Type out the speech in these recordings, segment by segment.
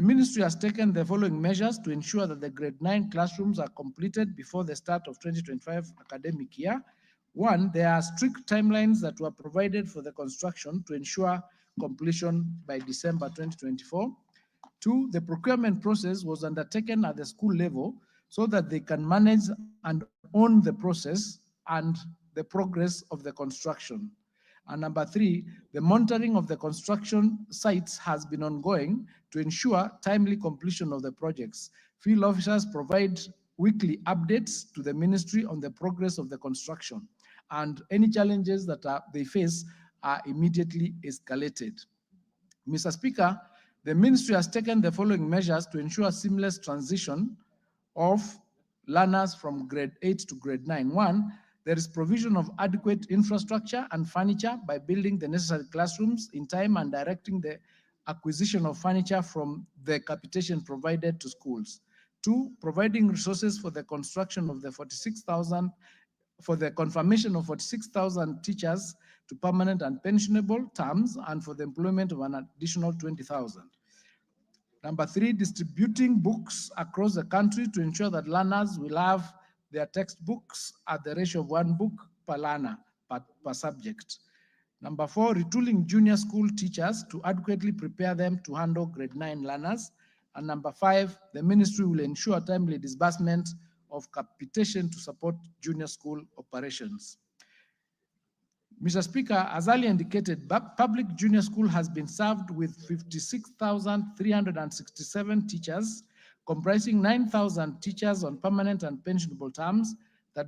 ministry has taken the following measures to ensure that the grade 9 classrooms are completed before the start of 2025 academic year. One, there are strict timelines that were provided for the construction to ensure completion by December 2024. Two, the procurement process was undertaken at the school level so that they can manage and own the process and the progress of the construction. And number three, the monitoring of the construction sites has been ongoing to ensure timely completion of the projects. Field officers provide weekly updates to the ministry on the progress of the construction, and any challenges that they face are immediately escalated. Mr. Speaker, the ministry has taken the following measures to ensure seamless transition of learners from grade 8 to grade 9. One, there is provision of adequate infrastructure and furniture by building the necessary classrooms in time and directing the acquisition of furniture from the capitation provided to schools. Two, providing resources for the construction of the 46,000, for the confirmation of 46,000 teachers to permanent and pensionable terms, and for the employment of an additional 20,000. Number three, distributing books across the country to ensure that learners will have their textbooks at the ratio of 1 book per learner per subject. Number four, retooling junior school teachers to adequately prepare them to handle grade 9 learners. And number five, the ministry will ensure timely disbursement of capitation to support junior school operations. Mr. Speaker, as earlier indicated, public junior school has been served with 56,367 teachers, comprising 9,000 teachers on permanent and pensionable terms,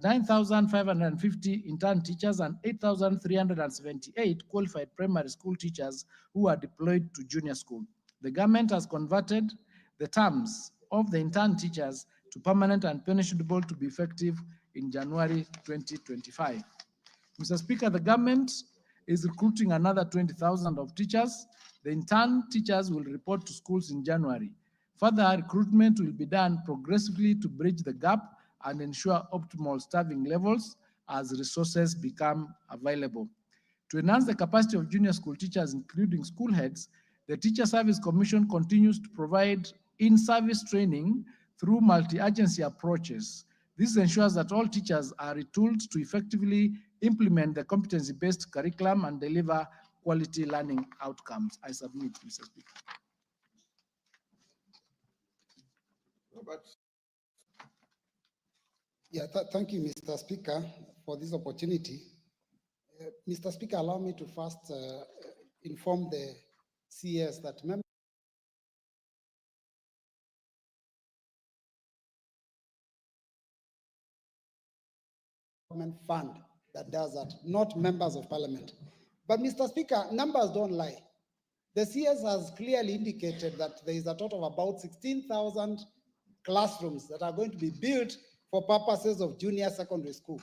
9,550 intern teachers, and 8,378 qualified primary school teachers who are deployed to junior school. The government has converted the terms of the intern teachers to permanent and pensionable to be effective in January 2025. Mr. Speaker, the government is recruiting another 20,000 of teachers. The intern teachers will report to schools in January. Further recruitment will be done progressively to bridge the gap and ensure optimal staffing levels as resources become available. To enhance the capacity of junior school teachers, including school heads, the Teacher Service Commission continues to provide in-service training through multi-agency approaches. This ensures that all teachers are retooled to effectively implement the competency-based curriculum and deliver quality learning outcomes. I submit, Mr. Speaker. Robert. Yeah, thank you, Mr. Speaker, for this opportunity. Mr. Speaker, allow me to first inform the CS that members fund that does that, not members of parliament. But Mr. Speaker, numbers don't lie. The CS has clearly indicated that there is a total of about 16,000 classrooms that are going to be built for purposes of junior secondary school.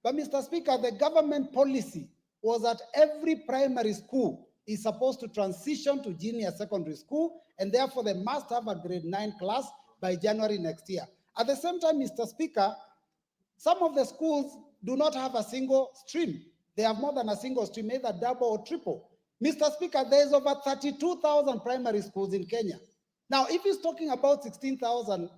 But Mr. Speaker, the government policy was that every primary school is supposed to transition to junior secondary school, and therefore they must have a grade 9 class by January next year. At the same time, Mr. Speaker, some of the schools do not have a single stream. They have more than a single stream, either double or triple. Mr. Speaker, there is over 32,000 primary schools in Kenya. Now, if he's talking about 16,000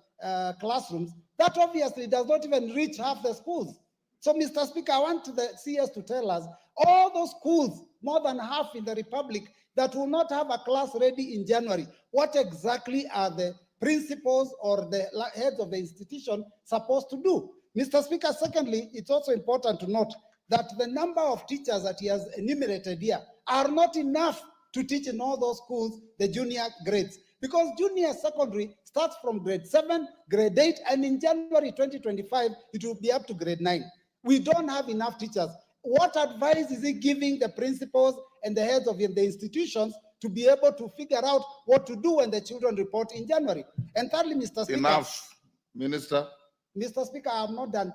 classrooms, that obviously does not even reach half the schools. So, Mr. Speaker, I want the CS to tell us all those schools, more than half in the Republic, that will not have a class ready in January, what exactly are the principals or the heads of the institution supposed to do? Mr. Speaker, secondly, it's also important to note that the number of teachers that he has enumerated here are not enough to teach in all those schools the junior grades, because junior secondary starts from grade 7, grade 8, and in January 2025, it will be up to grade 9. We don't have enough teachers. What advice is he giving the principals and the heads of the institutions to be able to figure out what to do when the children report in January? And thirdly, Mr. Speaker. Enough, Minister. Mr. Speaker, I am not done.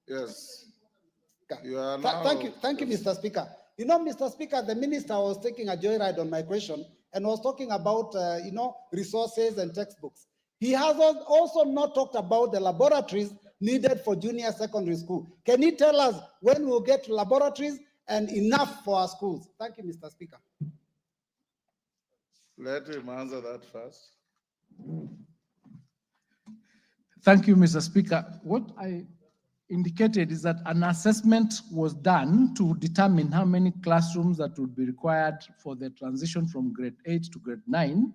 Yes. You are now, thank you, Mr. Speaker. You know, Mr. Speaker, the minister was taking a joyride on my question and was talking about, resources and textbooks. He has also not talked about the laboratories needed for junior secondary school. Can he tell us when we'll get laboratories and enough for our schools? Thank you, Mr. Speaker. Let him answer that first. Thank you, Mr. Speaker. What I indicated is that an assessment was done to determine how many classrooms that would be required for the transition from grade 8 to grade 9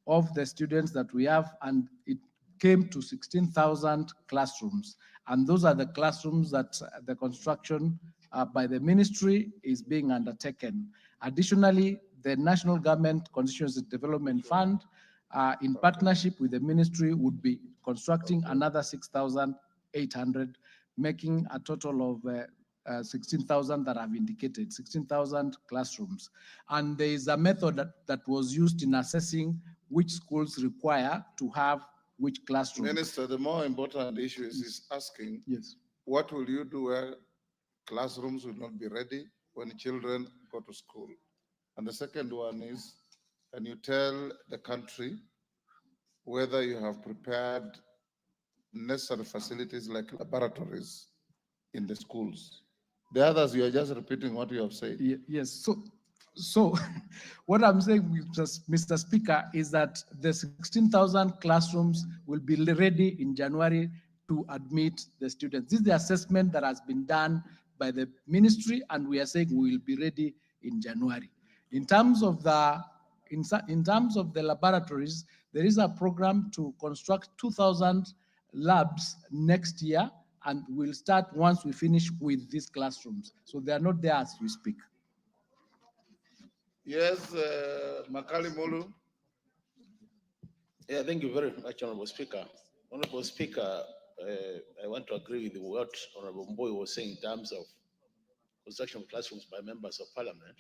of the students that we have, and it came to 16,000 classrooms. And those are the classrooms that the construction by the ministry is being undertaken. Additionally, the National Government Constituency Development Fund, in partnership with the ministry, would be constructing another 6,800, making a total of 16,000 that I've indicated, 16,000 classrooms. And there is a method that was used in assessing which schools require to have which classroom. Minister, the more important issue is asking, Yes. what will you do where classrooms will not be ready when children go to school? And the second one is, can you tell the country whether you have prepared necessary facilities like laboratories in the schools? The others, you are just repeating what you have said. Yes. So what I'm saying, Mr. Speaker, is that the 16,000 classrooms will be ready in January to admit the students. This is the assessment that has been done by the ministry, and we are saying we will be ready in January. In terms of the laboratories, there is a program to construct 2,000 labs next year, and we'll start once we finish with these classrooms. So they are not there as we speak. Yes, Makali Mulu. Yeah, thank you very much, Honorable Speaker. Honorable Speaker, I want to agree with what Honorable Mboy was saying in terms of construction of classrooms by members of parliament,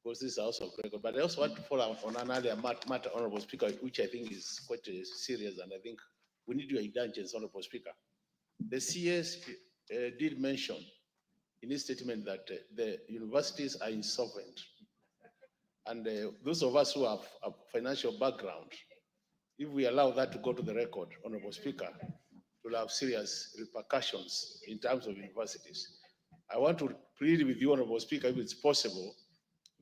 because this is also critical. But I also want to follow up on an earlier matter, Honorable Speaker, which I think is quite serious, and I think we need your indulgence, Honorable Speaker. The CS did mention in his statement that the universities are insolvent. And those of us who have a financial background, if we allow that to go to the record, Honorable Speaker, it will have serious repercussions in terms of universities. I want to plead with you, Honorable Speaker, if it's possible,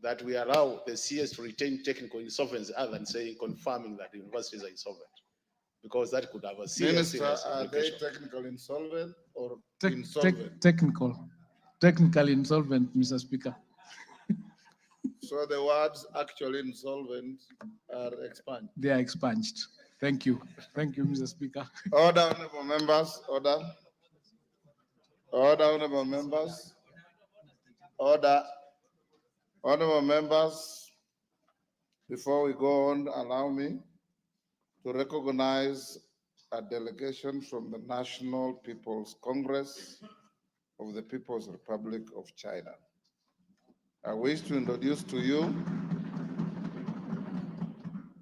that we allow the CS to retain technical insolvency other than saying, confirming that the universities are insolvent, because that could have a serious, Minister, are they implication. technical insolvent or insolvent? Technical insolvent, Mr. Speaker. So the words actually insolvent are expunged. They are expunged. Thank you. Thank you, Mr. Speaker. Order, honorable members, order. Order, honorable members. Order. Honorable members, before we go on, allow me to recognize a delegation from the National People's Congress of the People's Republic of China. I wish to introduce to you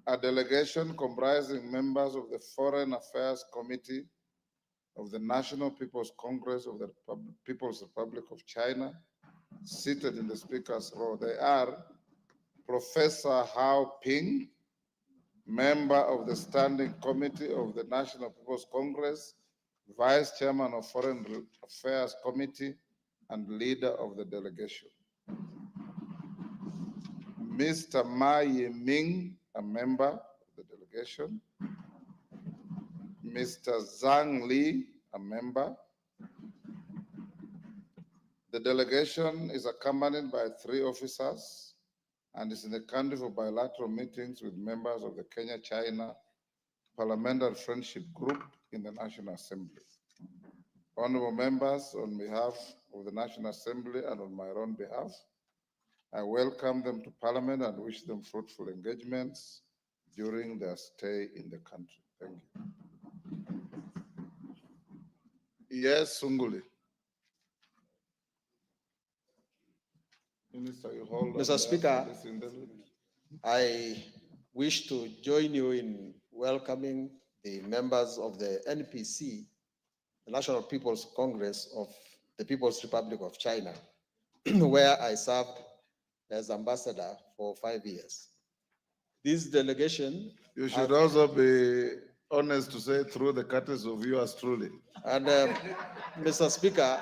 a delegation comprising members of the Foreign Affairs Committee of the National People's Congress of the People's Republic of China, seated in the Speaker's row. They are Professor Hao Ping, member of the Standing Committee of the National People's Congress, Vice Chairman of Foreign Affairs Committee, and leader of the delegation. Mr. Ma Yiming, a member of the delegation. Mr. Zhang Li, a member. The delegation is accompanied by 3 officers and is in the country for bilateral meetings with members of the Kenya-China Parliamentary Friendship Group in the National Assembly. Honorable members, on behalf of the National Assembly and on my own behalf, I welcome them to Parliament and wish them fruitful engagements during their stay in the country. Thank you. Yes, Sunguli. Minister, you hold on. Mr. Speaker, I wish to join you in welcoming the members of the NPC, the National People's Congress of the People's Republic of China, where I served as ambassador for 5 years. This delegation— You should also be honest to say through the courtesy of yours truly. And Mr. Speaker,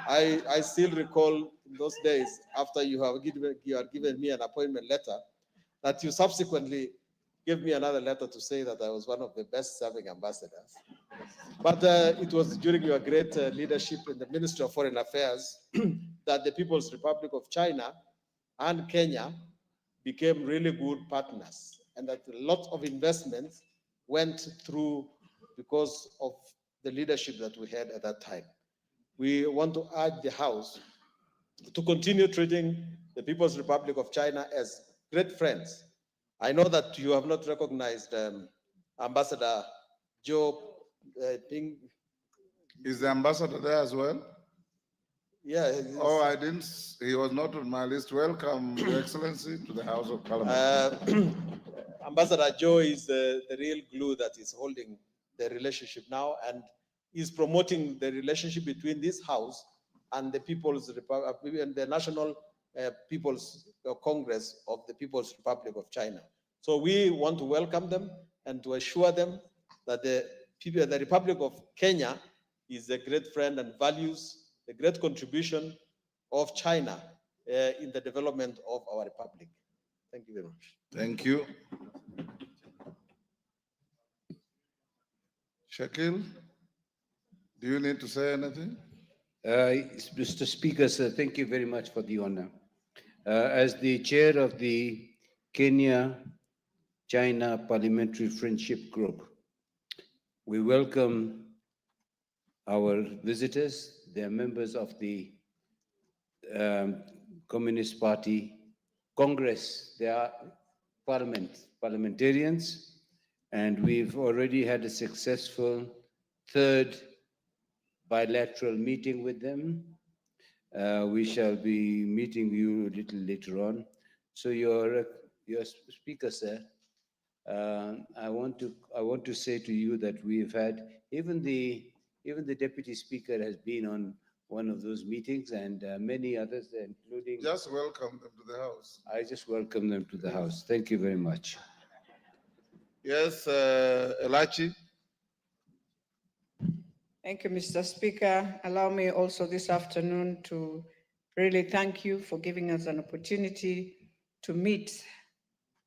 I still recall those days after you have given me an appointment letter that you subsequently gave me another letter to say that I was one of the best serving ambassadors. But it was during your great leadership in the Ministry of Foreign Affairs that the People's Republic of China and Kenya became really good partners, and that a lot of investments went through because of the leadership that we had at that time. We want to urge the House to continue treating the People's Republic of China as great friends. I know that you have not recognized Ambassador Joe Ping. Is the ambassador there as well? Yeah. Oh, I didn't, he was not on my list. Welcome, Your Excellency, to the House of Parliament. Ambassador Joe is the real glue that is holding the relationship now, and is promoting the relationship between this House and the People's Republic, and the National People's Congress of the People's Republic of China. So we want to welcome them and to assure them that the Republic of Kenya is a great friend and values the great contribution of China in the development of our republic. Thank you very much. Thank you. Shakil, do you need to say anything? Mr. Speaker, sir, thank you very much for the honor. As the chair of the Kenya-China Parliamentary Friendship Group, we welcome our visitors. They are members of the Communist Party Congress. They are parliamentarians, and we've already had a successful third bilateral meeting with them. We shall be meeting you a little later on. So your speaker, sir, I want to say to you that we've had even the deputy speaker has been on one of those meetings, and many others, including. Just welcome them to the House. I just welcome them to the House. Thank you very much. Yes, Elachi. Thank you, Mr. Speaker. Allow me also this afternoon to really thank you for giving us an opportunity to meet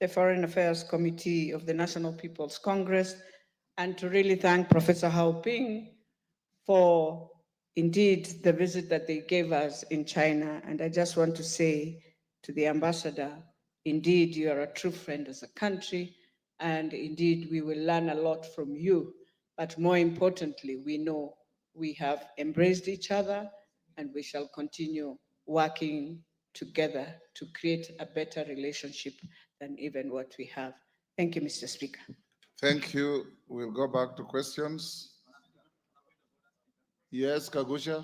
the Foreign Affairs Committee of the National People's Congress, and to really thank Professor Hao Ping for indeed the visit that they gave us in China. And I just want to say to the ambassador, indeed, you are a true friend as a country, and indeed, we will learn a lot from you. But more importantly, we know we have embraced each other, and we shall continue working together to create a better relationship than even what we have. Thank you, Mr. Speaker. Thank you. We'll go back to questions. Yes, Kagusha.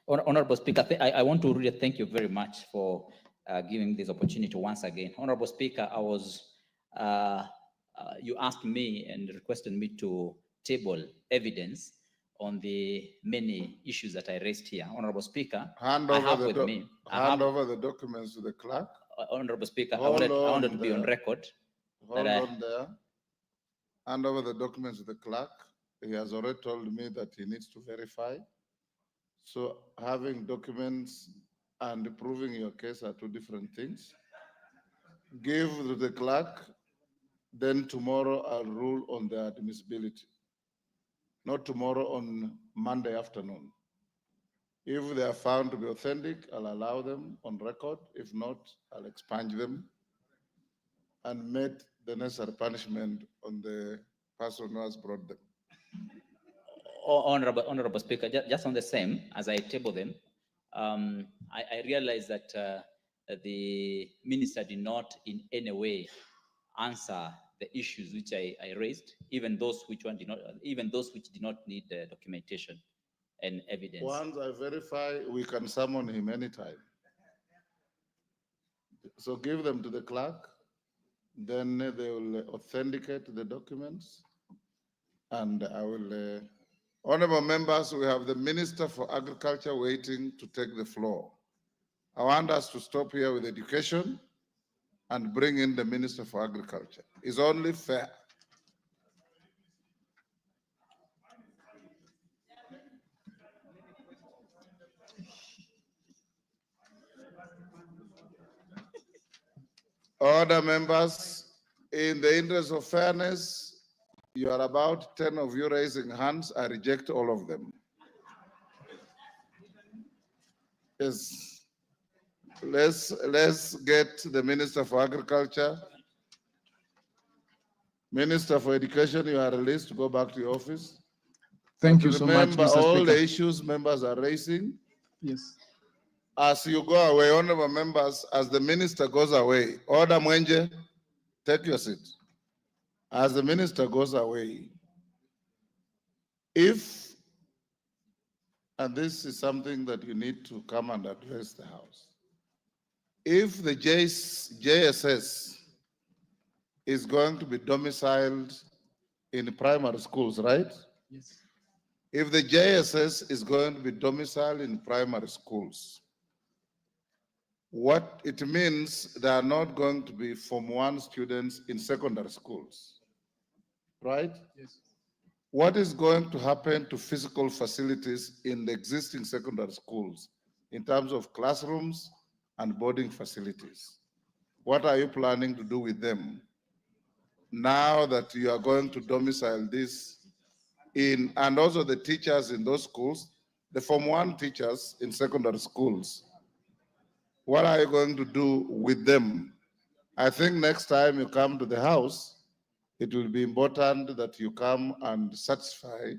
Honorable Speaker, I want to really thank you very much for giving this opportunity once again. Honorable Speaker, you asked me and requested me to table evidence on the many issues that I raised here. Honorable Speaker, Hand over the documents to the clerk. Honorable Speaker, I wanted to be on record. Hold on there. Hand over the documents to the clerk. He has already told me that he needs to verify. So having documents and proving your case are two different things. Give to the clerk, then tomorrow I'll rule on their admissibility. Not tomorrow, on Monday afternoon. If they are found to be authentic, I'll allow them on record. If not, I'll expunge them and make the necessary punishment on the person who has brought them. Honorable Speaker, just on the same, as I table them, I realize that the minister did not in any way answer the issues which I raised, even those which did not need the documentation and evidence. Once I verify, we can summon him anytime. So give them to the clerk, then they will authenticate the documents, and I will. Honorable members, we have the Minister for Agriculture waiting to take the floor. I want us to stop here with education and bring in the Minister for Agriculture. It's only fair. Order, members. in the interest of fairness, you are about 10 of you raising hands. I reject all of them. Yes. Let's get the Minister for Agriculture. Minister for Education, you are released to go back to your office. Thank But you so much, remember Mr. all Speaker. the issues members are raising. Yes. As you go away, honorable members, as the minister goes away, Order Mwenje, take your seat. As the minister goes away, if, and this is something that you need to come and address the House, if the JSS is going to be domiciled in primary schools, right? Yes. If the JSS is going to be domiciled in primary schools, what it means, they are not going to be Form 1 students in secondary schools, right? Yes. What is going to happen to physical facilities in the existing secondary schools in terms of classrooms and boarding facilities? What are you planning to do with them now that you are going to domicile this in, and also the teachers in those schools, the Form 1 teachers in secondary schools? What are you going to do with them? I think next time you come to the House, it will be important that you come and satisfy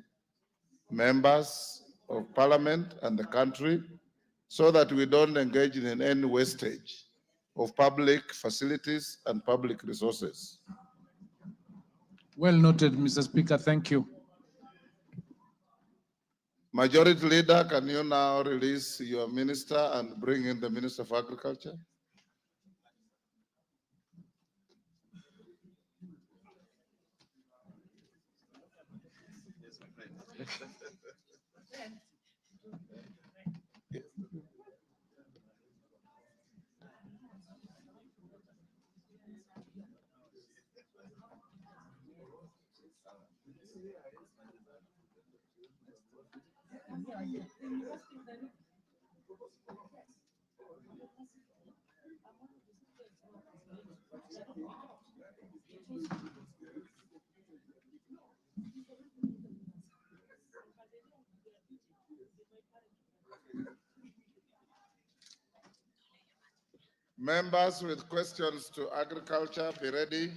members of Parliament and the country so that we don't engage in any wastage of public facilities and public resources. Well noted, Mr. Speaker. Thank you. Majority Leader, can you now release your minister and bring in the Minister of Agriculture? Members with questions to agriculture, be ready.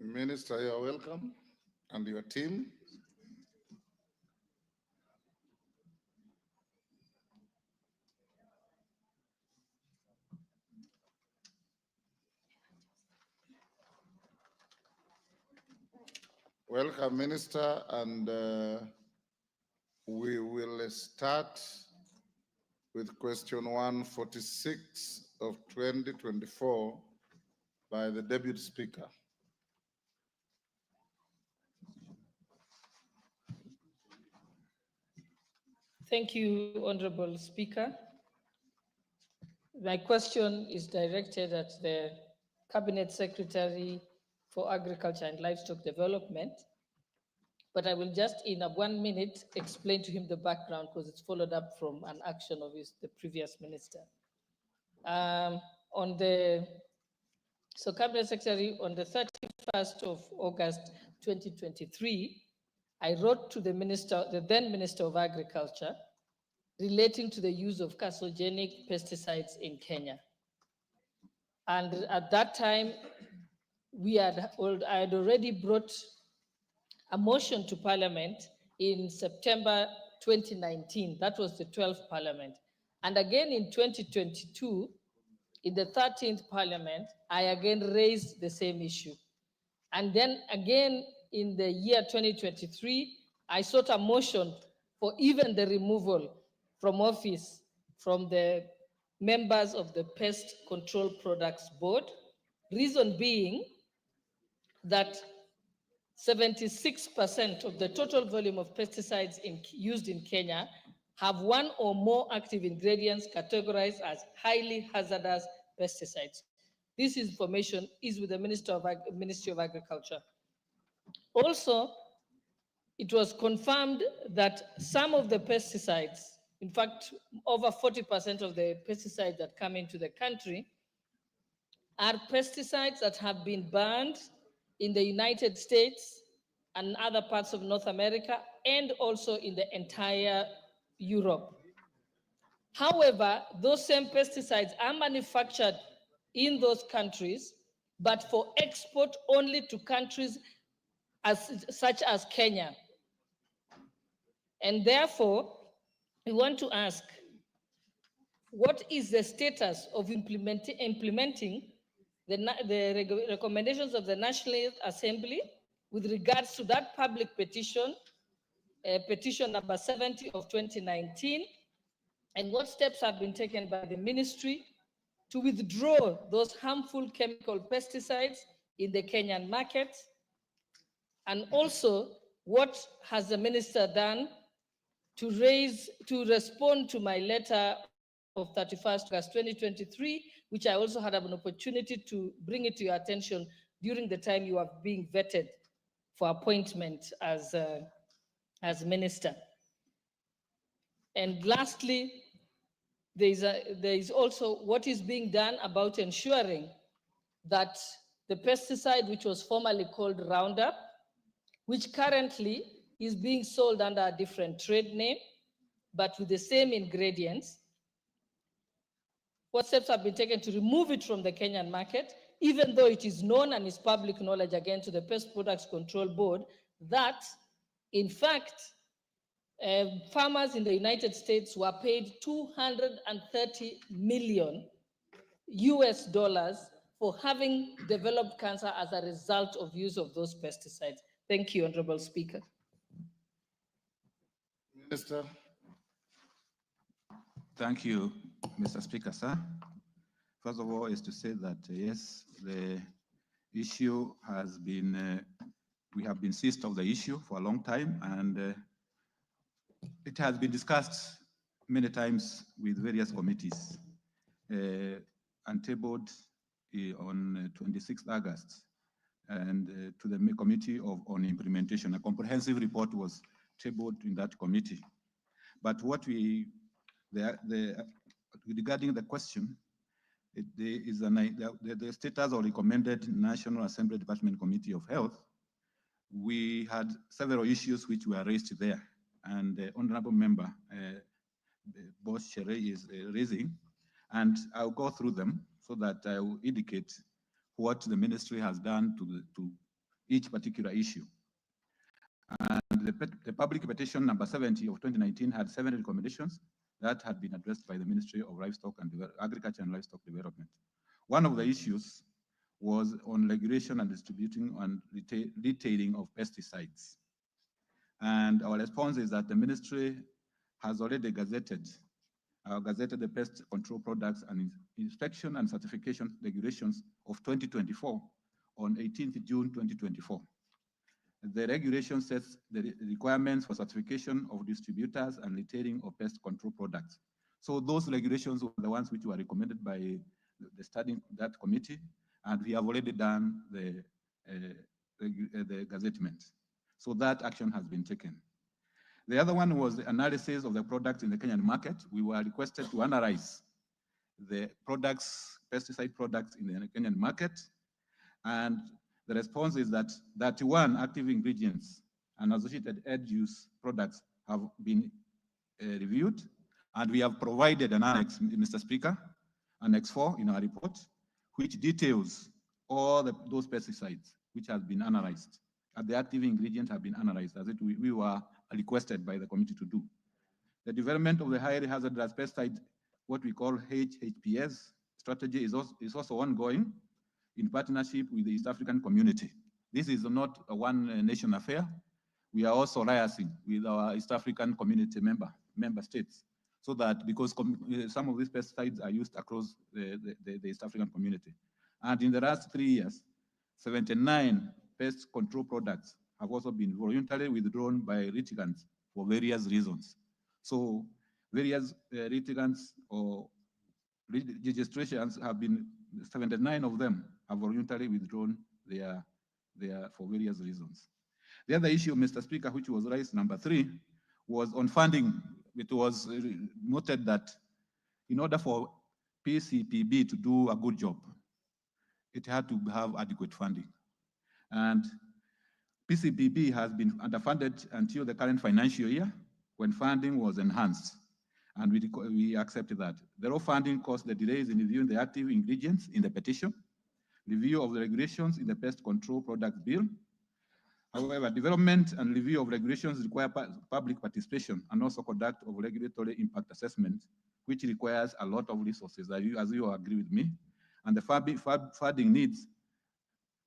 Minister, you are welcome, and your team. Welcome, Minister, and we will start with question 146 of 2024 by the Deputy Speaker. Thank you, Honorable Speaker. My question is directed at the Cabinet Secretary for Agriculture and Livestock Development, but I will just in a 1 minute explain to him the background because it's followed up from an action of the previous minister. So Cabinet Secretary, on the 31st of August 2023, I wrote to the then Minister of Agriculture, relating to the use of carcinogenic pesticides in Kenya. And at that time, I had already brought a motion to Parliament in September 2019. That was the 12th Parliament. And again in 2022, in the 13th Parliament, I again raised the same issue. And then again in the year 2023, I sought a motion for even the removal from office from the members of the Pest Control Products Board. Reason being that 76% of the total volume of pesticides used in Kenya have one or more active ingredients categorized as highly hazardous pesticides. This information is with the Ministry of Agriculture. Also, it was confirmed that some of the pesticides, in fact, over 40% of the pesticides that come into the country are pesticides that have been banned in the United States and other parts of North America, and also in the entire Europe. However, those same pesticides are manufactured in those countries, but for export only to countries such as Kenya. And therefore, we want to ask, what is the status of implementing the recommendations of the National Youth Assembly with regards to that public petition, petition number 70 of 2019, and what steps have been taken by the ministry to withdraw those harmful chemical pesticides in the Kenyan market? And also, what has the minister done to respond to my letter of 31st August 2023, which I also had an opportunity to bring it to your attention during the time you are being vetted for appointment as minister. And lastly, there is also what is being done about ensuring that the pesticide, which was formerly called Roundup, which currently is being sold under a different trade name, but with the same ingredients, what steps have been taken to remove it from the Kenyan market, even though it is known and is public knowledge, again, to the Pest Products Control Board, that in fact, farmers in the United States were paid $230 million for having developed cancer as a result of use of those pesticides. Thank you, Honorable Speaker. Minister. Thank you, Mr. Speaker, sir. First of all, is to say that, yes, the issue has been, we have been seized of the issue for a long time, and it has been discussed many times with various committees and tabled on 26th August and to the Committee on Implementation. A comprehensive report was tabled in that committee. But what regarding the question, the status or recommended National Assembly Department Committee of Health, we had several issues which were raised there, and the honorable member, Boss Chere, is raising, and I'll go through them so that I will indicate what the ministry has done to each particular issue. And the public petition number 70 of 2019 had 7 recommendations that had been addressed by the Ministry of Livestock and Agriculture and Livestock Development. One of the issues was on regulation and distributing and retailing of pesticides. And our response is that the ministry has already gazetted the pest control products and inspection and certification regulations of 2024 on 18th June 2024. The regulation sets the requirements for certification of distributors and retailing of pest control products. So those regulations were the ones which were recommended by the studying that committee, and we have already done the gazettement. So that action has been taken. The other one was the analysis of the products in the Kenyan market. We were requested to analyze the products, pesticide products in the Kenyan market, and the response is that 31 active ingredients and associated end-use products have been reviewed, and we have provided an annex, Mr. Speaker, Annex 4 in our report, which details all those pesticides which have been analyzed. And the active ingredients have been analyzed, as we were requested by the committee to do. The development of the highly hazardous pesticide, what we call HHPS strategy, is also ongoing in partnership with the East African community. This is not a one nation affair. We are also liaising with our East African community member states, so that because some of these pesticides are used across the East African community. And in the last 3 years, 79 pest control products have also been voluntarily withdrawn by litigants for various reasons. So various litigants or registrations have been, 79 of them have voluntarily withdrawn their for various reasons. The other issue, Mr. Speaker, which was raised, number 3, was on funding. It was noted that in order for PCPB to do a good job, it had to have adequate funding. And PCPB has been underfunded until the current financial year when funding was enhanced. And we accepted that. The raw funding caused the delays in reviewing the active ingredients in the petition, review of the regulations in the Pest Control Products Bill. However, development and review of regulations require public participation and also conduct of regulatory impact assessment, which requires a lot of resources, as you agree with me. And the funding needs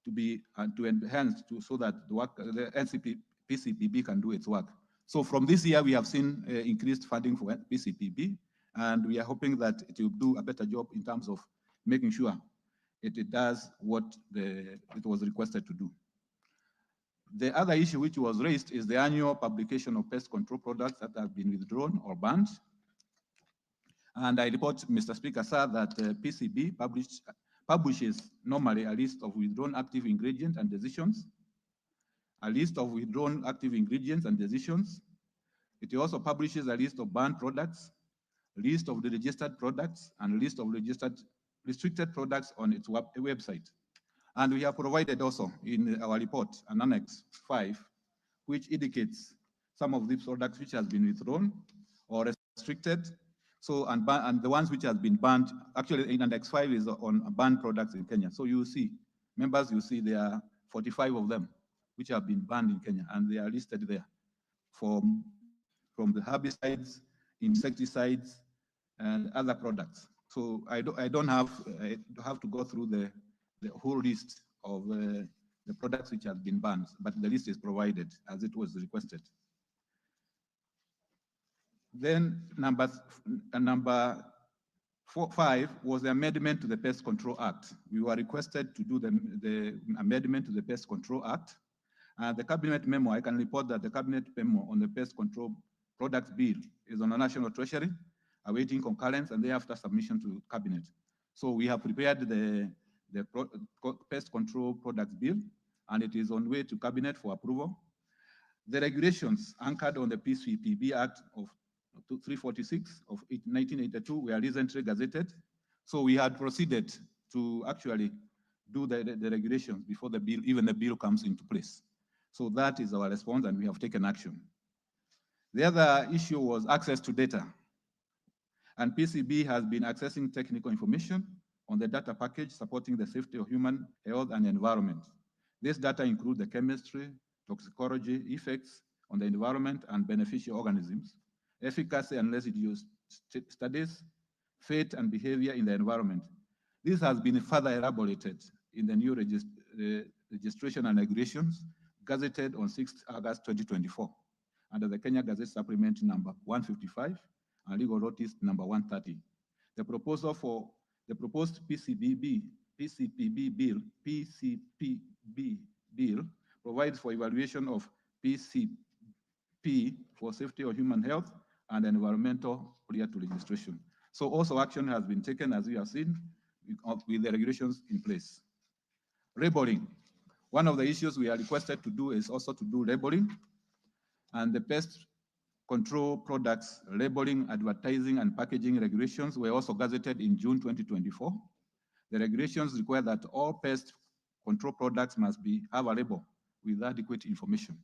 to be to enhance so that the PCPB can do its work. So from this year, we have seen increased funding for PCPB, and we are hoping that it will do a better job in terms of making sure it does what it was requested to do. The other issue which was raised is the annual publication of pest control products that have been withdrawn or banned. And I report, Mr. Speaker, sir, that PCB publishes normally a list of withdrawn active ingredients and decisions, a list of withdrawn active ingredients and decisions. It also publishes a list of banned products, a list of the registered products, and a list of restricted products on its website. And we have provided also in our report an Annex 5, which indicates some of these products which has been withdrawn or restricted. So, and the ones which has been banned, actually in Annex 5 is on banned products in Kenya. So you see, members, you see there are 45 of them which have been banned in Kenya, and they are listed there from the herbicides, insecticides, and other products. So I don't have to go through the whole list of the products which have been banned, but the list is provided as it was requested. Then number 5 was the amendment to the Pest Control Act. We were requested to do the amendment to the Pest Control Act. The cabinet memo, I can report that the cabinet memo on the Pest Control Products Bill is on the National Treasury, awaiting concurrence and thereafter submission to cabinet. So we have prepared the Pest Control Products Bill, and it is on way to cabinet for approval. The regulations anchored on the PCPB Act of 346 of 1982 were recently gazetted. So we had proceeded to actually do the regulations before the bill, even the bill comes into place. So that is our response, and we have taken action. The other issue was access to data. And PCB has been accessing technical information on the data package supporting the safety of human health and environment. This data includes the chemistry, toxicology, effects on the environment and beneficial organisms, efficacy and residue studies, fate and behavior in the environment. This has been further elaborated in the new registration and regulations gazetted on 6 August 2024 under the Kenya Gazette Supplement number 155 and Legal Notice number 130. The proposal for the proposed PCPB bill provides for evaluation of PCP for safety of human health and environmental prior to registration. So also action has been taken, as we have seen, with the regulations in place. Labeling. One of the issues we are requested to do is also to do labeling, and the pest control products labeling, advertising, and packaging regulations were also gazetted in June 2024. The regulations require that all pest control products must have a label with adequate information.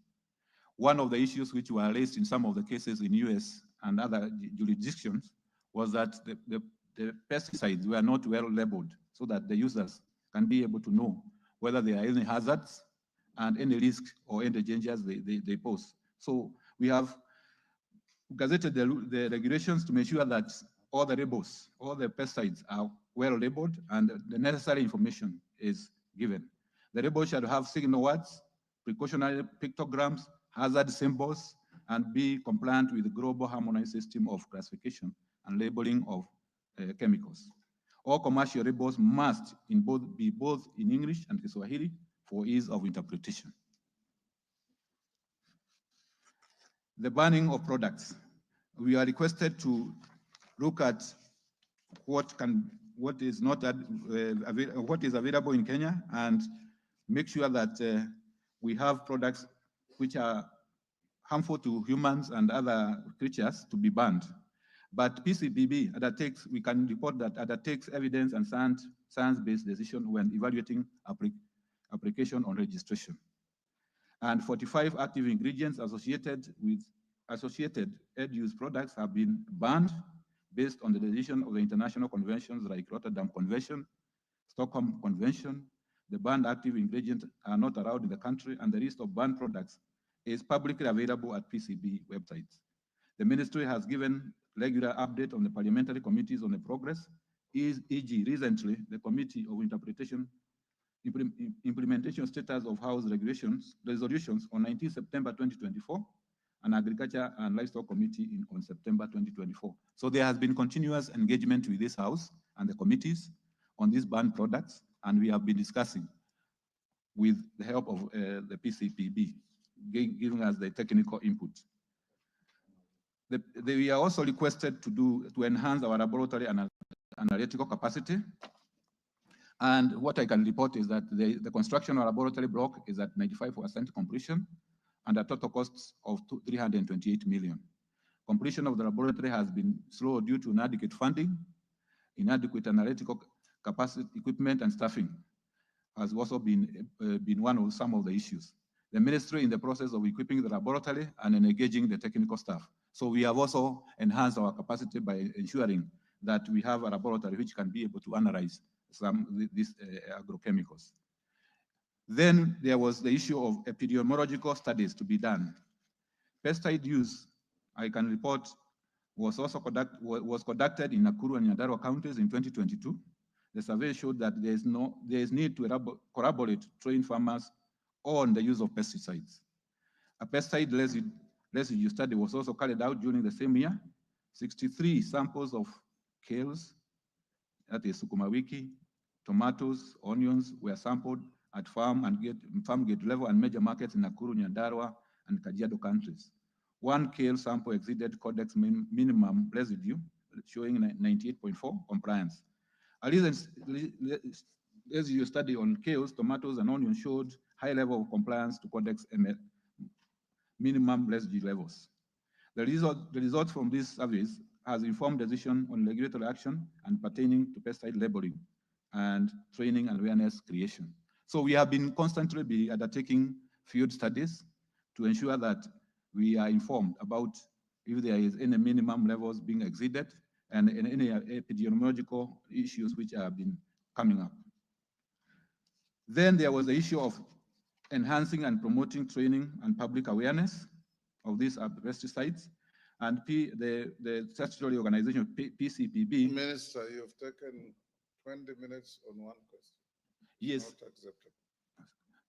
One of the issues which were raised in some of the cases in US and other jurisdictions was that the pesticides were not well labeled so that the users can be able to know whether there are any hazards and any risks or any dangers they pose. So we have gazetted the regulations to make sure that all the labels, all the pesticides are well labeled and the necessary information is given. The label should have signal words, precautionary pictograms, hazard symbols, and be compliant with the global harmonized system of classification and labeling of chemicals. All commercial labels must be both in English and Kiswahili for ease of interpretation. The banning of products. we are requested to look at what is not what is available in Kenya and make sure that we have products which are harmful to humans and other creatures to be banned. But PCBB undertakes, we can report that undertakes evidence and science-based decision when evaluating application on registration. And 45 active ingredients associated with associated aid-use products have been banned based on the decision of the international conventions like Rotterdam Convention, Stockholm Convention. The banned active ingredients are not allowed in the country, and the list of banned products is publicly available at PCB websites. The ministry has given regular update on the parliamentary committees on the progress, e.g. recently, the Committee of Implementation Status of House resolutions on 19 September 2024, and Agriculture and Livestock Committee on September 2024. So there has been continuous engagement with this House and the committees on these banned products, and we have been discussing with the help of the PCPB, giving us the technical input. We are also requested to enhance our laboratory and analytical capacity. And what I can report is that the construction of laboratory block is at 95% completion and a total cost of 328 million. Completion of the laboratory has been slow due to inadequate funding, inadequate analytical capacity, equipment, and staffing has also been one of some of the issues. The ministry in the process of equipping the laboratory and engaging the technical staff. So we have also enhanced our capacity by ensuring that we have a laboratory which can be able to analyze these agrochemicals. Then there was the issue of epidemiological studies to be done. Pesticide use, I can report, was also conducted in Nakuru and Nyandarua counties in 2022. The survey showed that there is need to corroborate trained farmers on the use of pesticides. A pesticide residue study was also carried out during the same year. 63 samples of kales, that is sukuma wiki, tomatoes, onions were sampled at farm gate level and major markets in Nakuru, Nyandarua, and Kajiado countries. One kale sample exceeded Codex minimum residue, showing 98.4 compliance. A recent residue study on kales, tomatoes, and onions showed high level of compliance to Codex minimum residue levels. The results from these surveys has informed decision on regulatory action and pertaining to pesticide labeling and training and awareness creation. So we have been constantly undertaking field studies to ensure that we are informed about if there is any minimum levels being exceeded and any epidemiological issues which have been coming up. Then there was the issue of enhancing and promoting training and public awareness of these pesticides. And the statutory organization, PCPB. Minister, you've taken 20 minutes on one question. Yes. Not acceptable.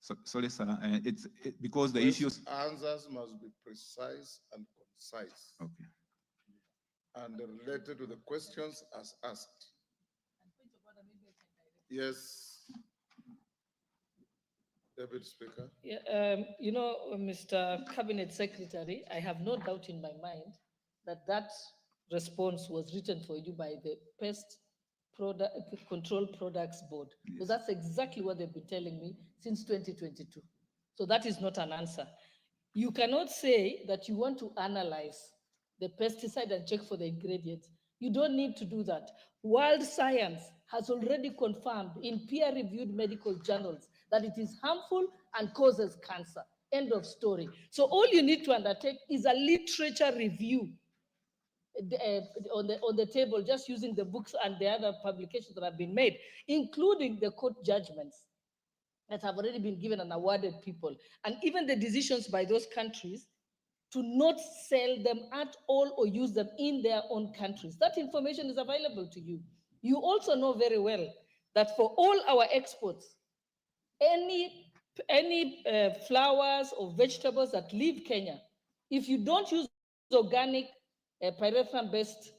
So, sorry, sir. It's because the issues. Answers must be precise and concise. Okay. And related to the questions as asked. Yes. Deputy Speaker. Yeah, you know, Mr. Cabinet Secretary, I have no doubt in my mind that that response was written for you by the Pest Control Products Board. Yes. So that's exactly what they've been telling me since 2022. So that is not an answer. You cannot say that you want to analyze the pesticide and check for the ingredients. You don't need to do that. World science has already confirmed in peer-reviewed medical journals that it is harmful and causes cancer. End of story. So all you need to undertake is a literature review on the table, just using the books and the other publications that have been made, including the court judgments that have already been given and awarded people, and even the decisions by those countries to not sell them at all or use them in their own countries. That information is available to you. You also know very well that for all our exports, any flowers or vegetables that leave Kenya, if you don't use organic pyrethrum-based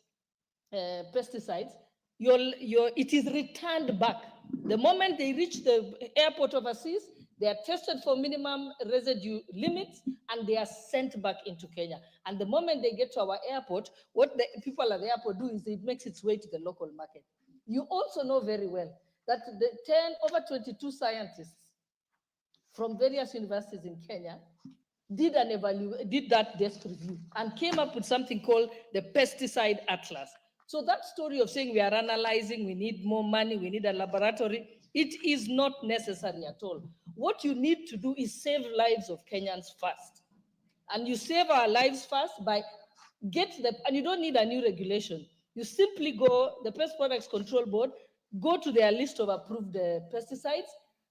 pesticides, it is returned back. The moment they reach the airport overseas, They are tested for minimum residue limits and they are sent back into Kenya. And the moment they get to our airport, what the people at the airport do is it makes its way to the local market. You also know very well that the over 22 scientists from various universities in Kenya did that desk review and came up with something called the pesticide atlas. So that story of saying we are analyzing, we need more money, we need a laboratory, it is not necessary at all. What you need to do is save lives of Kenyans first. And you save our lives first by and you don't need a new regulation. You simply go, the Pest Products Control Board, go to their list of approved pesticides,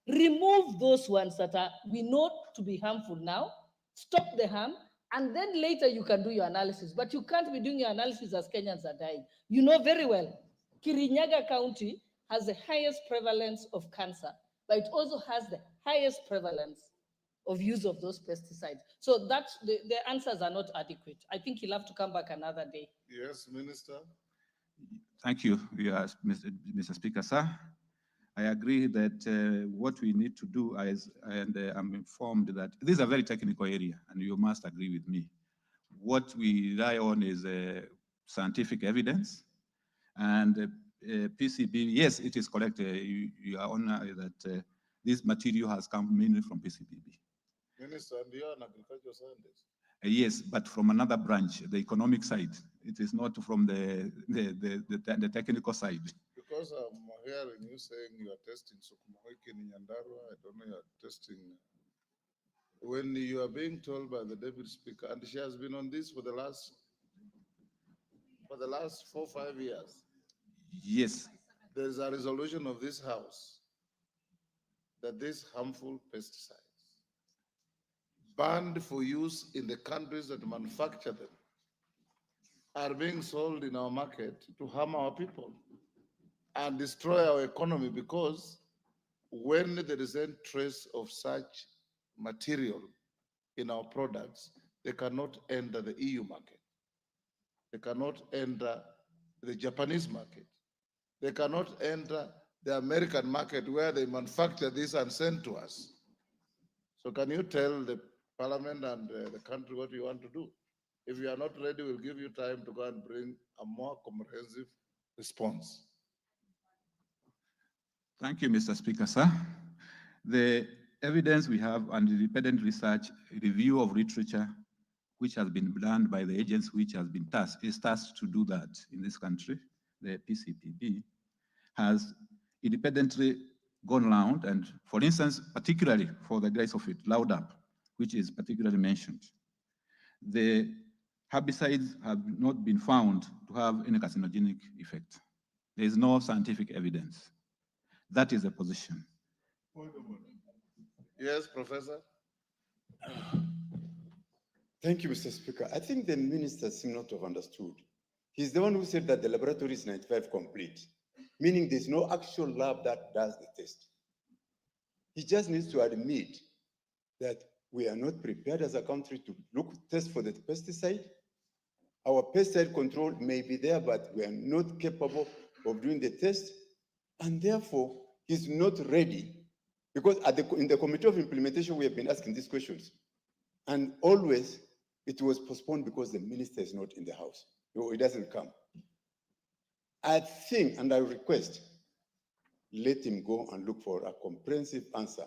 remove those ones that we know to be harmful now, stop the harm, and then later you can do your analysis. But you can't be doing your analysis as Kenyans are dying. You know very well, Kirinyaga County has the highest prevalence of cancer, but it also has the highest prevalence of use of those pesticides. So that's the answers are not adequate. I think he'll have to come back another day. Yes, Minister. Thank you, Mr. Speaker, sir. I agree that what we need to do I'm informed that this is a very technical area, and you must agree with me. What we rely on is scientific evidence, and PCB, yes, it is correct. You are on that this material has come mainly from PCBB. Minister, and you are an agricultural scientist. Yes, but from another branch, the economic side. It is not from the technical side. Because I'm hearing you saying you are testing Sukuma Wiki in Nyandarua, I don't know, you are testing. When you are being told by the Deputy Speaker, and she has been on this for the last 4 or 5 years. Yes. There's a resolution of this House that these harmful pesticides banned for use in the countries that manufacture them are being sold in our market to harm our people and destroy our economy, because when there is a trace of such material in our products, they cannot enter the EU market. They cannot enter the Japanese market. They cannot enter the American market where they manufacture this and send to us. So can you tell the Parliament and the country what you want to do? If you are not ready, we'll give you time to go and bring a more comprehensive response. Thank you, Mr. Speaker, sir. The evidence we have and the independent research review of literature, which has been done by the agency which has been tasked to do that in this country, the PCPB, has independently gone around, and for instance, particularly for the glyphosate, Roundup, which is particularly mentioned, the herbicides have not been found to have any carcinogenic effect. There is no scientific evidence. That is the position. Yes, Professor. Thank you, Mr. Speaker. I think the minister seems not to have understood. He's the one who said that the laboratory is 95 complete, meaning there's no actual lab that does the test. He just needs to admit that we are not prepared as a country to test for the pesticide. Our pesticide control may be there, but we are not capable of doing the test. And therefore, he's not ready. Because in the Committee of Implementation, we have been asking these questions. And always, it was postponed because the minister is not in the house. No, it doesn't come. I think, and I request, let him go and look for a comprehensive answer.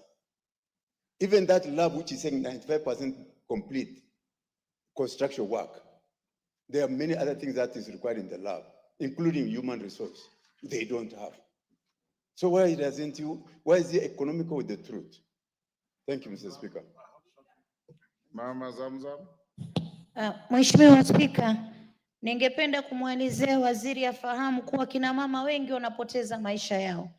Even that lab, which is saying 95% complete construction work, there are many other things that is required in the lab, including human resource. They don't have. So why is he economical with the truth? Thank you, Mr. Speaker. Mama Zamzam. Mheshimiwa Spika, ningependa kumwelezea waziri afahamu kuwa kina mama wengi wanapoteza maisha yao.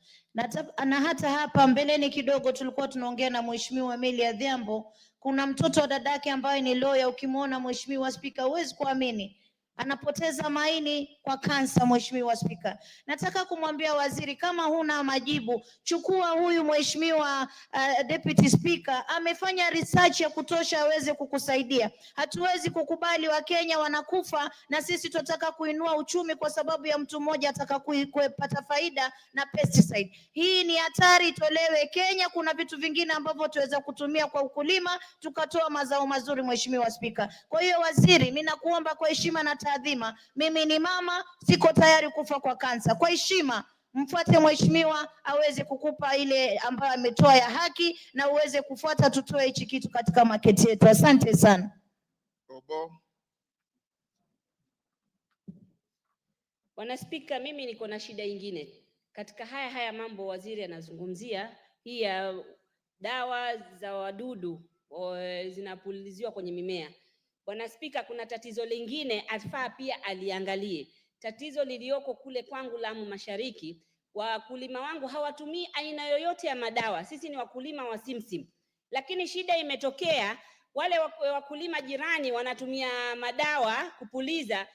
Na hata hapa mbeleni kidogo tulikuwa tunaongea na Mheshimiwa Amelia Adhiambo, kuna mtoto wa dadake ambaye ni lawyer, ukimwona Mheshimiwa Spika huwezi kuamini. anapoteza maini kwa kansa. Mheshimiwa Spika, nataka kumwambia waziri, kama huna majibu, chukua huyu mheshimiwa Deputy Speaker, amefanya research ya kutosha aweze kukusaidia. Hatuwezi kukubali Wakenya wanakufa na sisi tunataka kuinua uchumi kwa sababu ya mtu mmoja ataka kupata faida na pesticide. Hii ni hatari, itolewe. Kenya kuna vitu vingine ambavyo tuweza kutumia kwa ukulima tukatoa mazao mazuri. Mheshimiwa Spika, kwa hiyo waziri, mimi nakuomba kwa heshima na taadhima, mimi ni mama, siko tayari kufa kwa kansa. Kwa heshima mfuate mheshimiwa aweze kukupa ile ambayo ametoa ya haki, na uweze kufuata, tutoe hichi kitu katika maketi yetu. Asante sana. Robo. Bwana Spika, mimi niko na shida ingine katika haya mambo waziri anazungumzia, hii ya dawa za wadudu zinapuliziwa kwenye mimea. Bwana Spika, kuna tatizo lingine afaa pia aliangalie. Tatizo lilioko kule kwangu Lamu Mashariki, wakulima wangu hawatumii aina yoyote ya madawa. Sisi ni wakulima wa simsim, lakini shida imetokea, wale wakulima jirani wanatumia madawa kupuliza.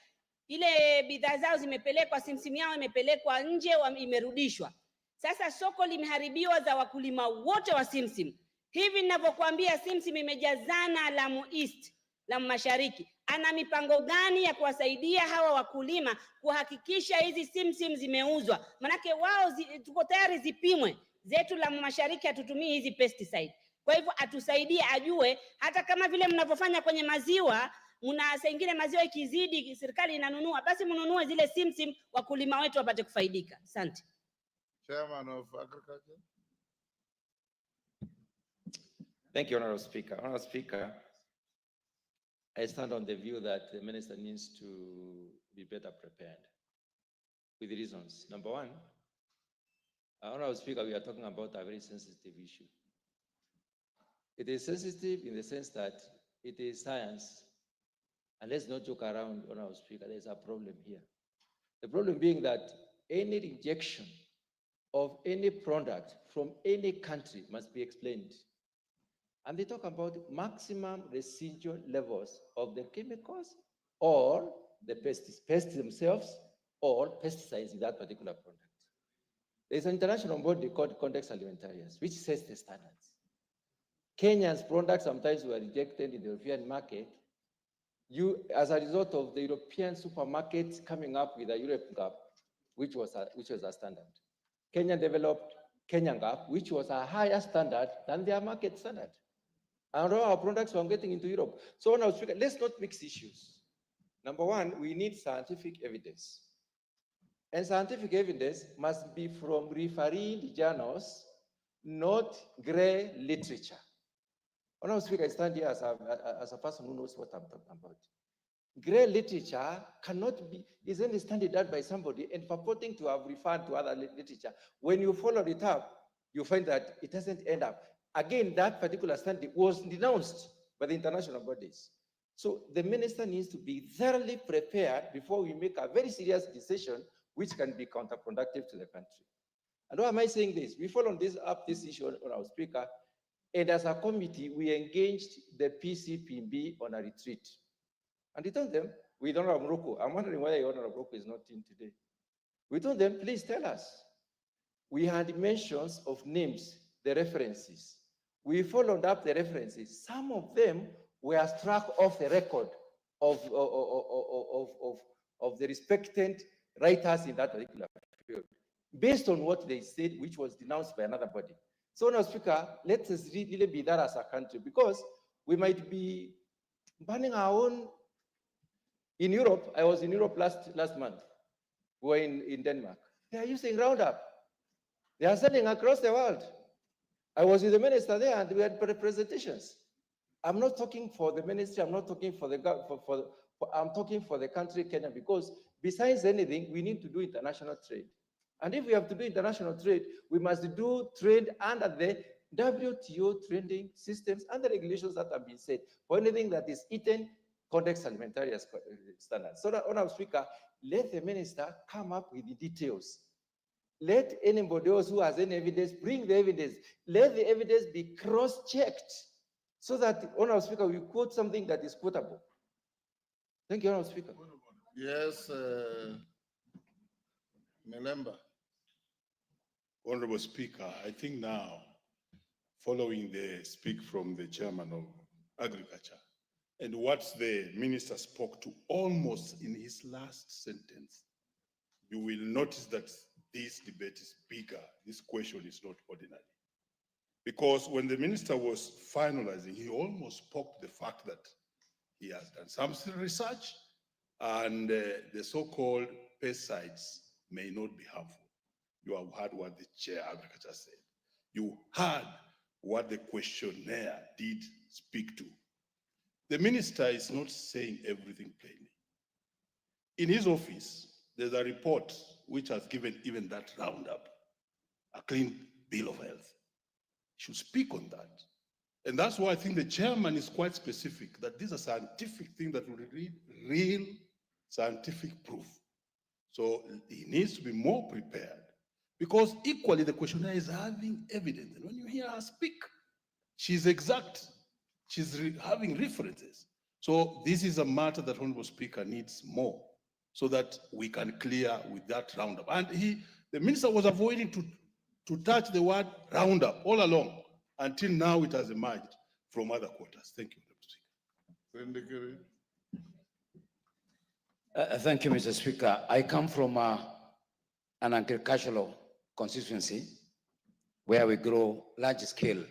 Ile bidhaa zao zimepelekwa, simsim yao imepelekwa nje, imerudishwa. Sasa soko limeharibiwa za wakulima wote wa simsim. Hivi ninavyokuambia, simsim imejazana Lamu East, Lamu Mashariki. Ana mipango gani ya kuwasaidia hawa wakulima kuhakikisha hizi simsim zimeuzwa? Manake wao tuko tayari zipimwe. Zetu Lamu Mashariki hatutumii hizi pesticide. Kwa hivyo atusaidie, ajue hata kama vile mnavyofanya kwenye maziwa, saa ingine maziwa ikizidi serikali inanunua, basi mnunue zile simsim, wakulima wetu wapate kufaidika. Asante. Chairman of Agriculture. Thank you, Honorable Speaker. Honorable Speaker, I stand on the view that the minister needs to be better prepared with reasons. Number one, Honorable Speaker, we are talking about a very sensitive issue. It is sensitive in the sense that it is science, and let's not joke around, Honorable Speaker, there's a problem here. The problem being that any rejection of any product from any country must be explained. And they talk about maximum residual levels of the chemicals or the pests themselves or pesticides in that particular product. There's an international body called Context Alimentarius, which sets the standards. Kenya's products sometimes were rejected in the European market. As a result of the European supermarkets coming up with a Europe GAP, which was a standard. Kenya developed Kenyan GAP, which was a higher standard than their market standard. And all our products were getting into Europe. So now, let's not mix issues. Number one, we need scientific evidence. And scientific evidence must be from refereed journals, not gray literature. Honorable Speaker, I stand here as a person who knows what I'm talking about. Gray literature is only studied out by somebody and purporting to have referred to other literature. When you follow it up, you find that it doesn't end up. Again, that particular study was denounced by the international bodies. So the minister needs to be thoroughly prepared before we make a very serious decision which can be counterproductive to the country. And why am I saying this? We followed this issue on our Speaker, and as a committee, we engaged the PCPB on a retreat. And we told them, we don't have Morocco. I'm wondering why Honorable Morocco is not in today. We told them, please tell us. We had mentions of names, the references. We followed up the references. Some of them were struck off the record of the respected writers in that particular field, based on what they said, which was denounced by another body. So now, Speaker, let us really be that as a country, because we might be banning our own. In Europe, I was in Europe last month. We were in Denmark. They are using Roundup. They are selling across the world. I was with the minister there, and we had presentations. I'm not talking for the ministry. I'm not talking for the I'm talking for the country, Kenya, because besides anything, we need to do international trade. And if we have to do international trade, we must do trade under the WTO trading systems and the regulations that have been set for anything that is eaten, Context Alimentarius standards. So that, Honorable Speaker, let the minister come up with the details. Let anybody else who has any evidence bring the evidence. Let the evidence be cross-checked so that, Honorable Speaker, we quote something that is quotable. Thank you, Honorable Speaker. Yes, Melemba. Honorable Speaker, I think now, following the speak from the chairman of agriculture and what the minister spoke to almost in his last sentence, you will notice that this debate is bigger. This question is not ordinary. Because when the minister was finalizing, he almost spoke to the fact that he has done some research and the so-called pesticides may not be harmful. You have heard what the chair agriculture said. You heard what the questionnaire did speak to. The minister is not saying everything plainly. In his office, there's a report which has given even that roundup, a clean bill of health. He should speak on that. And that's why I think the chairman is quite specific that these are scientific things that will need real scientific proof. So he needs to be more prepared because equally the questionnaire is having evidence. And when you hear her speak, she's exact. She's having references. So this is a matter that Honorable Speaker needs more so that we can clear with that roundup. And the minister was avoiding to touch the word roundup all along until now it has emerged from other quarters. Thank you, Honorable Speaker. Thank you, Mr. Speaker. I come from an agricultural constituency where we grow large-scale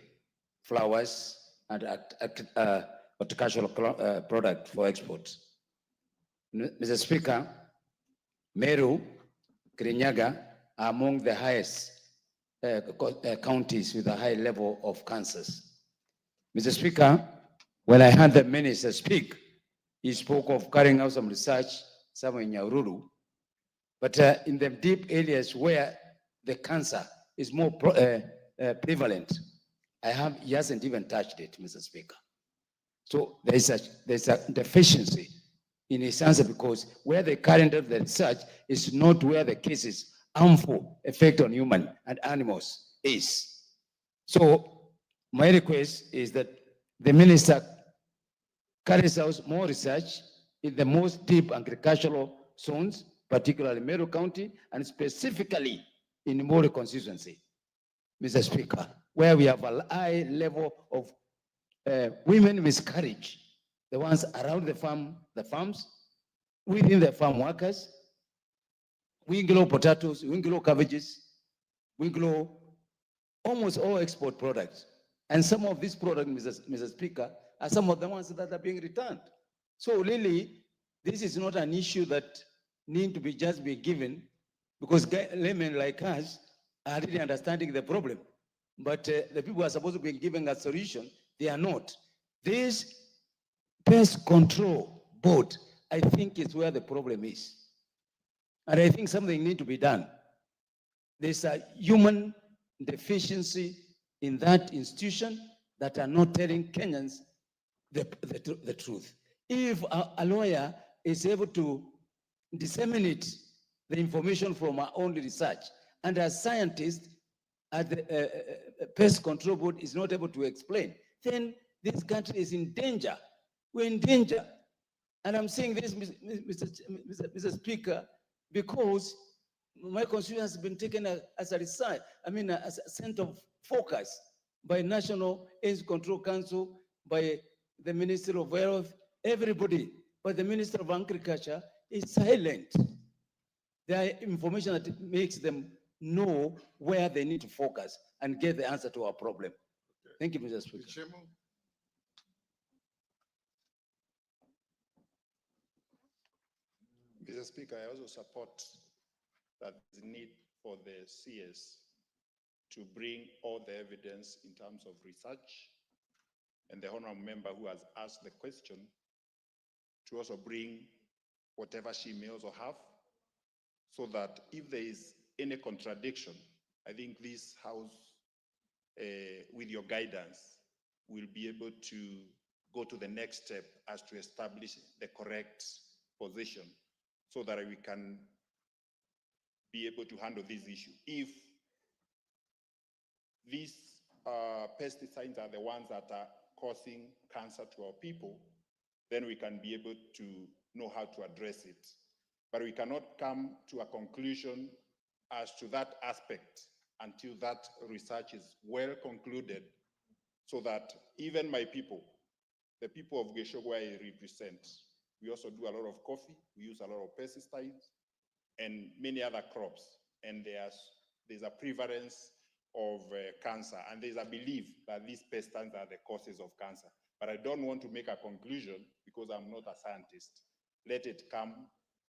flowers and horticultural product for export. Mr. Speaker, Meru, Kirinyaga are among the highest counties with a high level of cancers. Mr. Speaker, when I heard the minister speak, he spoke of carrying out some research somewhere in Nyahururu, but in the deep areas where the cancer is more prevalent, he hasn't even touched it, Mr. Speaker. So there's a deficiency in his answer because where the current of the research is not where the cases harmful effect on human and animals is. So my request is that the minister carries out more research in the most deep agricultural zones, particularly Meru County, and specifically in Mori constituency, Mr. Speaker, where we have a high level of women miscarriage, the ones around the farms, within the farm workers. We grow potatoes, we grow cabbages, we grow almost all export products. And some of these products, Mr. Speaker, are some of the ones that are being returned. So really, this is not an issue that need to be just be given because laymen like us are really understanding the problem. But the people who are supposed to be giving a solution, they are not. This pest control board, I think is where the problem is. And I think something needs to be done. There's a human deficiency in that institution that are not telling Kenyans the truth. If a lawyer is able to disseminate the information from our own research, and a scientist at the pest control board is not able to explain, then this country is in danger. We're in danger. And I'm saying this, Mr. Speaker, because my constituency has been taken as a research, as a center of focus by National AIDS Control Council, by the Minister of Health, everybody, but the Minister of Agriculture is silent. There are information that makes them know where they need to focus and get the answer to our problem. Thank you, Mr. Speaker. Mr. Speaker, I also support that the need for the CS to bring all the evidence in terms of research, and the honorable member who has asked the question to also bring whatever she may also have, so that if there is any contradiction, I think this House, with your guidance, will be able to go to the next step as to establish the correct position so that we can be able to handle this issue. If these pesticides are the ones that are causing cancer to our people, then we can be able to know how to address it. but we cannot come to a conclusion as to that aspect until that research is well concluded, so that even my people, the people of Geshogwa I represent, we also do a lot of coffee, we use a lot of pesticides and many other crops, and there's a prevalence of cancer, and there's a belief that these pesticides are the causes of cancer. But I don't want to make a conclusion because I'm not a scientist. Let it come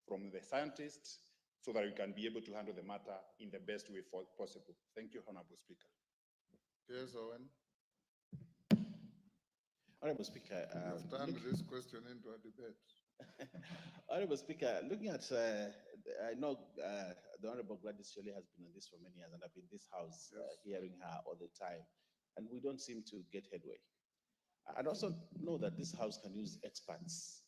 from the scientists so that we can be able to handle the matter in the best way possible. Thank you, Honorable Speaker. Yes, Owen. Honorable Speaker, You've turned this question into a debate. Honorable Speaker, looking at, I know the Honorable Gladys Shirley has been on this for many years, and I've been in this house hearing her all the time, and we don't seem to get headway. I also know that this house can use experts,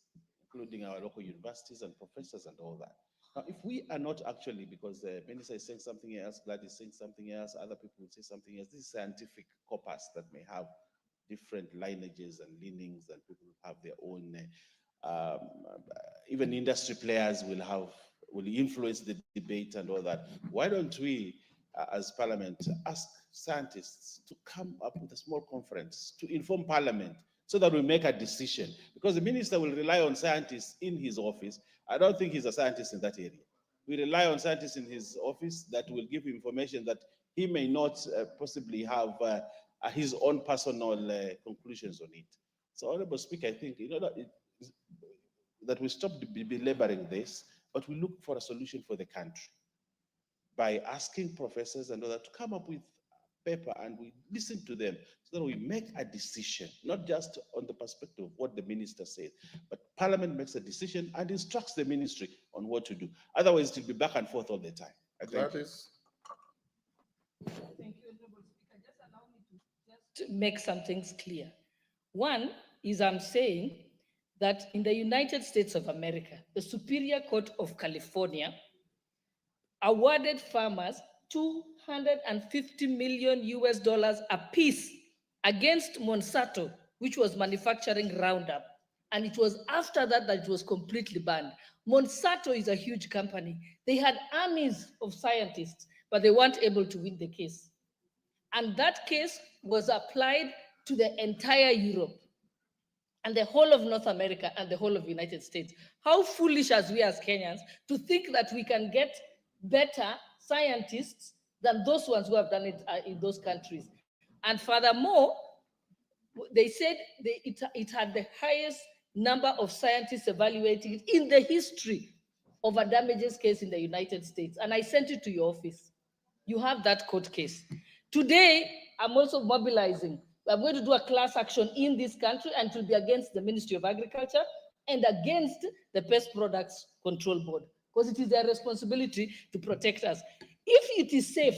including our local universities and professors and all that. Now, if we are not actually, because the minister is saying something else, Gladys is saying something else, other people will say something else, this is scientific corpus that may have different lineages and leanings, and people have their own, even industry players will influence the debate and all that. Why don't we, as Parliament, ask scientists to come up with a small conference to inform Parliament so that we make a decision? Because the minister will rely on scientists in his office. I don't think he's a scientist in that area. We rely on scientists in his office that will give information that he may not possibly have his own personal conclusions on it. So, Honorable Speaker, I think that we stop belaboring this, but we look for a solution for the country by asking professors and others to come up with a paper, and we listen to them so that we make a decision, not just on the perspective of what the minister said, but Parliament makes a decision and instructs the ministry on what to do. Otherwise, it will be back and forth all the time. Gladys. Thank you, Honorable Speaker. Just allow me to just make some things clear. One is I'm saying that in the United States of America, the Superior Court of California awarded farmers $250 million apiece against Monsanto, which was manufacturing Roundup. And it was after that that it was completely banned. Monsanto is a huge company. They had armies of scientists, but they weren't able to win the case. And that case was applied to the entire Europe and the whole of North America and the whole of the United States. How foolish as we as Kenyans to think that we can get better scientists than those ones who have done it in those countries. And furthermore, they said it had the highest number of scientists evaluating it in the history of a damages case in the United States. And I sent it to your office. You have that court case. Today, I'm also mobilizing. I'm going to do a class action in this country, and it will be against the Ministry of Agriculture and against the Pest Products Control Board, because it is their responsibility to protect us. If it is safe,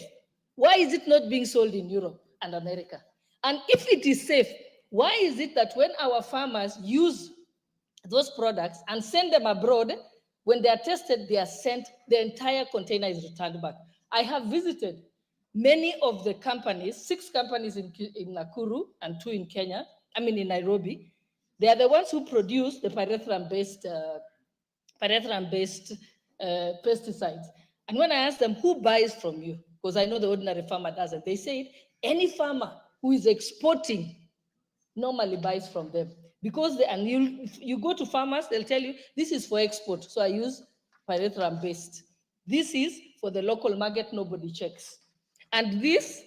why is it not being sold in Europe and America? And if it is safe, why is it that when our farmers use those products and send them abroad, when they are tested, they are sent, the entire container is returned back? I have visited many of the companies, 6 companies in Nakuru and 2 in Kenya, in Nairobi. They are the ones who produce the pyrethrum-based pesticides. And when I asked them, who buys from you? Because I know the ordinary farmer doesn't. They said, any farmer who is exporting normally buys from them. Because you go to farmers, they'll tell you, this is for export. So I use pyrethrum-based. This is for the local market, nobody checks. And this,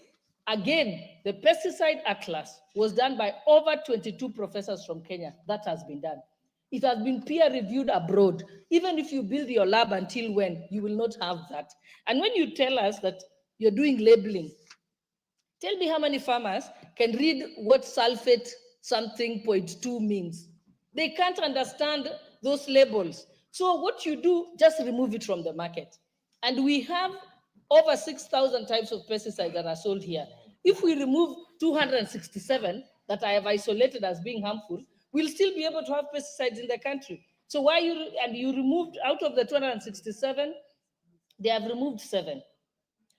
again, the pesticide atlas was done by over 22 professors from Kenya. That has been done. It has been peer reviewed abroad. Even if you build your lab until when, you will not have that. And when you tell us that you're doing labeling, tell me how many farmers can read what sulfate something 0.2 means. They can't understand those labels. So what you do, just remove it from the market. And we have over 6,000 types of pesticides that are sold here. If we remove 267 that I have isolated as being harmful, we'll still be able to have pesticides in the country. So why you removed out of the 267, they have removed 7,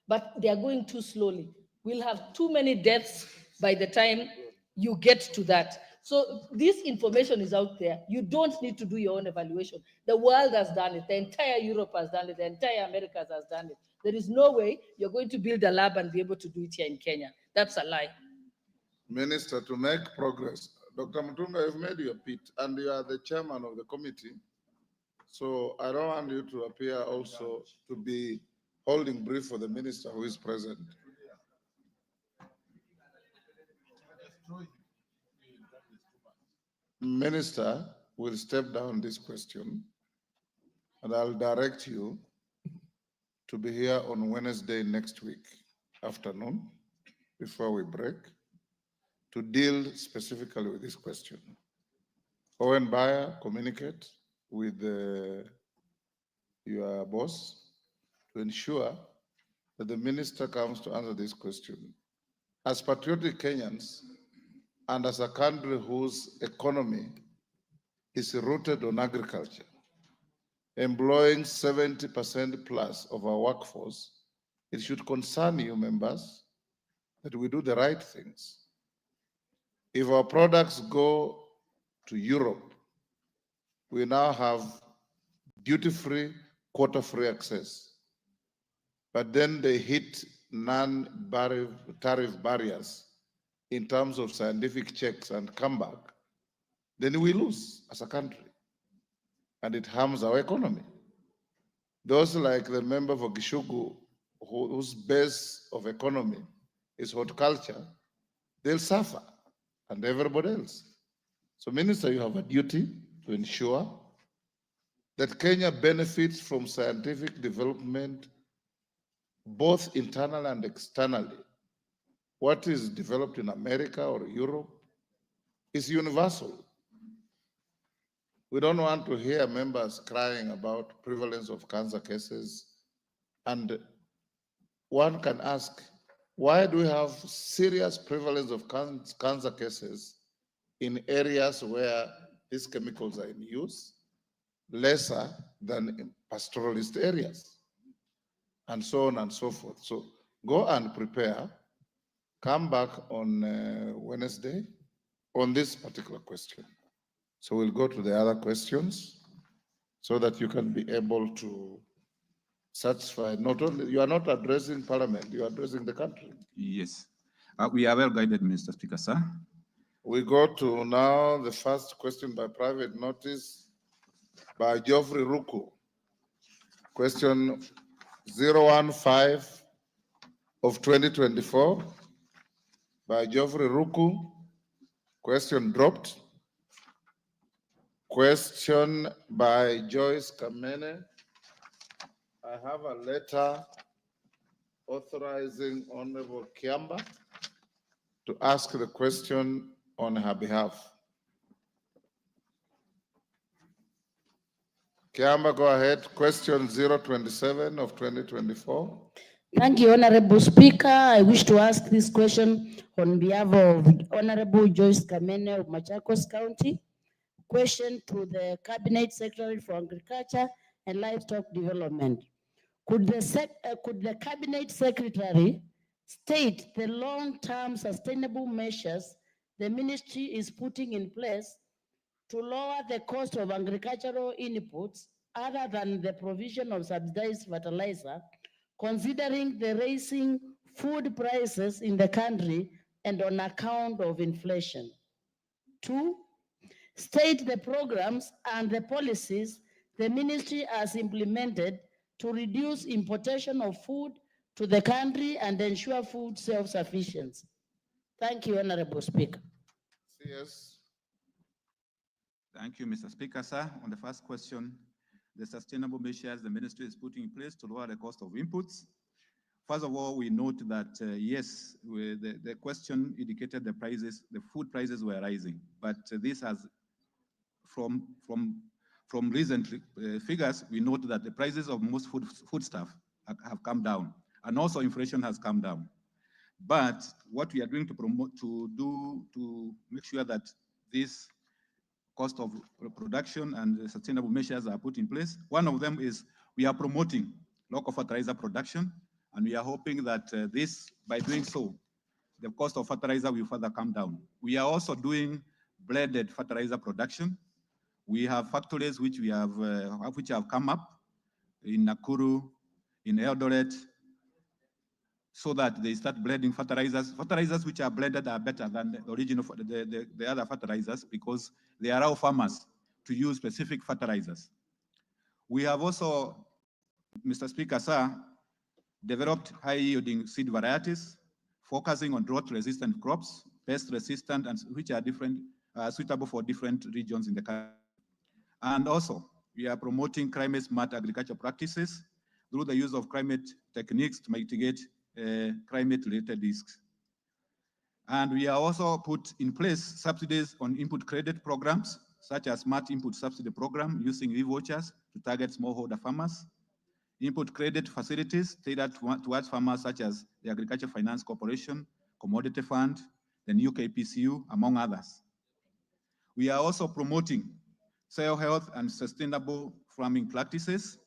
but they are going too slowly. We'll have too many deaths by the time you get to that. So this information is out there. You don't need to do your own evaluation. The world has done it. The entire Europe has done it. The entire America has done it. There is no way you're going to build a lab and be able to do it here in Kenya. That's a lie. Minister, to make progress, Dr. Mutunga, you've made your pitch and you are the chairman of the committee. So I don't want you to appear also to be holding brief for the minister who is present. Minister will step down this question and I'll direct you to be here on Wednesday next week afternoon before we break to deal specifically with this question. Owen Bayer, communicate with your boss to ensure that the minister comes to answer this question. As patriotic Kenyans, and as a country whose economy is rooted on agriculture, employing 70% plus of our workforce, it should concern you, members, that we do the right things. If our products go to Europe, we now have duty-free, quota-free access. But then they hit non-tariff barriers in terms of scientific checks and come back, then we lose as a country. And it harms our economy. Those like the member for Gishugu, whose base of economy is horticulture, they'll suffer, and everybody else. So, Minister, you have a duty to ensure that Kenya benefits from scientific development, both internally and externally. What is developed in America or Europe is universal. We don't want to hear members crying about prevalence of cancer cases. And one can ask, why do we have serious prevalence of cancer cases in areas where these chemicals are in use, lesser than in pastoralist areas, and so on and so forth? So go and prepare, come back on Wednesday on this particular question. So we'll go to the other questions so that you can be able to satisfy, not only, you are not addressing Parliament, you are addressing the country. Yes. We are well guided, Mr. Speaker, sir. We go to now the first question by private notice by Geoffrey Ruku. Question 015 of 2024 by Geoffrey Ruku. Question dropped. Question by Joyce Kamene. I have a letter authorizing Honorable Kiamba to ask the question on her behalf. Kiamba, go ahead. Question 027 of 2024. Thank you, Honorable Speaker. I wish to ask this question on behalf of Honorable Joyce Kamene of Machakos County. Question to the Cabinet Secretary for Agriculture and Livestock Development. Could the Cabinet Secretary state the long-term sustainable measures the ministry is putting in place to lower the cost of agricultural inputs other than the provision of subsidized fertilizer, considering the rising food prices in the country and on account of inflation? 2, state the programs and the policies the ministry has implemented to reduce importation of food to the country and ensure food self-sufficiency. Thank you, Honorable Speaker. Yes. Thank you, Mr. Speaker, sir. On the first question, the sustainable measures the ministry is putting in place to lower the cost of inputs. First of all, we note that, yes, the question indicated the prices, the food prices were rising, but this has, from recent figures, we note that the prices of most foodstuff have come down, and also inflation has come down. But what we are doing to make sure that this cost of production and sustainable measures are put in place, one of them is we are promoting local fertilizer production, and we are hoping that by doing so, the cost of fertilizer will further come down. We are also doing blended fertilizer production. We have factories which have come up in Nakuru, in Eldoret, so that they start blending fertilizers. Fertilizers which are blended are better than the original, the other fertilizers, because they allow farmers to use specific fertilizers. We have also, Mr. Speaker, sir, developed high-yielding seed varieties, focusing on drought-resistant crops, pest-resistant, and which are suitable for different regions in the country. And also, we are promoting climate-smart agriculture practices through the use of climate techniques to mitigate climate-related risks. And we are also put in place subsidies on input credit programs, such as Smart Input Subsidy Program, using e-vouchers to target smallholder farmers, input credit facilities tailored towards farmers, such as the Agriculture Finance Corporation, Commodity Fund, the new KPCU, among others. We are also promoting soil health and sustainable farming practices.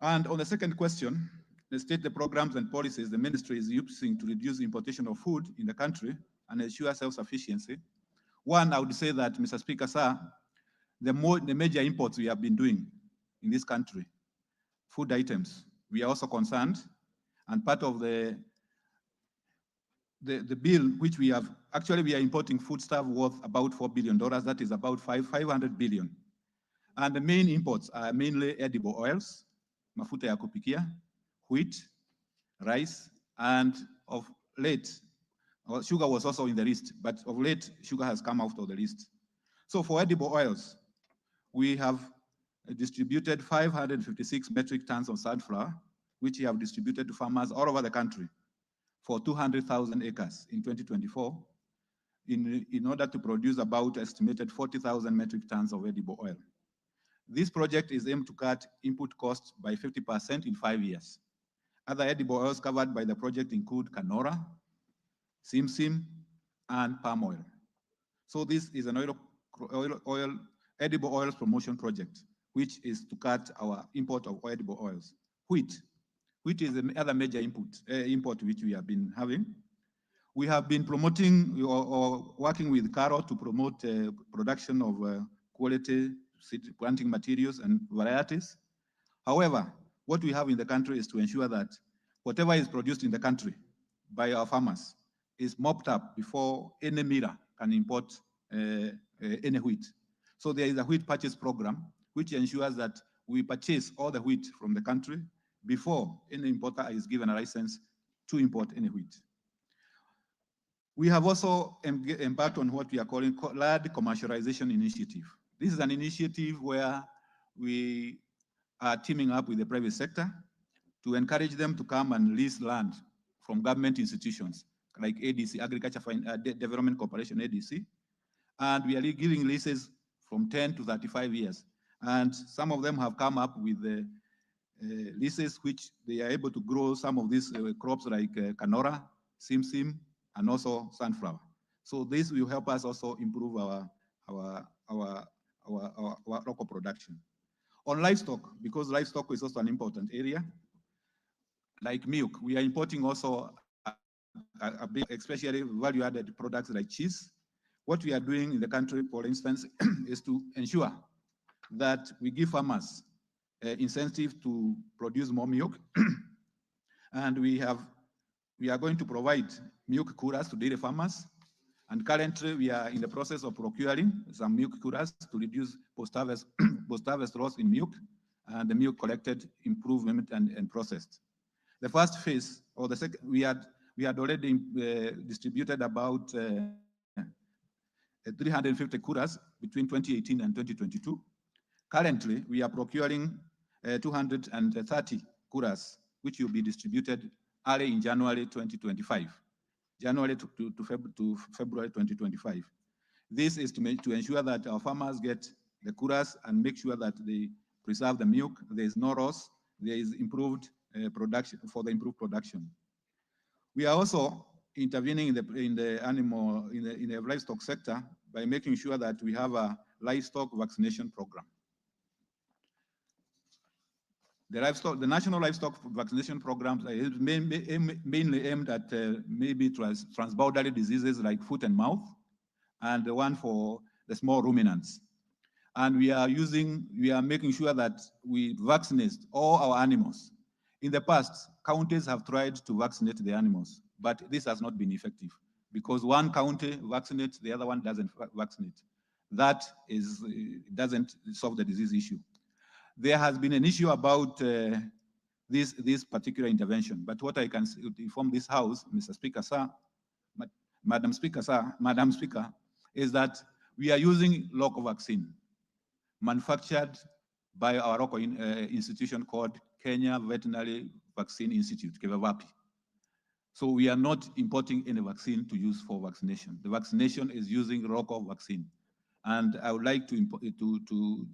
And on the second question, the programs and policies the ministry is using to reduce importation of food in the country and ensure self-sufficiency. One, I would say that, Mr. Speaker, sir, the major imports we have been doing in this country, food items, we are also concerned, and part of the bill which we have, actually we are importing foodstuff worth about $4 billion, that is about 500 billion. And the main imports are mainly edible oils, mafuta ya kupikia, wheat, rice, and of late, sugar was also in the list, but of late, sugar has come out of the list. So for edible oils, we have distributed 556 metric tons of sunflower, which we have distributed to farmers all over the country for 200,000 acres in 2024, in order to produce about estimated 40,000 metric tons of edible oil. This project is aimed to cut input costs by 50% in 5 years. Other edible oils covered by the project include canola, simsim, and palm oil. So this is an edible oils promotion project, which is to cut our import of edible oils. Wheat is the other major import which we have been having. We have been promoting or working with CARO to promote production of quality seed planting materials and varieties. However, what we have in the country is to ensure that whatever is produced in the country by our farmers is mopped up before any miller can import any wheat. So there is a wheat purchase program which ensures that we purchase all the wheat from the country before any importer is given a license to import any wheat. We have also embarked on what we are calling Land Commercialization Initiative. This is an initiative where we are teaming up with the private sector to encourage them to come and lease land from government institutions like ADC, Agriculture Development Corporation, ADC. And we are giving leases from 10 to 35 years. And some of them have come up with the leases which they are able to grow some of these crops like canola, simsim, and also sunflower. So this will help us also improve our local production. On livestock, because livestock is also an important area, like milk, we are importing also a big, especially value-added products like cheese. What we are doing in the country, for instance, is to ensure that we give farmers incentive to produce more milk. And we are going to provide milk coolers to dairy farmers. And currently we are in the process of procuring some milk coolers to reduce post-harvest loss in milk and the milk collected, improvement and processed. The first phase, or the second, we had already distributed about 350 coolers between 2018 and 2022. Currently, we are procuring 230 coolers, which will be distributed early in January 2025, January to February 2025. This is to ensure that our farmers get the coolers and make sure that they preserve the milk. There is no loss. There is improved production for the improved production. We are also intervening in the livestock sector by making sure that we have a livestock vaccination program. The National Livestock Vaccination Program is mainly aimed at maybe transboundary diseases like foot and mouth, and the one for the small ruminants. And we are making sure that we vaccinate all our animals. In the past, counties have tried to vaccinate the animals, but this has not been effective because one county vaccinates, the other one doesn't vaccinate. That doesn't solve the disease issue. There has been an issue about this particular intervention, but what I can inform this House, Mr. Speaker, sir, Madam Speaker, is that we are using local vaccine manufactured by our local institution called Kenya Veterinary Vaccine Institute, KVVAPI. So we are not importing any vaccine to use for vaccination. The vaccination is using local vaccine. And I would like to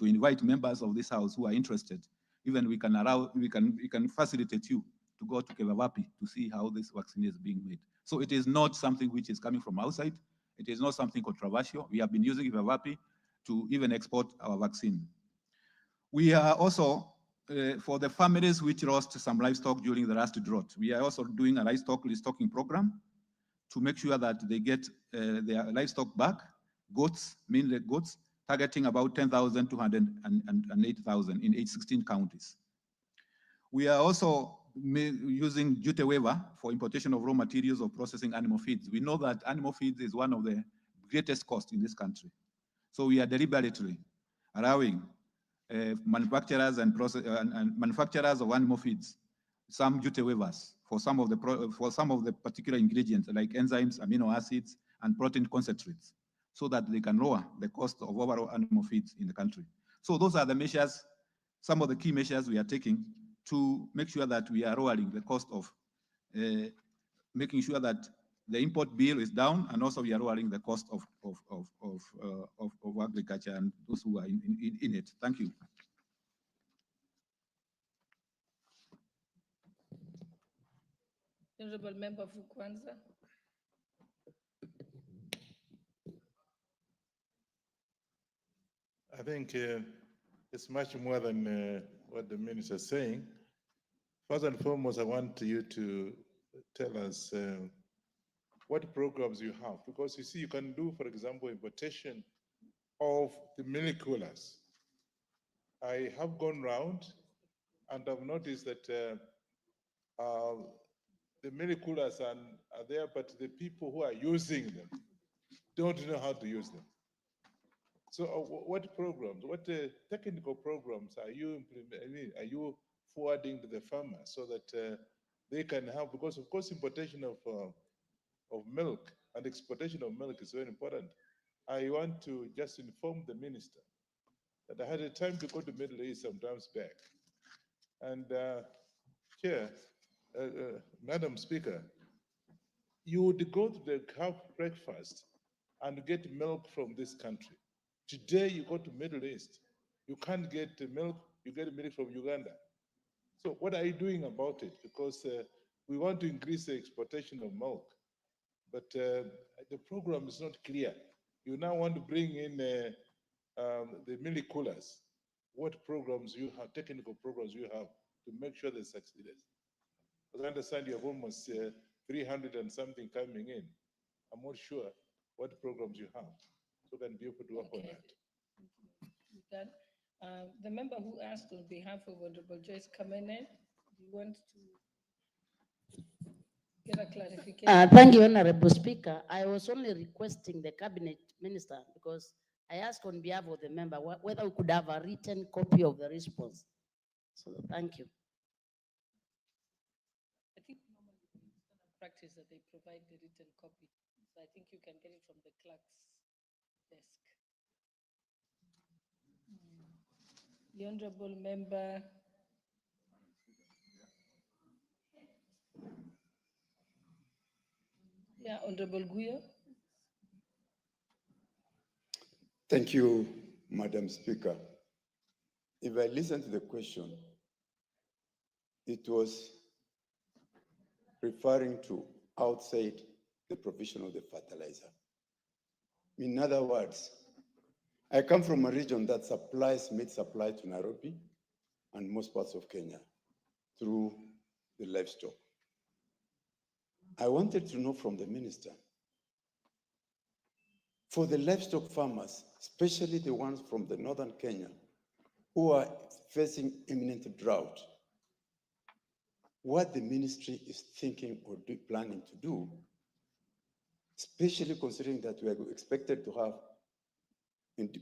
invite members of this House who are interested, even we can facilitate you to go to KVVAPI to see how this vaccine is being made. So it is not something which is coming from outside. It is not something controversial. We have been using KVVAPI to even export our vaccine. We are also, for the families which lost some livestock during the last drought, we are also doing a livestock restocking program to make sure that they get their livestock back. Goats, mainly goats, targeting about 10,200 and 8,000 in 16 counties. We are also using duty waiver for importation of raw materials of processing animal feeds. We know that animal feeds is one of the greatest costs in this country. So we are deliberately allowing manufacturers and manufacturers of animal feeds some duty waivers for some of the particular ingredients like enzymes, amino acids, and protein concentrates, so that they can lower the cost of overall animal feeds in the country. So those are the measures, some of the key measures we are taking to make sure that we are lowering the cost of making sure that the import bill is down, and also we are lowering the cost of agriculture and those who are in it. Thank you. Honorable Member Fukwanza. I think it's much more than what the minister is saying. First and foremost, I want you to tell us what programs you have, because you see, you can do, for example, importation of the milk coolers. I have gone round and I've noticed that the milk coolers are there, but the people who are using them don't know how to use them. So what programs, what technical programs are you implementing? Are you forwarding to the farmers so that they can have, because of course importation of milk and exportation of milk is very important. I want to just inform the minister that I had a time to go to Middle East sometimes back. And Madam Speaker, you would go to the have breakfast and get milk from this country. Today you go to Middle East, you can't get milk, you get milk from Uganda. So what are you doing about it? Because we want to increase the exportation of milk, but the program is not clear. You now want to bring in the milk coolers. What programs you have, technical programs you have to make sure they succeed? Because I understand you have almost 300 and something coming in. I'm not sure what programs you have, so can be able to work on that. The member who asked on behalf of Honorable Joyce Kamene, do you want to get a clarification? Thank you, Honorable Speaker. I was only requesting the Cabinet Minister, because I asked on behalf of the member whether we could have a written copy of the response. So thank you. I think normally it's practice that they provide the written copy. So I think you can get it from the clerk's desk. The Honorable Member. Yeah, Honorable Guyo. Thank you, Madam Speaker. If I listen to the question, it was referring to outside the provision of the fertilizer. In other words, I come from a region that supplies meat supply to Nairobi and most parts of Kenya through the livestock. I wanted to know from the minister, for the livestock farmers, especially the ones from the northern Kenya, who are facing imminent drought, what the ministry is thinking or planning to do, especially considering that we are expected to have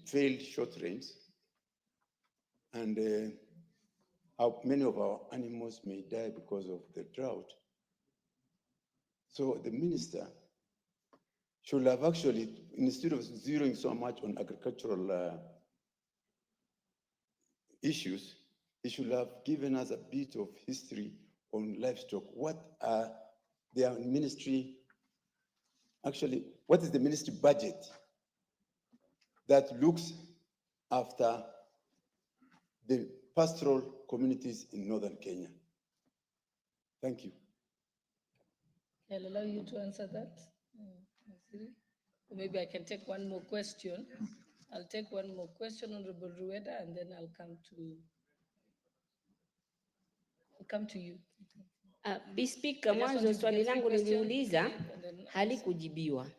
failed short rains, and how many of our animals may die because of the drought. So the minister should have actually, instead of zeroing so much on agricultural issues, he should have given us a bit of history on livestock. What are their ministry, actually, what is the ministry budget that looks after the pastoral communities in northern Kenya? Thank you. I'll allow you to answer that. Or maybe I can take one more question. I'll take one more question, Honorable Rueda, and then I'll come to you. Bi Speaker, mwanzo swali langu niliuliza halikujibiwa,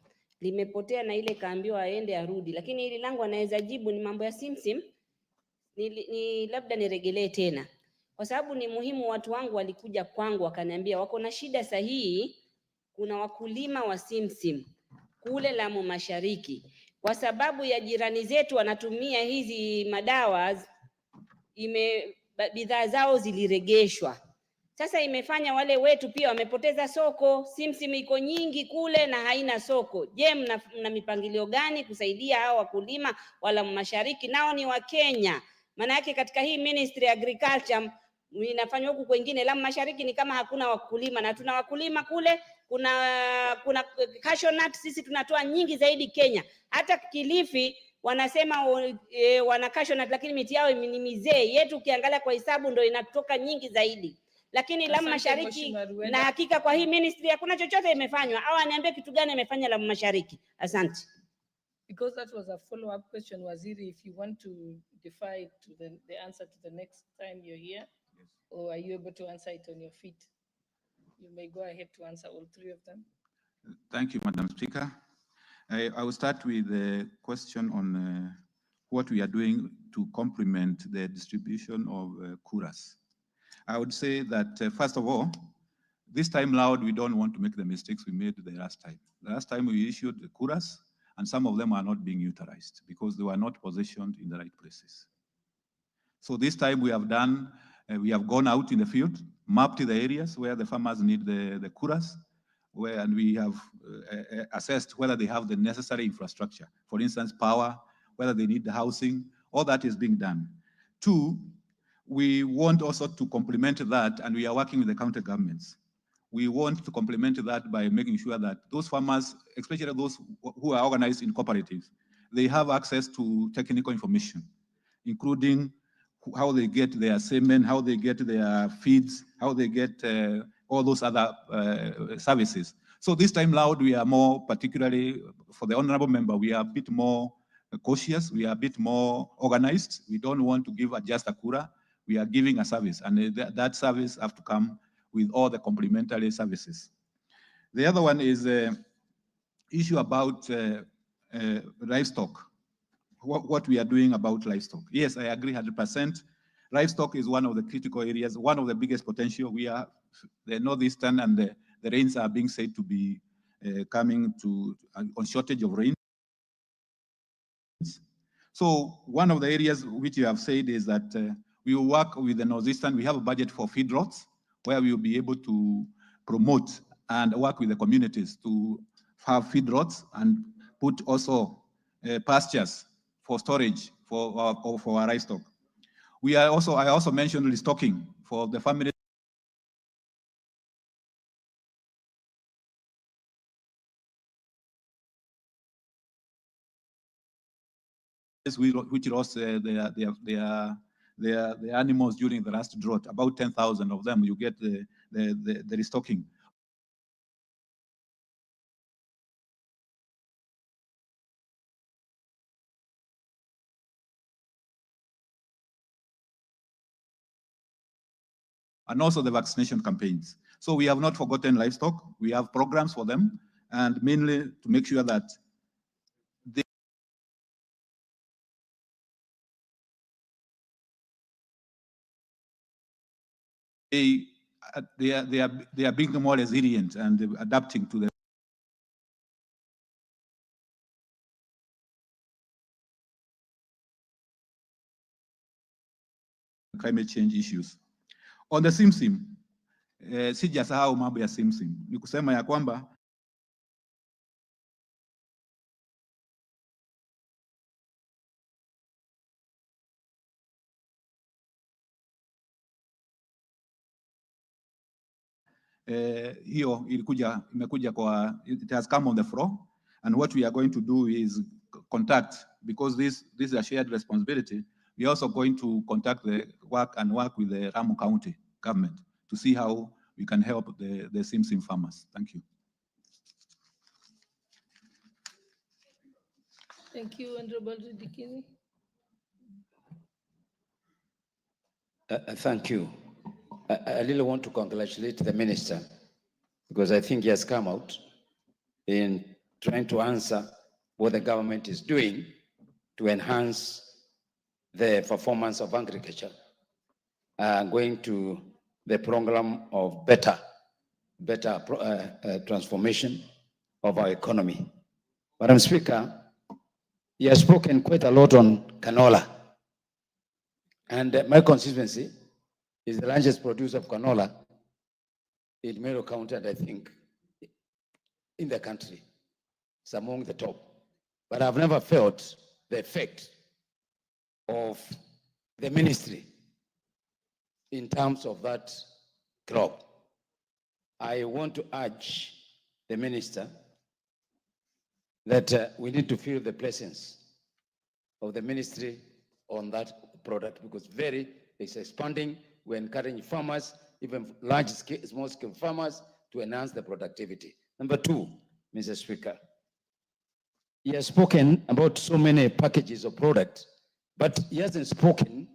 limepotea na ile kaambiwa aende arudi, lakini hili langu anaweza jibu ni mambo ya simsim. Labda niregelee tena kwa sababu ni muhimu. Watu wangu walikuja kwangu wakaniambia wako na shida sahihi. Kuna wakulima wa simsim kule Lamu Mashariki, kwa sababu ya jirani zetu wanatumia hizi madawa, bidhaa zao ziliregeshwa. Sasa imefanya wale wetu pia wamepoteza soko. Simsim iko nyingi kule na haina soko. Je, mna mipangilio gani kusaidia hao wakulima wa Lamu Mashariki? Nao ni wa Kenya. Maana yake katika hii Ministry of Agriculture inafanywa huku kwingine, Lamu Mashariki ni kama hakuna wakulima, na tuna wakulima kule. Kuna cashew nut sisi tunatoa nyingi zaidi Kenya. Hata Kilifi wanasema wana cashew nut, lakini miti yao ni mizee. Yetu ukiangalia kwa hesabu ndio inatoka nyingi zaidi. Lakini Lamu Mashariki, na hakika kwa hii ministry hakuna chochote imefanywa. Au aniambie kitu gani imefanya Lamu Mashariki? Asante. Because that was a follow-up question, Waziri, if you want to defer it to the answer to the next time you're here, yes. Or are you able to answer it on your feet? You may go ahead to answer all three of them. Thank you, Madam Speaker. I will start with the question on what we are doing to complement the distribution of kuras. I would say that, first of all, this time loud, we don't want to make the mistakes we made the last time. The last time we issued the kuras, and some of them are not being utilized because they were not positioned in the right places. So this time we have done, we have gone out in the field, mapped the areas where the farmers need the kuras, and we have assessed whether they have the necessary infrastructure. For instance, power, whether they need the housing, all that is being done. Two, we want also to complement that, and we are working with the county governments. We want to complement that by making sure that those farmers, especially those who are organized in cooperatives, they have access to technical information, including how they get their semen, how they get their feeds, how they get all those other services. So this time loud, we are more, particularly for the honorable member, we are a bit more cautious, we are a bit more organized. We don't want to give just a kura, we are giving a service, and that service have to come with all the complementary services. The other one is issue about livestock, what we are doing about livestock. Yes, I agree 100%. Livestock is one of the critical areas, one of the biggest potential. We are, the northeastern and the rains are being said to be coming to on shortage of rain. So one of the areas which you have said is that we will work with the northeastern. We have a budget for feedlots, where we will be able to promote and work with the communities to have feedlots and put also pastures for storage for our livestock. We are also, I also mentioned restocking for the family which lost their animals during the last drought. About 10,000 of them, you get the restocking. And also the vaccination campaigns. So we have not forgotten livestock. We have programs for them, and mainly to make sure that they they are being more resilient and adapting to the climate change issues. On the SIMSIM, sijasahau mambo ya SIMSIM. Ni kusema ya kwamba hiyo imekuja kwa, it has come on the floor, and what we are going to do is contact, because this is a shared responsibility. We are also going to contact work with the Ramu County government to see how we can help the SIMSIM farmers. Thank you. Thank you, Honorable Dikini. Thank you. I really want to congratulate the minister, because I think he has come out in trying to answer what the government is doing to enhance the performance of agriculture, going to the program of better transformation of our economy. Madam Speaker, he has spoken quite a lot on canola. And my constituency is the largest producer of canola in Meru County, and I think in the country. It's among the top. But I've never felt the effect of the ministry in terms of that crop. I want to urge the minister that we need to feel the presence of the ministry on that product, because it's expanding. We're encouraging farmers, even large scale, small scale farmers, to enhance the productivity. Number two, Mr. Speaker, he has spoken about so many packages of product, but he hasn't spoken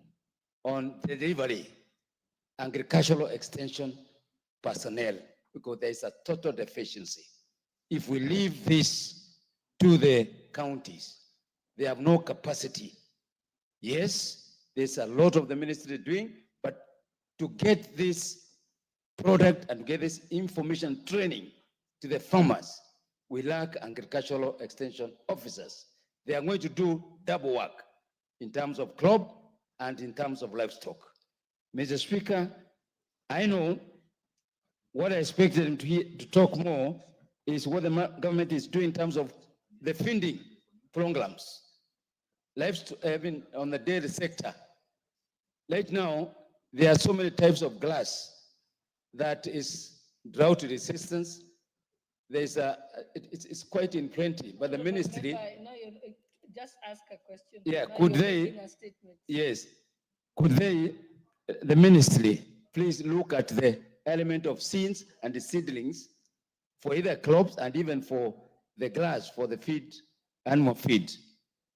on the delivery, agricultural extension personnel, because there is a total deficiency. If we leave this to the counties, they have no capacity. Yes, there's a lot of the ministry doing, but to get this product and get this information training to the farmers, we lack agricultural extension officers. They are going to do double work in terms of crop and in terms of livestock. Mr. Speaker, I know what I expected him to talk more is what the government is doing in terms of the feeding programs. Livestock, even on the dairy sector. Right now, there are so many types of grass that is drought resistance. There's it's quite in plenty, but the ministry. No, just ask a question. Yeah, Now could you're they? making a statement. Yes, could they, the ministry, please look at the element of seeds and the seedlings for either crops and even for the grass for the feed, animal feed.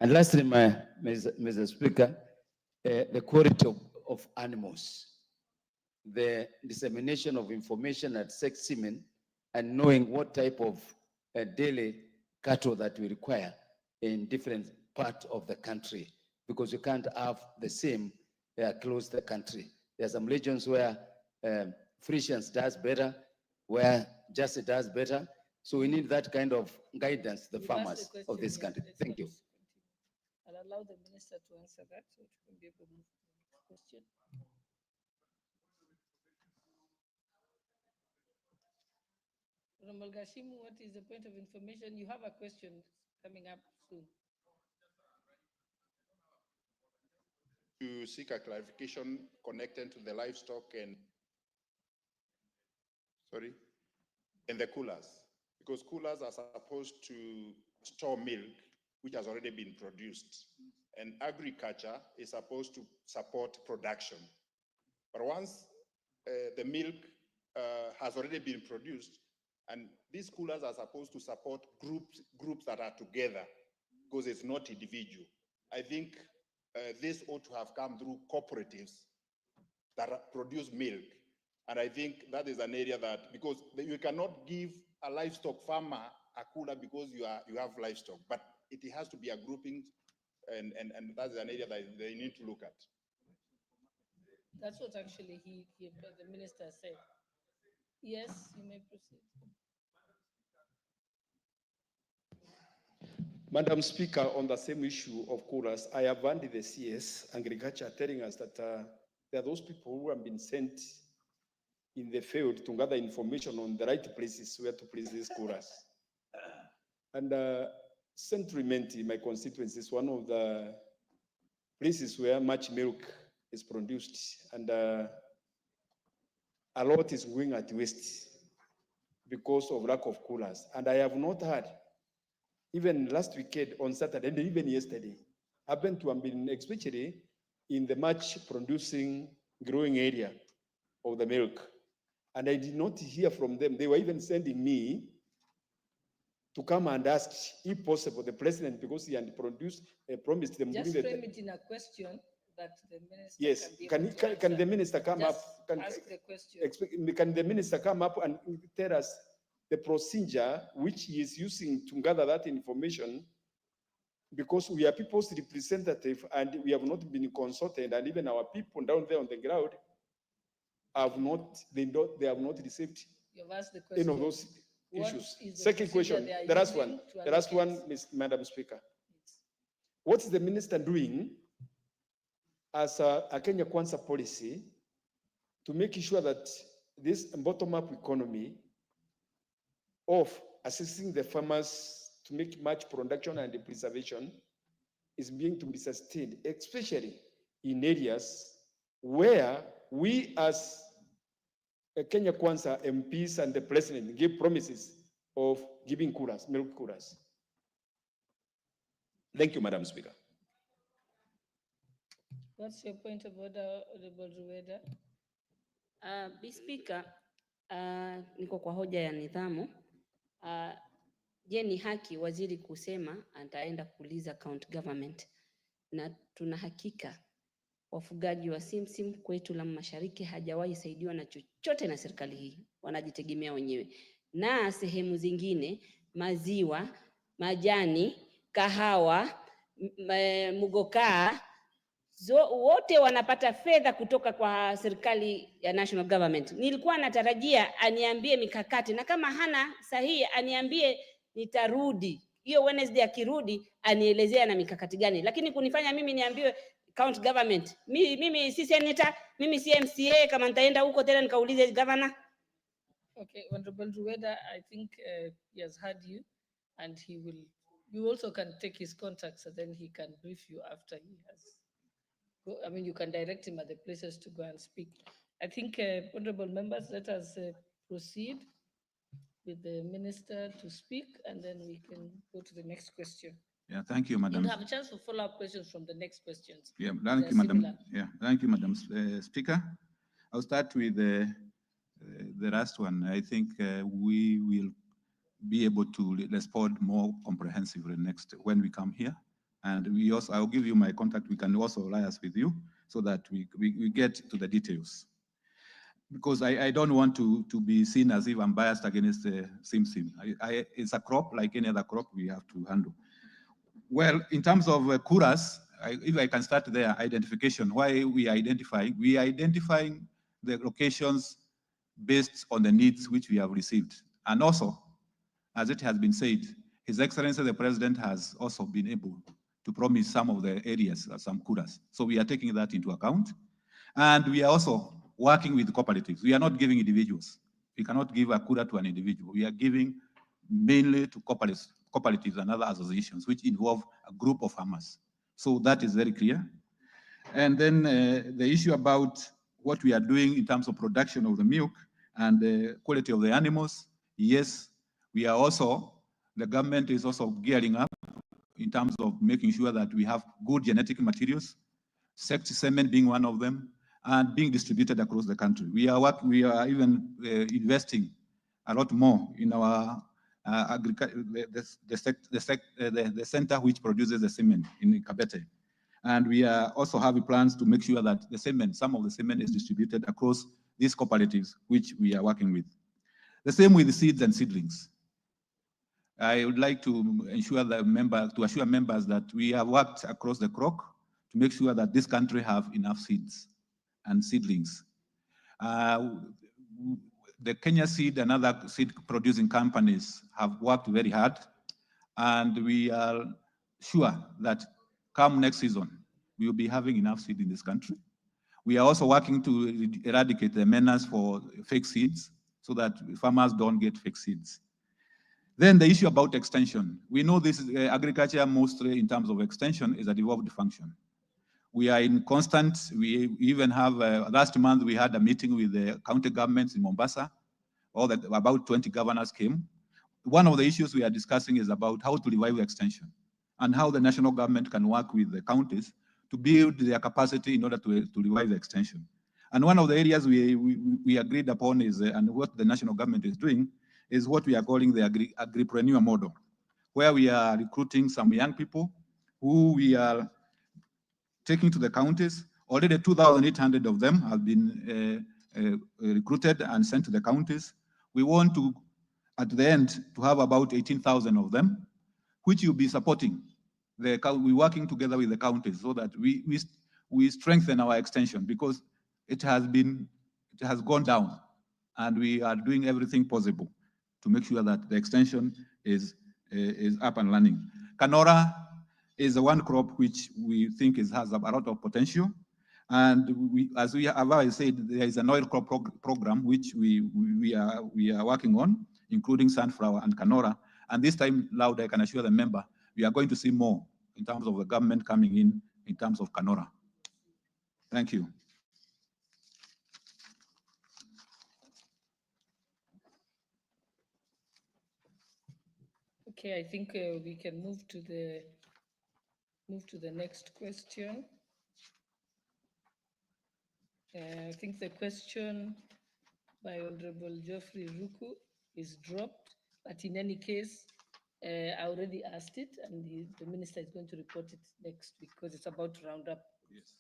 And lastly, Mr. Speaker, the quality of animals, the dissemination of information at sex semen, and knowing what type of daily cattle that we require in different parts of the country, because you can't have the same across the country. There are some regions where Frisians does better, where Jersey does better. So we need that kind of guidance to the farmers of this country. Thank you. I'll allow the minister to answer that, so it can be able to move to the next question. Honorable Gashimu, what is the point of information? You have a question coming up soon. To seek a clarification connected to the livestock and the coolers, because coolers are supposed to store milk which has already been produced, and agriculture is supposed to support production. But once the milk has already been produced, and these coolers are supposed to support groups that are together, because it's not individual. I think this ought to have come through cooperatives that produce milk. And I think that is an area that, because you cannot give a livestock farmer a cooler because you have livestock, but it has to be a grouping, and that's an area that they need to look at. That's what actually the minister said. Yes, you may proceed. Madam Speaker, on the same issue of course, I have heard the CS Agriculture telling us that there are those people who have been sent in the field to gather information on the right places where to place these coolers. And Central Menti, my constituency, is one of the places where much milk is produced, and a lot is going at waste because of lack of coolers. And I have not heard, even last weekend on Saturday, and even yesterday, happened to have been especially in the much producing growing area of the milk. And I did not hear from them. They were even sending me to come and ask, if possible, the president, because he had promised them. Just during frame it in a question that the minister Yes, can be able to can the answer. minister come up? Just ask the question. Can the minister come up and tell us the procedure which he is using to gather that information? Because we are people's representative and we have not been consulted, and even our people down there on the ground have not, they have not received You've asked the any question. of those What issues. is the Second procedure question, they are the last using one, to the last one, allocate? Madam Speaker. What is the minister doing as a Kenya Kwanza policy to make sure that this bottom-up economy of assisting the farmers to make much production and preservation is being to be sustained, especially in areas where we as Kenya Kwanza MPs and the president give promises of giving coolers, milk coolers? Thank you, Madam Speaker. What's your point of order, Honorable Rueda? Bi Speaker, niko kwa hoja ya nidhamu. Je, ni haki waziri kusema ataenda kuuliza county government, na tuna hakika wafugaji wa Simsim kwetu Lamu Mashariki hajawahi saidiwa na chochote na serikali hii, wanajitegemea wenyewe. Na sehemu zingine maziwa, majani, kahawa, mugokaa, wote wanapata fedha kutoka kwa serikali ya national government. Nilikuwa natarajia aniambie mikakati, na kama hana sahihi aniambie, nitarudi hiyo Wednesday, akirudi anielezea na mikakati gani, lakini kunifanya mimi niambiwe county government. Mimi si senator, mimi si MCA, kama nitaenda huko tena nikaulize governor. Okay, Honorable Rueda, I think he has heard you, and you also can take his contacts, and then he can brief you after he has. I mean, you can direct him at the places to go and speak. I think, honorable members, let us proceed with the minister to speak, and then we can go to the next question. Yeah, thank you, Madam. You'll have a chance for follow-up questions from the next questions. Yeah, They're thank you, Madam. similar. Yeah, thank you, Madam Speaker. I'll start with the last one. I think we will be able to respond more comprehensively when we come here. And we also, I'll give you my contact. We can also liaise with you so that we get to the details. Because I don't want to be seen as if I'm biased against Simsim. It's a crop like any other crop we have to handle. Well, in terms of coolers, if I can start there, identification. Why we identifying? We identifying the locations based on the needs which we have received. And also, as it has been said, His Excellency the President has also been able to promise some of the areas, some coolers. So we are taking that into account. And we are also working with cooperatives. We are not giving individuals. We cannot give a cooler to an individual. We are giving mainly to cooperatives and other associations which involve a group of farmers. So that is very clear. And then the issue about what we are doing in terms of production of the milk and the quality of the animals, yes, we are also, the government is also gearing up in terms of making sure that we have good genetic materials, sexy semen being one of them, and being distributed across the country. We are even investing a lot more in our the center which produces the semen in Kabete. And we are also having plans to make sure that the semen, some of the semen is distributed across these cooperatives which we are working with. The same with the seeds and seedlings. I would like to assure members that we have worked across the croc to make sure that this country have enough seeds and seedlings. The Kenya Seed and other seed producing companies have worked very hard, and we are sure that come next season, we will be having enough seed in this country. We are also working to eradicate the menace for fake seeds so that farmers don't get fake seeds. Then the issue about extension. We know this is agriculture mostly in terms of extension is a devolved function. We are in constant, we even have, last month we had a meeting with the county governments in Mombasa. About 20 governors came. One of the issues we are discussing is about how to revive extension and how the national government can work with the counties to build their capacity in order to revive the extension. And one of the areas we agreed upon is, and what the national government is doing, is what we are calling the agripreneur model, where we are recruiting some young people who we are taking to the counties. Already 2,800 of them have been recruited and sent to the counties. We want to, at the end, to have about 18,000 of them, which you'll be supporting. We're working together with the counties so that we strengthen our extension, because it has gone down, and we are doing everything possible to make sure that the extension is up and running. Canola is the one crop which we think has a lot of potential. And as we have already said, there is an oil crop program which we are working on, including sunflower and canola. And this time, loud, I can assure the member, we are going to see more in terms of the government coming in terms of canola. Thank you. Okay, I think we can move to the next question. I think the question by Honorable Geoffrey Ruku is dropped, but in any case, I already asked it, and the minister is going to report it next week because it's about to round up. Yes.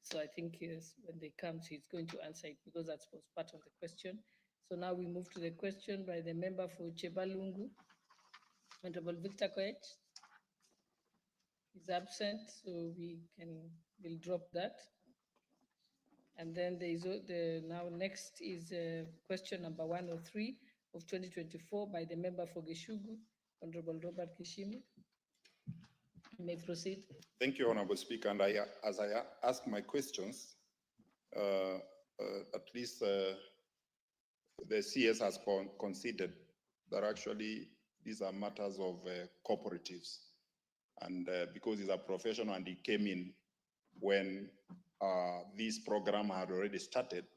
So I think yes, when they come, he's going to answer it because that was part of the question. So now we move to the question by the member for Chebalungu, Honorable Victor Koech. He's absent, so we'll drop that. And then there is now next is question number 103 of 2024 by the member for Geshugu, Honorable Robert Kishimu. You may proceed. Thank you, Honorable Speaker. And as I ask my questions, at least the CS has considered that actually these are matters of cooperatives. And because he's a professional and he came in when this program had already started,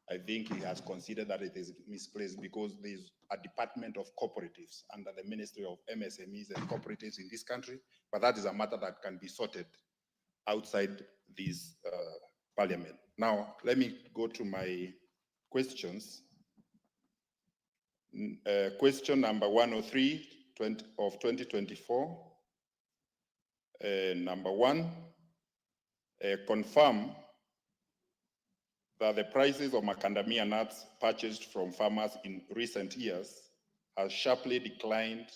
I think he has considered that it is misplaced because there's a department of cooperatives under the Ministry of MSMEs and cooperatives in this country, but that is a matter that can be sorted outside this parliament. Now, let me go to my questions. Question number 103 of 2024. Number one, confirm that the prices of macadamia nuts purchased from farmers in recent years has sharply declined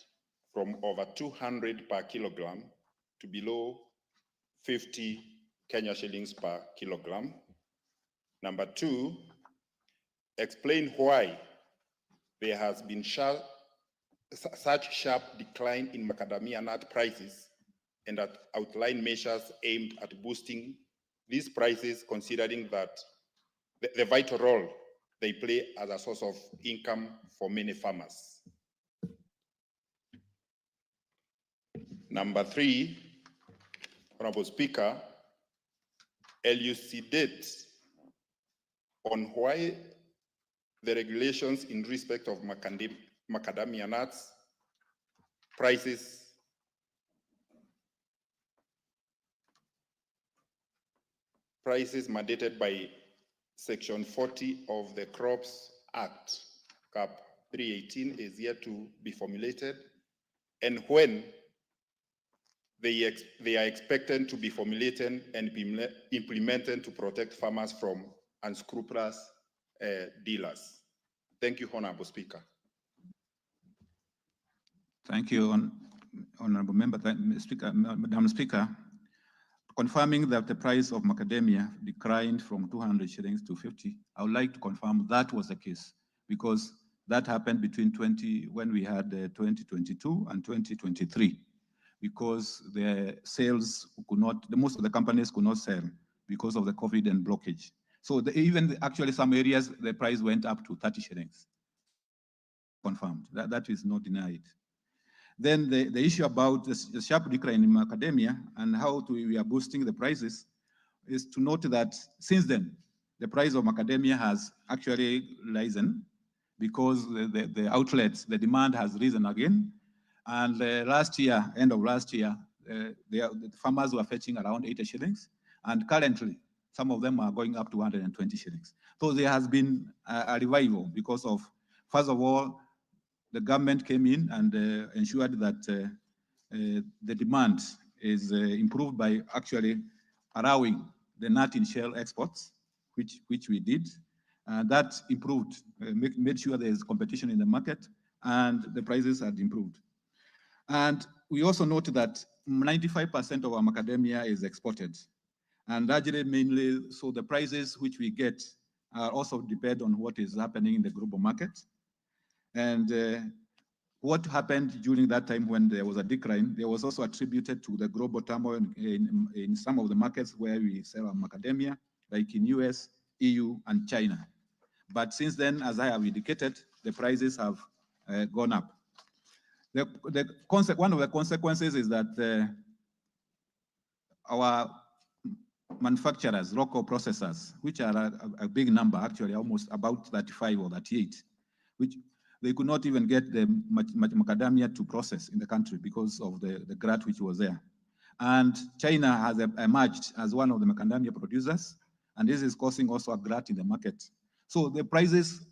from over 200 per kilogram to below 50 Kenya shillings per kilogram. Number two, explain why there has been such sharp decline in macadamia nut prices and outline measures aimed at boosting these prices, considering that the vital role they play as a source of income for many farmers. Number three, Honorable Speaker, elucidate on why the regulations in respect of macadamia nuts prices mandated by Section 40 of the Crops Act, CAP 318, is yet to be formulated, and when they are expected to be formulated and implemented to protect farmers from unscrupulous dealers. Thank you, Honorable Speaker. Thank you, Honorable Member, Madam Speaker. confirming that the price of macadamia declined from 200 shillings to 50. I would like to confirm that was the case because that happened between when we had 2022 and 2023, because the sales could not, most of the companies could not sell because of the COVID and blockage. So actually some areas, the price went up to 30 shillings. Confirmed, that is not denied. Then the issue about the sharp decline in macadamia and how we are boosting the prices is to note that since then, the price of macadamia has actually risen because the outlets, the demand has risen again. And last year, end of last year, the farmers were fetching around 80 shillings. And currently, some of them are going up to 120 shillings. So there has been a revival because of, first of all, the government came in and ensured that the demand is improved by actually allowing the nut in shell exports, which we did. That improved, made sure there is competition in the market and the prices had improved. And we also note that 95% of our macadamia is exported. And largely, mainly, so the prices which we get also depend on what is happening in the global market. And what happened during that time when there was a decline, there was also attributed to the global turmoil in some of the markets where we sell our macadamia, like in US, EU, and China. But since then, as I have indicated, the prices have gone up. One of the consequences is that our manufacturers, local processors, which are a big number, actually almost about 35 or 38, which they could not even get the macadamia to process in the country because of the glut which was there. And China has emerged as one of the macadamia producers, and this is causing also a glut in the market. So the prices,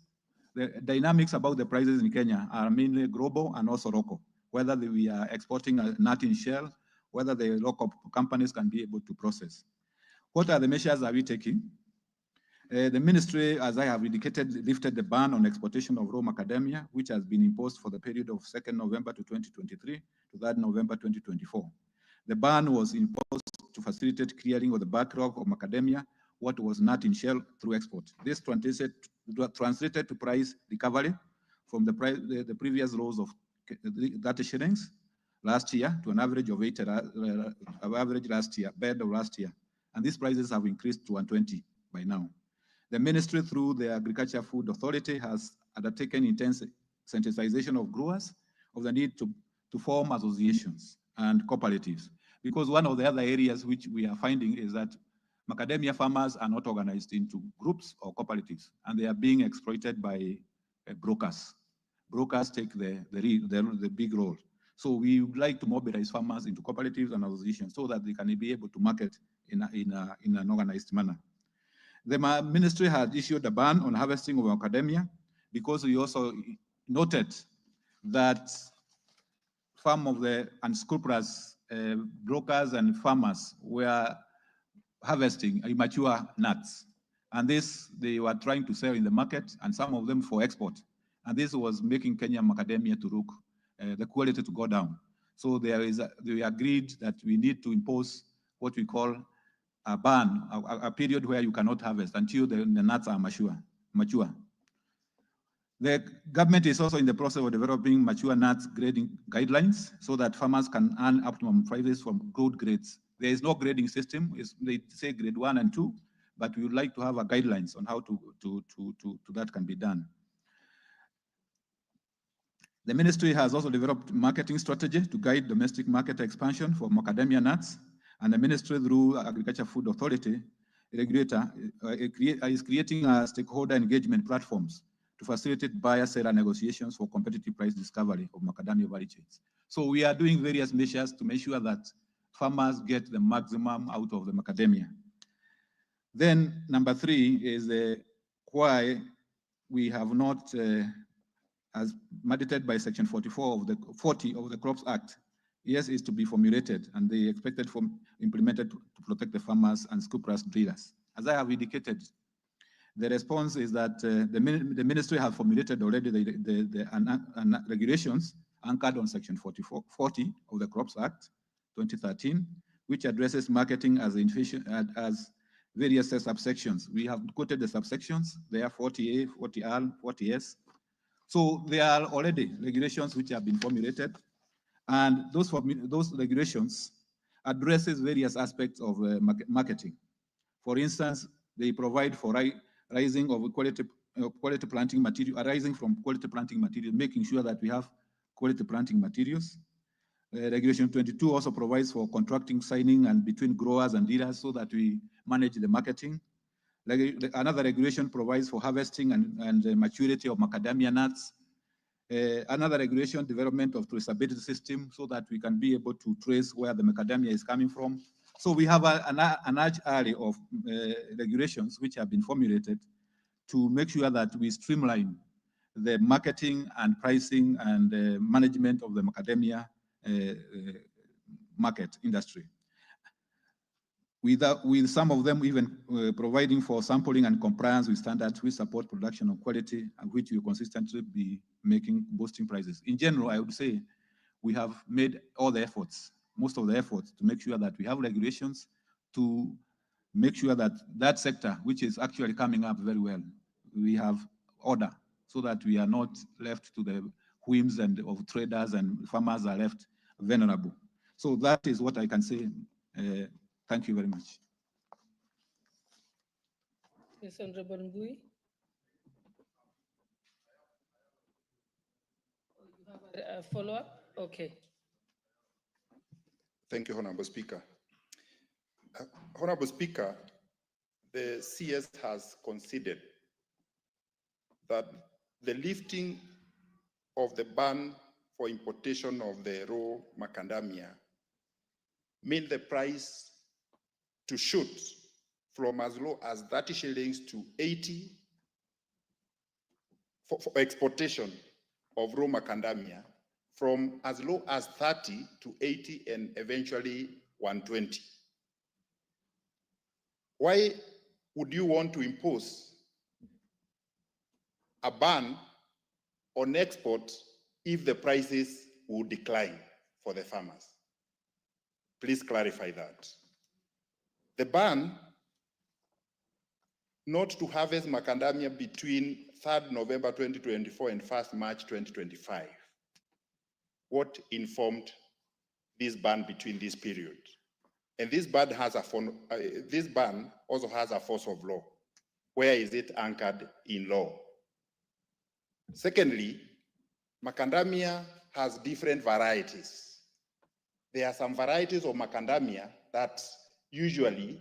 the dynamics about the prices in Kenya are mainly global and also local, whether we are exporting a nut in shell, whether the local companies can be able to process. What are the measures are we taking? The ministry, as I have indicated, lifted the ban on exportation of raw macadamia, which has been imposed for the period of 2nd November to 2023 to 3rd November 2024. The ban was imposed to facilitate clearing of the backlog of macadamia, what was not in shell, through export. This translated to price recovery from the previous lows of 30 shillings last year to an average of 80 average last year, bed of last year. And these prices have increased to 120 by now. The ministry, through the Agriculture Food Authority, has undertaken intense sensitization of growers of the need to form associations and cooperatives. Because one of the other areas which we are finding is that macadamia farmers are not organized into groups or cooperatives, and they are being exploited by brokers. Brokers take the big role. So we would like to mobilize farmers into cooperatives and associations so that they can be able to market in an organized manner. The ministry had issued a ban on harvesting of macadamia because we also noted that some of the unscrupulous brokers and farmers were harvesting immature nuts. And this, they were trying to sell in the market, and some of them for export. And this was making Kenyan macadamia to look, the quality to go down. So we agreed that we need to impose what we call a ban, a period where you cannot harvest until the nuts are mature. The government is also in the process of developing mature nuts grading guidelines so that farmers can earn optimum prices from good grades. There is no grading system. They say grade 1 and 2, but we would like to have a guidelines on how that can be done. The ministry has also developed marketing strategy to guide domestic market expansion for macadamia nuts, and the ministry, through Agriculture Food Authority regulator, is creating stakeholder engagement platforms to facilitate buyer-seller negotiations for competitive price discovery of macadamia value chains. So we are doing various measures to make sure that farmers get the maximum out of the macadamia. Then number 3 is why we have not, as mandated by Section 44 of the 40 of the Crops Act, yes, is to be formulated, and they expected implemented to protect the farmers and scrupulous breeders. As I have indicated, the response is that the ministry have formulated already the regulations anchored on Section 40 of the Crops Act 2013, which addresses marketing as as various subsections. We have quoted the subsections. They are 40A, 40R, 40S. So there are already regulations which have been formulated, and those regulations addresses various aspects of marketing. For instance, they provide for rising of quality planting material, arising from quality planting material, making sure that we have quality planting materials. Regulation 22 also provides for contracting, signing, and between growers and dealers so that we manage the marketing. Another regulation provides for harvesting and maturity of macadamia nuts. Another regulation, development of traceability system so that we can be able to trace where the macadamia is coming from. So we have a large array of regulations which have been formulated to make sure that we streamline the marketing and pricing and management of the macadamia market industry. With some of them even providing for sampling and compliance with standards which support production of quality and which will consistently be boosting prices. In general, I would say we have made all the efforts, most of the efforts to make sure that we have regulations to make sure that that sector, which is actually coming up very well, we have order so that we are not left to the whims of traders and farmers are left vulnerable. So that is what I can say. Thank you very much. Yes, Honorable Ngui. You have a follow-up? Okay. Thank you, Honorable Speaker. Honorable Speaker, the CS has considered that the lifting of the ban for importation of the raw macadamia mean the price to shoot from as low as 30 shillings to 80 for exportation of raw macadamia, from as low as 30 to 80 and eventually 120. Why would you want to impose a ban on export if the prices will decline for the farmers? Please clarify that. The ban not to harvest macadamia between 3rd November 2024 and 1st March 2025. What informed this ban between this period? And this ban also has a force of law. Where is it anchored in law? Secondly, macadamia has different varieties. There are some varieties of macadamia that usually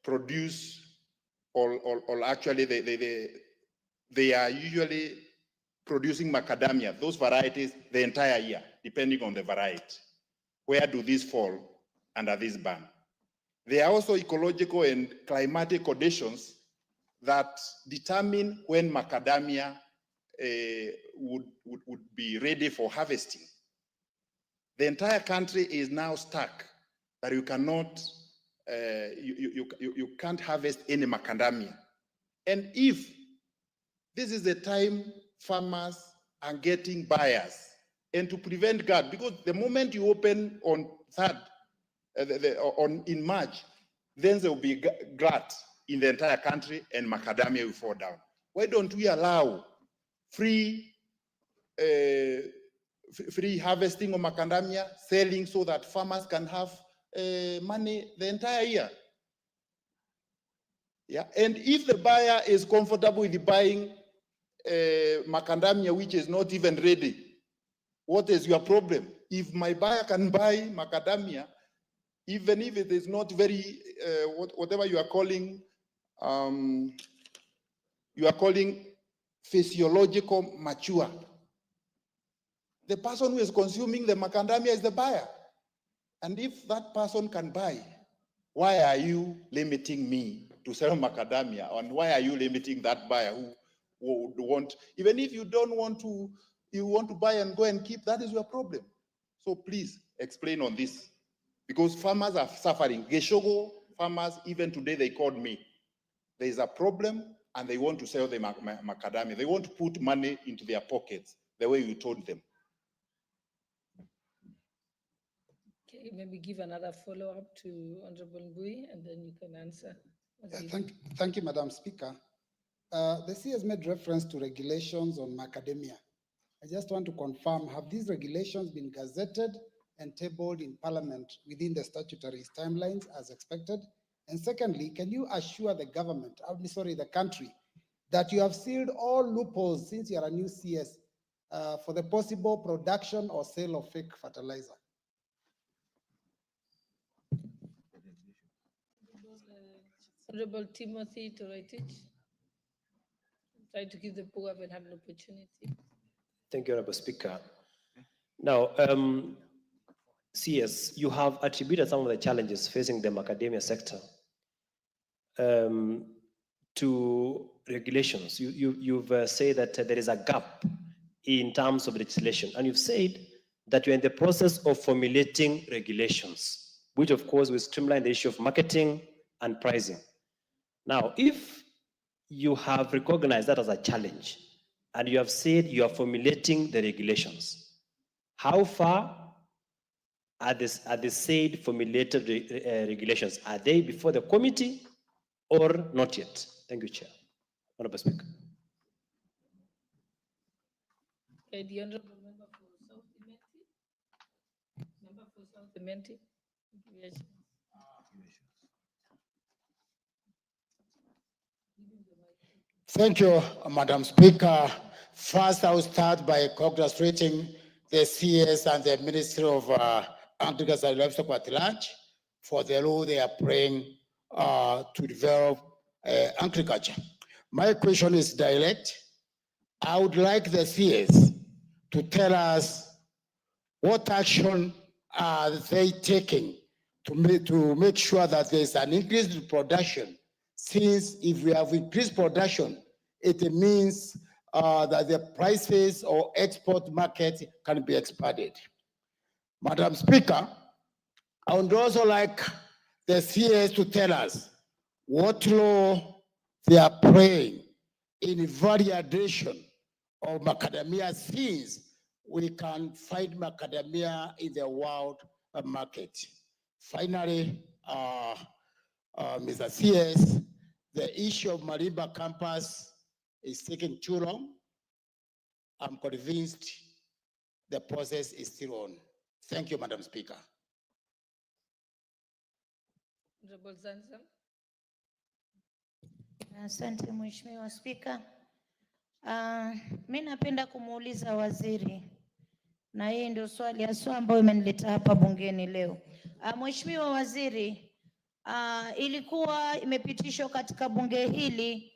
produce, or actually they are usually producing macadamia, those varieties, the entire year, depending on the variety. Where do these fall under this ban? There are also ecological and climatic conditions that determine when macadamia would be ready for harvesting. The entire country is now stuck that you cannot, you can't harvest any macadamia. And if this is the time farmers are getting buyers, and to prevent glut, because the moment you open on 3rd, in March, then there will be glut in the entire country and macadamia will fall down. Why don't we allow free harvesting of macadamia, selling so that farmers can have money the entire year? Yeah, and if the buyer is comfortable with buying macadamia which is not even ready, what is your problem? If my buyer can buy macadamia, even if it is not very, whatever you are calling physiological mature, the person who is consuming the macadamia is the buyer. And if that person can buy, why are you limiting me to sell macadamia? And why are you limiting that buyer who would want, even if you don't want to, you want to buy and go and keep, that is your problem. So please explain on this, because farmers are suffering. Geshogo farmers, even today they called me. There is a problem and they want to sell the macadamia. They want to put money into their pockets the way you told them. maybe give another follow-up to Honorable Mbui, and then you can answer. Thank you, Madam Speaker. The CS made reference to regulations on macadamia. I just want to confirm, have these regulations been gazetted and tabled in Parliament within the statutory timelines as expected? And secondly, can you assure the government, the country, that you have sealed all loopholes since you are a new CS for the possible production or sale of fake fertilizer? Honorable Timothy Toroitich. Try to give the poor have an opportunity. Thank you, Honorable Speaker. Now, CS, you have attributed some of the challenges facing the macadamia sector to regulations. You've said that there is a gap in terms of legislation, and you've said that you're in the process of formulating regulations, which of course will streamline the issue of marketing and pricing. Now, if you have recognized that as a challenge, and you have said you are formulating the regulations, how far are the said formulated regulations? Are they before the committee or not yet? Thank you, Chair. Honorable Speaker. Okay, the Honorable Member for South Imenti. Member for South Imenti. Yes. Thank you, Madam Speaker. First, I will start by congratulating the CS and the Ministry of Agriculture and Livestock at large for the role they are playing to develop agriculture. My question is direct. I would like the CS to tell us what action are they taking to make sure that there is an increase in production, since if we have increased production, it means that the prices or export market can be expanded. Madam Speaker, I would also like the CS to tell us what role they are playing in validation of macadamia, since we can find macadamia in the world market. Finally, Mr. CS, the issue of Marimba campus is taking too long. I'm convinced the process is still on. Thank you, Madam Speaker. Honorable Zanzam. Asante Mheshimiwa Spika. Mimi napenda kumuuliza waziri, na hii ndio swali haswa ambayo imenileta hapa bungeni leo. Mheshimiwa Waziri, ilikuwa imepitishwa katika bunge hili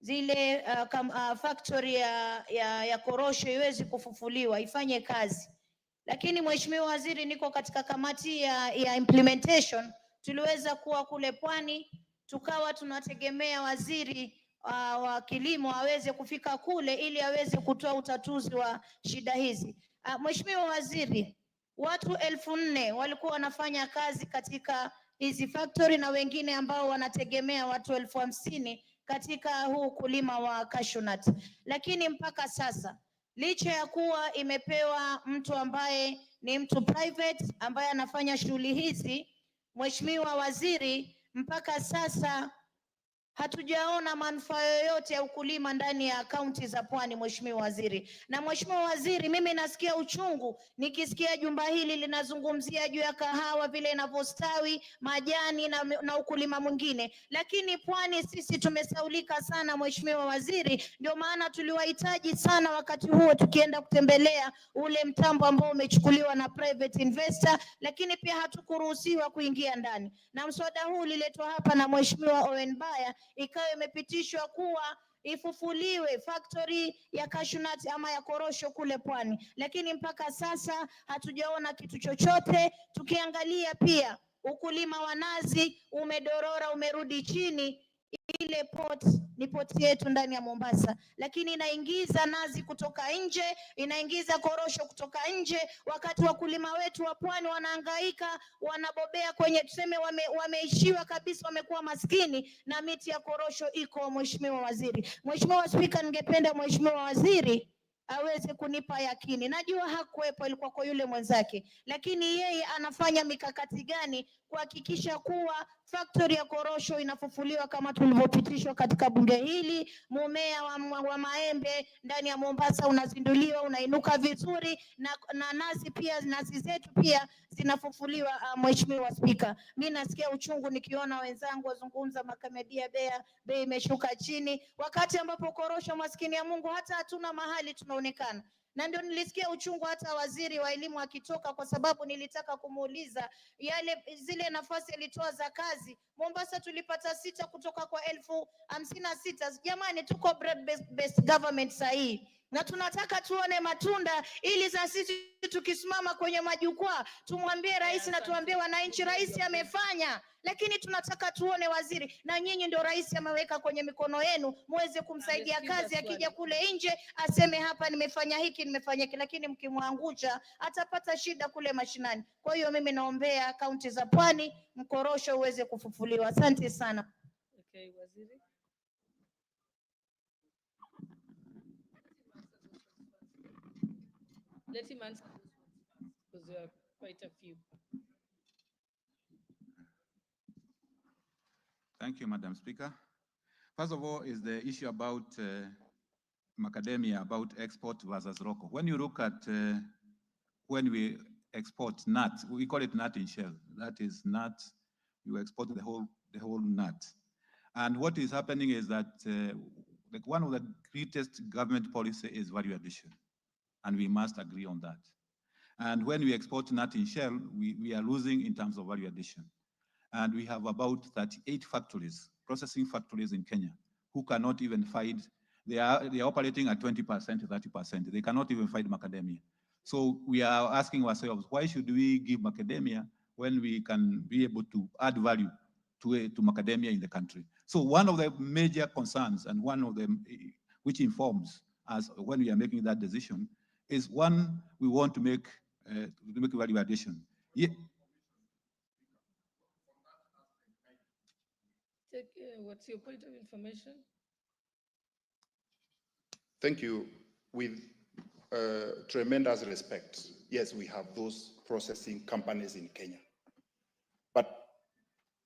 zile factory ya korosho iwezi kufufuliwa ifanye kazi, lakini Mheshimiwa Waziri, niko katika kamati ya implementation, tuliweza kuwa kule Pwani, tukawa tunategemea waziri wa kilimo aweze kufika kule ili aweze kutoa utatuzi wa shida hizi. Mheshimiwa Waziri, watu 4,000 walikuwa wanafanya kazi katika hizi factory na wengine ambao wanategemea watu 50,000 katika huu ukulima wa cashew nut. Lakini mpaka sasa, licha ya kuwa imepewa mtu ambaye ni mtu private ambaye anafanya shughuli hizi, Mheshimiwa Waziri, mpaka sasa hatujaona manufaa yoyote ya ukulima ndani ya kaunti za Pwani, Mheshimiwa Waziri. Na Mheshimiwa Waziri, mimi nasikia uchungu nikisikia jumba hili linazungumzia juu ya kahawa vile inavyostawi, majani na ukulima mwingine. Lakini Pwani sisi tumesaulika sana, Mheshimiwa Waziri, ndio maana tuliwahitaji sana wakati huo tukienda kutembelea ule mtambo ambao umechukuliwa na private investor, lakini pia hatukuruhusiwa kuingia ndani. Na mswada huu uliletwa hapa na Mheshimiwa Owen Baya, ikawa imepitishwa kuwa ifufuliwe factory ya cashew nut ama ya korosho kule Pwani, lakini mpaka sasa hatujaona kitu chochote. Tukiangalia pia ukulima wa nazi umedorora, umerudi chini. Ile port ni port yetu ndani ya Mombasa, lakini inaingiza nazi kutoka nje, inaingiza korosho kutoka nje, wakati wakulima wetu wa Pwani wanahangaika, wanabobea kwenye, tuseme wameishiwa kabisa, wamekuwa maskini na miti ya korosho iko. Mheshimiwa Waziri, Mheshimiwa Spika, ningependa Mheshimiwa Waziri aweze kunipa yakini. Najua hakuwepo, ilikuwa kwa yule mwenzake, lakini yeye anafanya mikakati gani kuhakikisha kuwa factory ya korosho inafufuliwa kama tulivyopitishwa katika bunge hili. Mmea wa maembe ndani ya Mombasa unazinduliwa, unainuka vizuri, na nazi pia, nazi zetu pia zinafufuliwa. Mheshimiwa Spika, mimi nasikia uchungu nikiona wenzangu wazungumza Makamedia bei imeshuka chini, wakati ambapo korosho, maskini ya Mungu, hata hatuna mahali tunaonekana. Na ndio nilisikia uchungu hata waziri wa elimu akitoka, kwa sababu nilitaka kumuuliza zile nafasi alitoa za kazi. Mombasa tulipata 6 kutoka kwa 1056. Jamani, tuko broad-based government sahihi, na tunataka tuone matunda, ili za sisi tukisimama kwenye majukwaa tumwambie rais na tuambie wananchi rais amefanya. Lakini tunataka tuone waziri, na nyinyi ndio rais ameweka kwenye mikono yenu, muweze kumsaidia kazi. Akija kule nje aseme hapa nimefanya hiki, nimefanya hiki, lakini mkimwangusha atapata shida kule mashinani. Kwa hiyo mimi naombea kaunti za Pwani mkorosho uweze kufufuliwa. Asante sana. Okay, waziri. Let him answer, because there are quite a few. Thank you, Madam Speaker. First of all, is the issue about macadamia, about export versus local. When you look at when we export nuts, we call it nut in shell. That is nut. You export the whole nut. And what is happening is that like one of the greatest government policy is value addition, and we must agree on that. And when we export nut in shell, we are losing in terms of value addition. And we have about 38 factories, processing factories in Kenya, who cannot even find, they are operating at 20%, 30%. They cannot even find macadamia. So we are asking ourselves, why should we give macadamia when we can be able to add value to macadamia in the country? So one of the major concerns, and one of them which informs us when we are making that decision, is one, we want to make value addition. What's your point of information? Thank you. With tremendous respect, yes, we have those processing companies in Kenya. But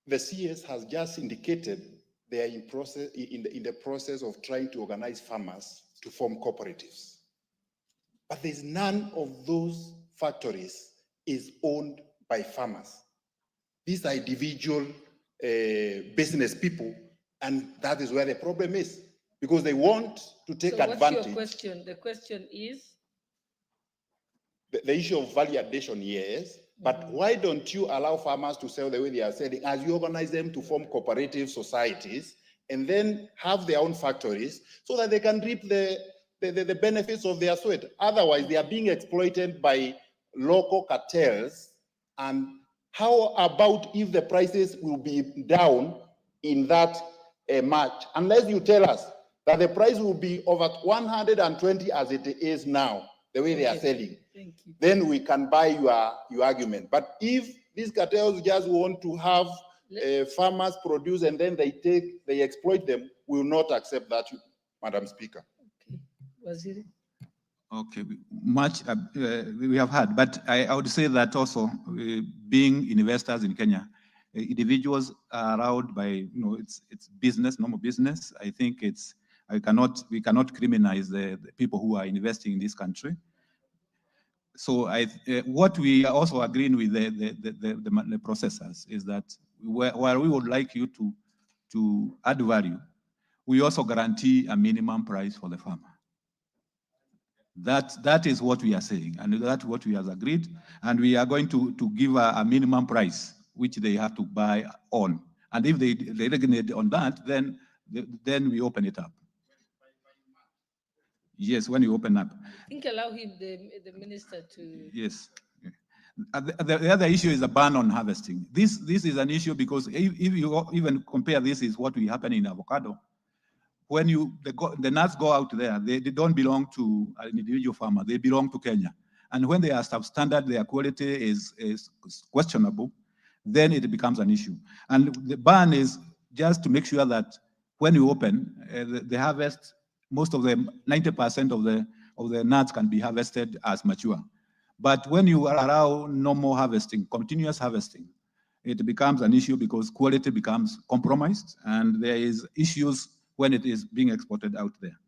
the CS has just indicated they are in the process of trying to organize farmers to form cooperatives. But there's none of those factories is owned by farmers. These are individual business people, and that is where the problem is, because they want to take advantage. What's your question? The question is? The issue of value addition, yes, but why don't you allow farmers to sell the way they are selling, as you organize them to form cooperative societies and then have their own factories so that they can reap the benefits of their sweat? Otherwise, they are being exploited by local cartels. And how about if the prices will be down in that March? Unless you tell us that the price will be over 120 as it is now, the way they are selling, then we can buy your argument. But if these cartels just want to have farmers produce and then they exploit them, we will not accept that, Madam Speaker. Okay, Waziri. Okay, much we have had, but I would say that also being investors in Kenya, individuals are allowed by, it's business, normal business. I think we cannot criminalize the people who are investing in this country. So what we are also agreeing with the processors is that while we would like you to add value, we also guarantee a minimum price for the farmer. That is what we are saying, and that's what we have agreed, and we are going to give a minimum price which they have to buy on, and if they regulate on that, then we open it up. Yes, when you open up. I think allow him, the minister, to. Yes. The other issue is a ban on harvesting. This is an issue because if you even compare this is what will happen in avocado. When the nuts go out there, they don't belong to an individual farmer, they belong to Kenya. And when they are substandard, their quality is questionable, then it becomes an issue. And the ban is just to make sure that when you open the harvest, most of them, 90% of the nuts can be harvested as mature. But when you allow no more harvesting, continuous harvesting, it becomes an issue because quality becomes compromised and there is issues when it is being exported out there.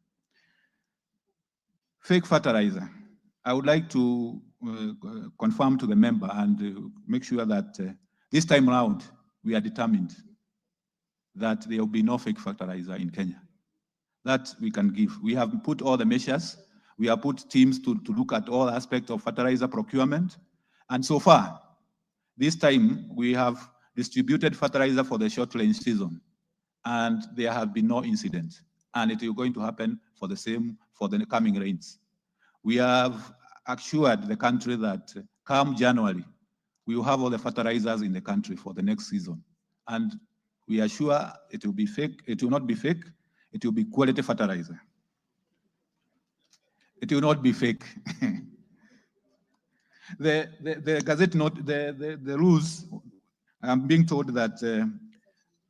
Fake fertilizer. I would like to confirm to the member and make sure that this time around, we are determined that there will be no fake fertilizer in Kenya. That we can give. We have put all the measures. We have put teams to look at all aspects of fertilizer procurement. And so far, this time, we have distributed fertilizer for the short range season. And there have been no incident. And it is going to happen for the same for the coming rains. We have assured the country that come January, we will have all the fertilizers in the country for the next season. And we are sure it will be fake. It will not be fake. It will be quality fertilizer. It will not be fake. The Gazette note, the rules, I'm being told that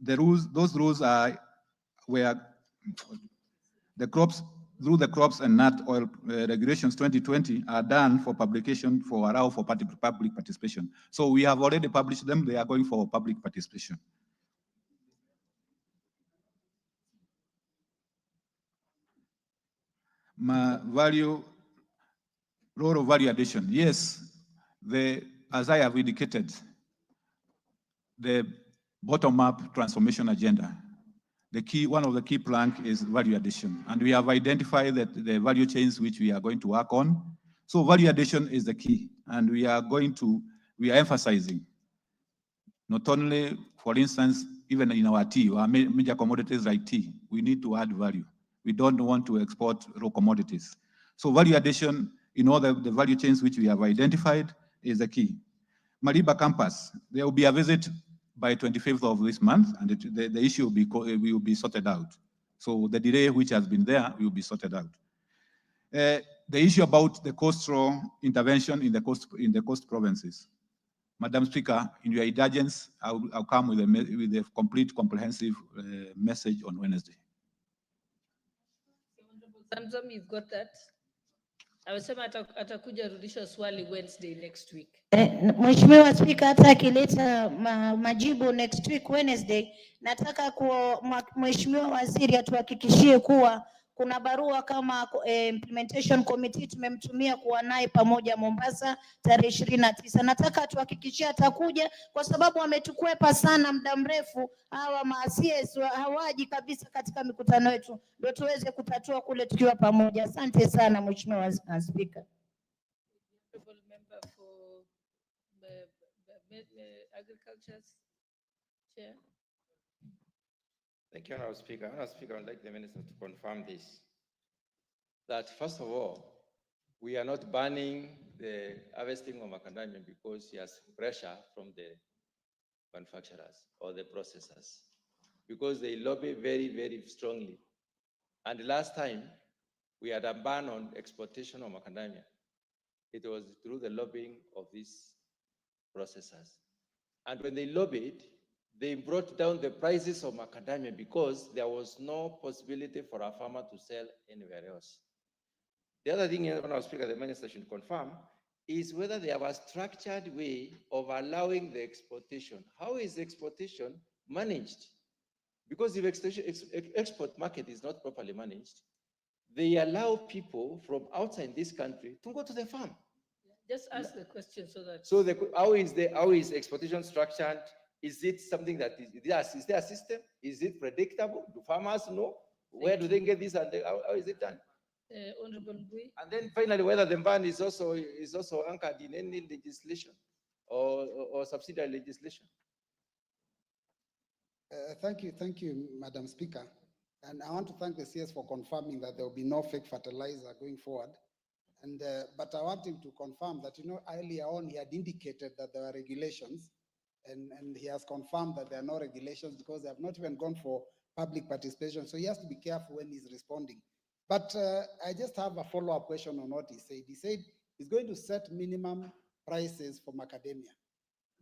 the rules, those rules are where the crops, through the crops and nut oil regulations 2020 are done for publication for allow for public participation. So we have already published them. They are going for public participation. Role of value addition. Yes, as I have indicated, the bottom-up transformation agenda, one of the key plank is value addition. And we have identified that the value chains which we are going to work on. So value addition is the key. And we are emphasizing not only, for instance, even in our tea, our major commodities like tea, we need to add value. We don't want to export raw commodities. So value addition in all the value chains which we have identified is the key. Mariba campus, there will be a visit by 25th of this month, and the issue will be sorted out. So the delay which has been there will be sorted out. The issue about the coastal intervention in the coast provinces. Madam Speaker, in your indulgence, I'll come with a complete, comprehensive message on Wednesday. Samsom, you've got that? Amesema atakuja rudisha swali Wednesday next week. Mheshimiwa Spika, hata akileta majibu next week Wednesday, nataka Mheshimiwa Waziri atuhakikishie kuwa kuna barua kama implementation committee tumemtumia kuwa naye pamoja Mombasa tarehe 29. Nataka tuhakikishie atakuja kwa sababu ametukwepa sana muda mrefu. Hawa ma-CS hawaji kabisa katika mikutano yetu, ndio tuweze kutatua kule tukiwa pamoja. Asante sana Mheshimiwa Spika. Member for Agriculture's Chair. Thank you, Honourable Speaker. Honourable Speaker, I would like the Minister to confirm this. That first of all, we are not banning the harvesting of macadamia because he has pressure from the manufacturers or the processors, because they lobby very, very strongly. And last time, we had a ban on exportation of macadamia. It was through the lobbying of these processors. And when they lobbied, they brought down the prices of macadamia because there was no possibility for a farmer to sell anywhere else. The other thing, Honourable Speaker, the Minister should confirm is whether they have a structured way of allowing the exportation. How is the exportation managed? Because if export market is not properly managed, they allow people from outside this country to go to the farm. Just ask the question so that. So how is exportation structured? Is it something that is there a system? Is it predictable? Do farmers know? Where do they get this and how is it done? Honorable Bui. And then finally, whether the ban is also anchored in any legislation or subsidiary legislation. Thank you, Madam Speaker. And I want to thank the CS for confirming that there will be no fake fertilizer going forward. And but I want him to confirm that, earlier on he had indicated that there are regulations, and he has confirmed that there are no regulations because they have not even gone for public participation. So he has to be careful when he's responding. But I just have a follow-up question on what he said. He said he's going to set minimum prices for macadamia.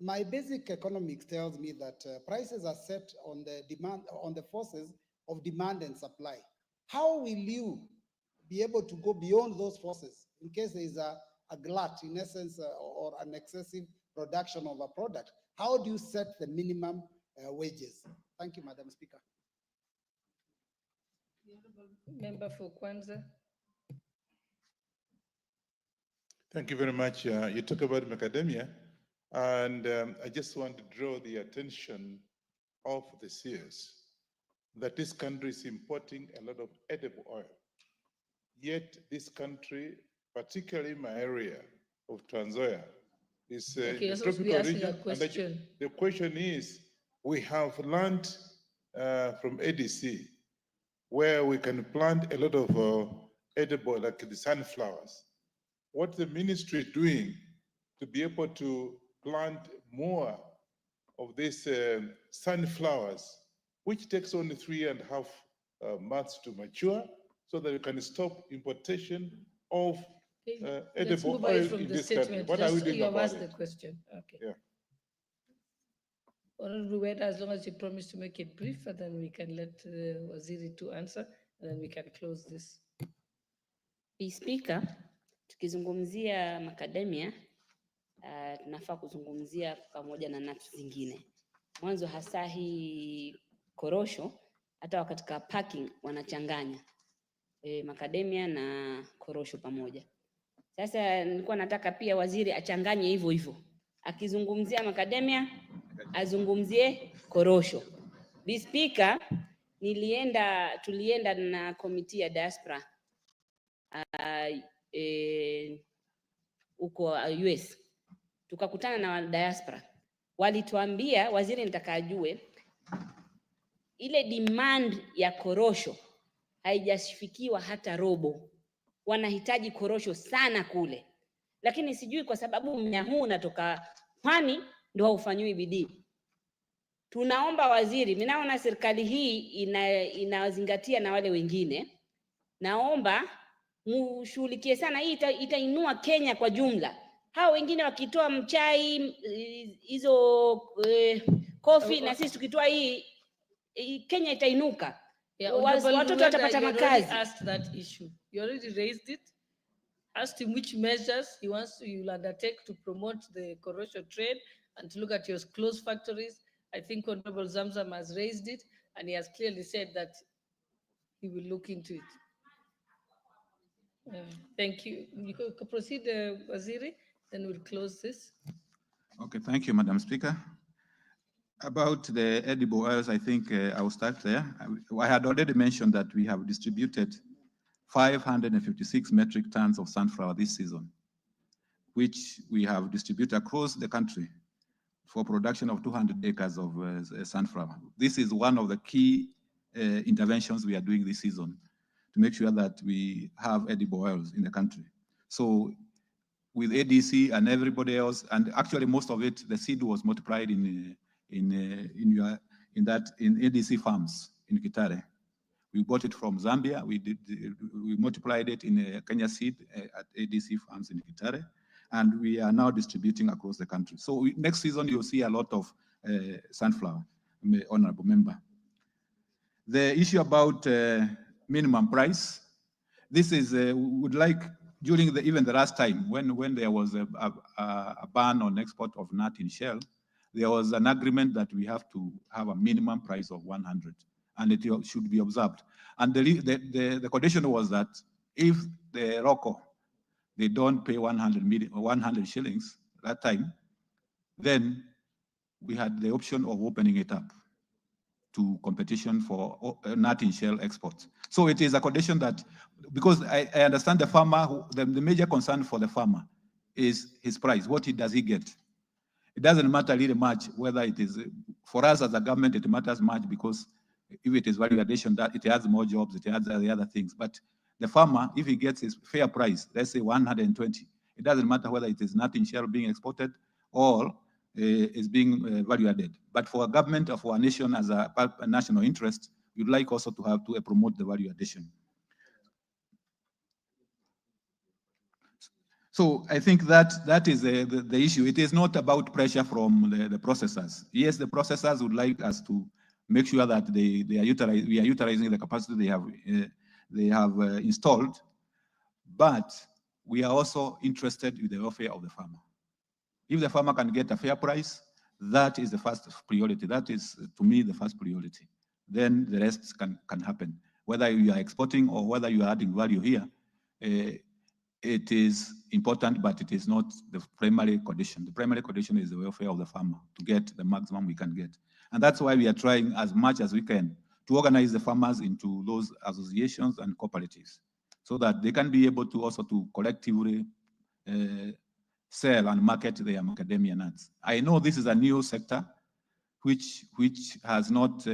My basic economics tells me that prices are set on the forces of demand and supply. How will you be able to go beyond those forces in case there is a glut, in essence, or an excessive production of a product? How do you set the minimum wages? Thank you, Madam Speaker. Member for Kwanza. Thank you very much. You talk about macadamia, and I just want to draw the attention of the CS that this country is importing a lot of edible oil. Yet this country, particularly my area of Trans Nzoia, is Okay, a you're supposed to be tropical asking a region. And question. the question is, we have learned from ADC where we can plant a lot of edible, like the sunflowers. What the ministry doing to be able to plant more of these sunflowers, which takes only 3.5 months to mature, so that we can stop importation of Let's edible move away oil from in the this country. statement. What are we Just doing you have about asked the it? question. Okay. Yeah. Honorable Weda, as long as you promise to make it brief, and then we can let Waziri to answer, and then we can close this. Speaker, tukizungumzia macadamia, tunafaa kuzungumzia pamoja na nuts zingine. Mwanzo hasa hii korosho, hata katika packing wanachanganya macadamia na korosho pamoja. Sasa nilikuwa nataka pia waziri achanganye hivyo hivyo. Akizungumzia macadamia, azungumzie korosho. Speaker, tulienda na komiti ya diaspora huko US. Tukakutana na diaspora. Walituambia, waziri nitaka ajue, ile demand ya korosho haijasifikiwa hata robo. Wanahitaji korosho sana kule. Lakini sijui kwa sababu mmea huu unatoka Pwani ndio haufanyiwi bidii. Tunaomba waziri, mimi naona serikali hii inazingatia na wale wengine. Naomba mshughulikie sana, hii itainua Kenya kwa jumla. Hao wengine wakitoa mchai, hizo coffee, na sisi tukitoa hii, Kenya itainuka. Watoto watapata makazi. Asked that issue. You already raised it. Asked him which measures he wants to, you'll undertake to promote the korosho trade and to look at your closed factories. I think Honorable Zamzam has raised it, and he has clearly said that he will look into it. Thank you. You can proceed, Waziri, then we'll close this. Okay, thank you, Madam Speaker. About the edible oils, I think I will start there. I had already mentioned that we have distributed 556 metric tons of sunflower this season, which we have distributed across the country for production of 200 acres of sunflower. This is one of the key interventions we are doing this season to make sure that we have edible oils in the country. So with ADC and everybody else, and actually most of it, the seed was multiplied in ADC farms in Kitale. We bought it from Zambia. We multiplied it in Kenya seed at ADC farms in Kitale, and we are now distributing across the country. So next season you'll see a lot of sunflower, honorable member. The issue about minimum price, this is we would like during even the last time when there was a ban on export of nut in shell, there was an agreement that we have to have a minimum price of 100, and it should be observed. And the condition was that if the ROCO, they don't pay 100 shillings that time, then we had the option of opening it up to competition for nut in shell exports. So it is a condition that, because I understand the farmer, the major concern for the farmer is his price. What does he get? It doesn't matter really much whether it is, for us as a government, it matters much because if it is value addition, that it has more jobs, it has the other things. But the farmer, if he gets his fair price, let's say 120, it doesn't matter whether it is nut in shell being exported or is being value added. But for a government or for a nation as a national interest, we'd like also to have to promote the value addition. So I think that is the issue. It is not about pressure from the processors. Yes, the processors would like us to make sure that we are utilizing the capacity they have installed, but we are also interested in the welfare of the farmer. If the farmer can get a fair price, that is the first priority. That is, to me, the first priority. Then the rest can happen. Whether you are exporting or whether you are adding value here, it is important, but it is not the primary condition. The primary condition is the welfare of the farmer to get the maximum we can get. And that's why we are trying as much as we can to organize the farmers into those associations and cooperatives so that they can be able to also to collectively sell and market their macadamia nuts. I know this is a new sector which has not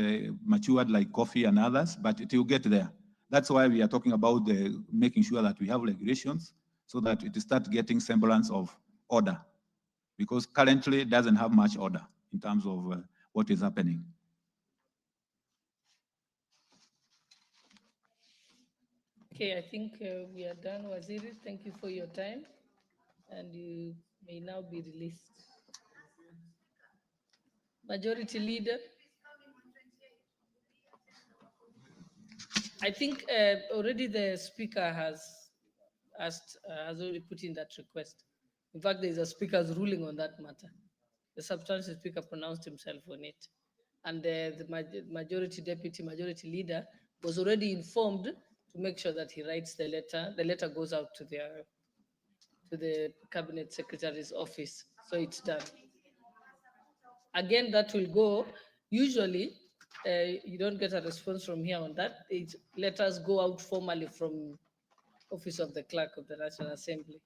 matured like coffee and others, but it will get there. That's why we are talking about making sure that we have regulations so that it starts getting semblance of order, because currently it doesn't have much order in terms of what is happening. Okay, I think we are done, Waziri. Thank you for your time, and you may now be released. Majority Leader. I think already the Speaker has asked, has already put in that request. In fact, there is a Speaker's ruling on that matter. The substantive Speaker pronounced himself on it. And the Majority Deputy, Majority Leader was already informed to make sure that he writes the letter. The letter goes out to the Cabinet Secretary's office. So it's done. Again, that will go. Usually, you don't get a response from here on that. Letters go out formally from Office of the Clerk of the National Assembly.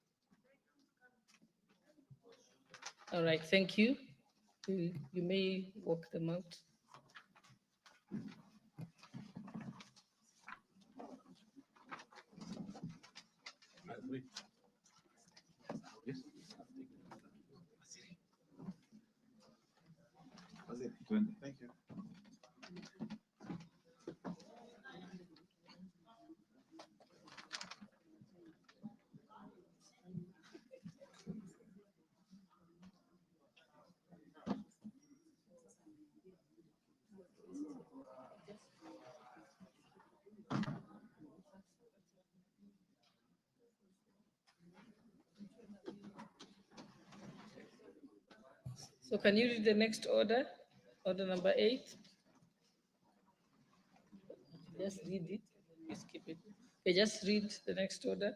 All right, thank you. You may walk them out. Thank you. So can you read the next order? Order number 8. Just read it. You skip it. Okay, just read the next order.